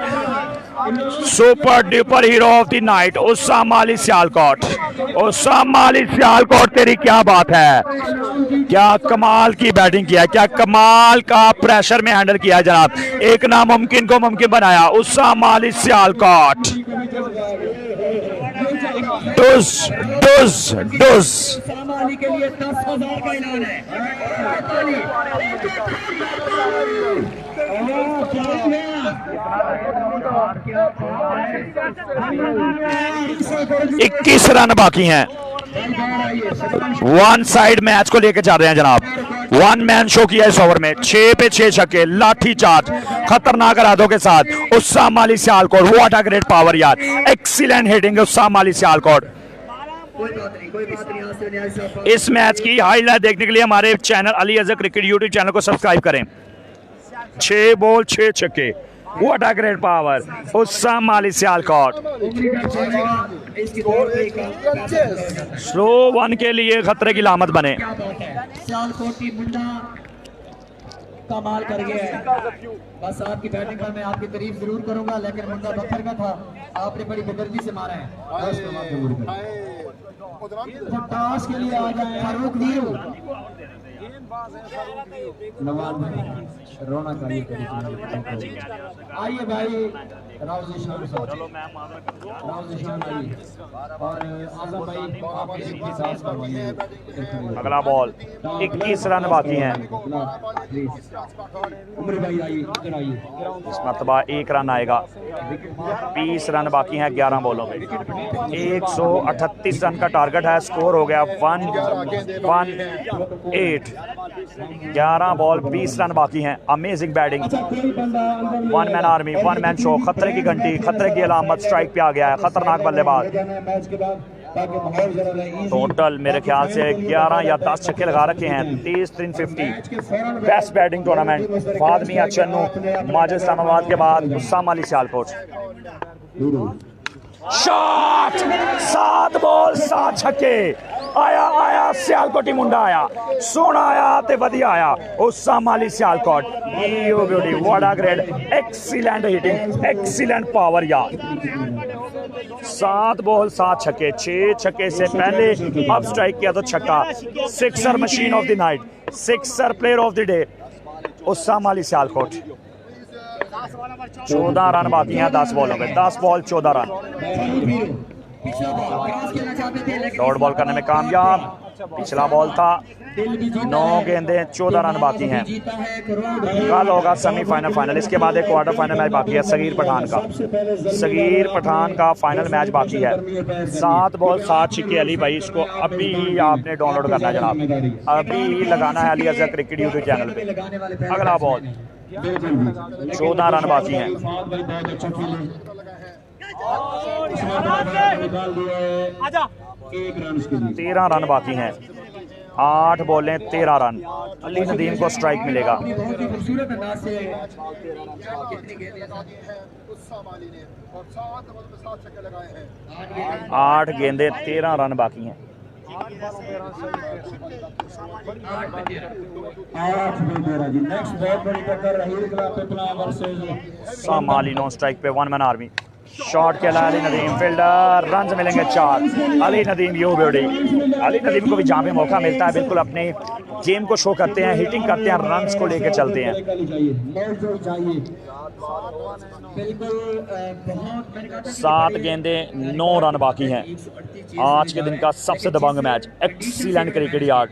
super duper hero of the night Usama Ali Sialkot. Usama Ali Sialkot, तेरी क्या बात है, क्या कमाल की बैटिंग किया, क्या कमाल का प्रेशर में हैंडल किया जनाब, एक नामुमकिन को मुमकिन बनाया उस्सामा अली सियालकोट। डुस डुस डुस के लिए 10,000 का ऐलान है। 21 रन बाकी हैं, वन साइड मैच को लेकर चल रहे हैं जनाब। वन मैन शो किया इस ओवर में, 6 पे 6 छक्के, लाठी चार्ज, खतरनाक इरादों के साथ Usama Ali Sialkot. What a great power यार, एक्सीलेंट हिटिंग उस्सामा अली सियालकोट। इस मैच की हाईलाइट देखने के लिए हमारे channel Ali Azhar cricket YouTube channel को सब्सक्राइब करें। 6 बॉल 6 छक्के, what a great power Usama Ali Sialkot. Slow one के लिए खतरे की लामत बने। सियालकोटी मुंडा कमाल कर गया है। बस आपकी बैटिंग का मैं आपकी तारीफ जरूर करूंगा, लेकिन मुंडा पत्थर का था, आपने बड़ी बेदर्दी से मारा है। टॉस के लिए आ जाए फारूक वीरू, नवाज भाई, रौनक आइए भाई, राउजी शान साहब, राउजी शान आइए, और आजम भाई आपके लिए साथ करवाइए। अगला बॉल, 21 रन बाकी हैं, उमर भाई आइए, इधर आइए। इस मरतबा 1 रन आएगा, 20 रन बाकी हैं 11 बॉलों में। 138 रन का टारगेट है, स्कोर हो गया 118। 11 बॉल 20 रन बाकी हैं। Amazing batting, one man army, one man show, खतरे की घंटी, खतरे की अलामत, स्ट्राइक पे आ गया है खतरनाक बल्लेबाज। टोटल मेरे ख्याल से 11 या 10 छक्के लगा रखे हैं, 23-350। Best batting tournament, Fahad Mian Channu, Majid Islamabad के बाद उस्सामा अली सियालकोट। शॉट, 7 बॉल 7 छक्के, आया सियालकोटी मुंडा आया, सोना आया ते वधिया आया Usama Ali Sialkot. You beauty, what a great, excellent hitting, excellent power यार। 7 बॉल 7 छक्के, 6 छक्के से पहले अब स्ट्राइक किया तो छक्का। Sixer machine of the night, sixer player of the day Usama Ali Sialkot. 14 run बाकी हैं 10 बॉलों पे, 10 बॉल 14 रन। डॉट बॉल करने में कामयाब, पिछला बॉल था। 9 गेंदें 14 रन बाकी हैं। कल होगा सेमीफाइनल फाइनल, इसके बाद एक क्वार्टर फाइनल मैच बाकी है सगीर पठान का। सगीर पठान का फाइनल मैच बाकी है। 7 बॉल 7 छक्के। अली भाई इसको अभी ही आपने डाउनलोड करना है जनाब, अभी ही लगाना है Ali Azhar cricket YouTube channel पे। अगला बॉल 14 रन बाकी हैं। 13 रन बाकी हैं, 8 बॉलें 13 रन। अली नदीम को स्ट्राइक मिलेगा। 8 गेंदें 13 रन बाकी हैं। उस्साम अली नॉन स्ट्राइक पे, 1 मैन आर्मी। शॉट के अली नदीम फील्डर, रन मिलेंगे 4। Ali Nadeem you beauty. अली नदीम को भी जहाँ पे मौका मिलता है बिल्कुल अपने गेम को शो करते हैं, हिटिंग करते हैं, रन्स को लेकर चलते हैं। 7 गेंदें 9 रन बाकी हैं। आज के दिन का सबसे दबंग match, excellent cricket yard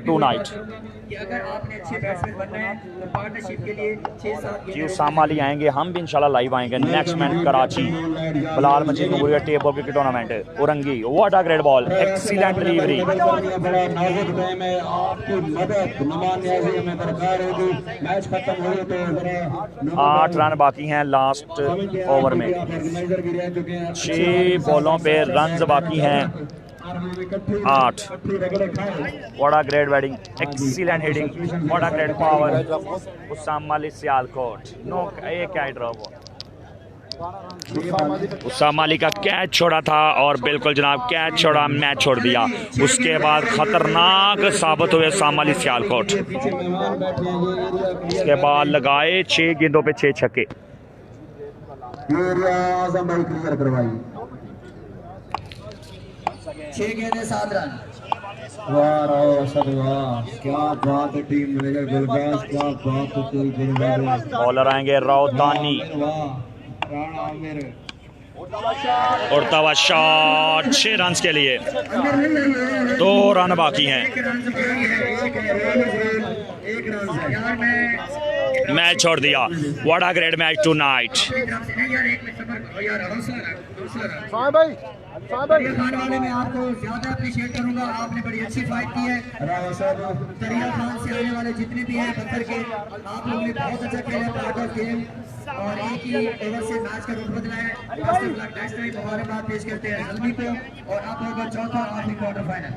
tonight. जी उस्साम अली आएंगे, हम भी इंशाल्लाह लाइव आएंगे। Next match Karachi, Bilal Majeed memorial tape ball cricket tournament, Orangi. What a great ball, excellent delivery. 8 run बाकी हैं लास्ट ओवर में। 6 बॉलों पे रन बाकी हैं 8। What a great batting, excellent hitting, what a great power. Usama Ali Sialkot. No ये क्या ड्रॉप हुआ। उस्साम अली का कैच छोड़ा था और बिल्कुल जनाब कैच छोड़ा, मैच छोड़ दिया। उसके बाद खतरनाक साबित हुए उस्साम अली सियालकोट। उसके बाद लगाए 6 गेंदों पे 6 छक्के। 6 गेंदें 7 रन। क्या बात है टीम मैनेजर गुलबाज, क्या बात है। बॉलर आएंगे राउतानी। उड़ता हुआ शॉट 6 रन के लिए, 2 रन बाकी हैं। मैच छोड़ दिया। What a great match tonight. खान वाले में आपको ज्यादा अप्रिशिएट करूंगा, आपने बड़ी अच्छी फाइट की है। दरिया खान से आने वाले जितने भी हैं पत्थर के, आप लोगों ने बहुत अच्छा खेला, पार्ट ऑफ गेम, और एक ही ओवर से मैच का रुख बदला है। मुबारकबाद पेश करते हैं जल्दी को, और आप लोगों का चौथा आखिरी क्वार्टर फाइनल।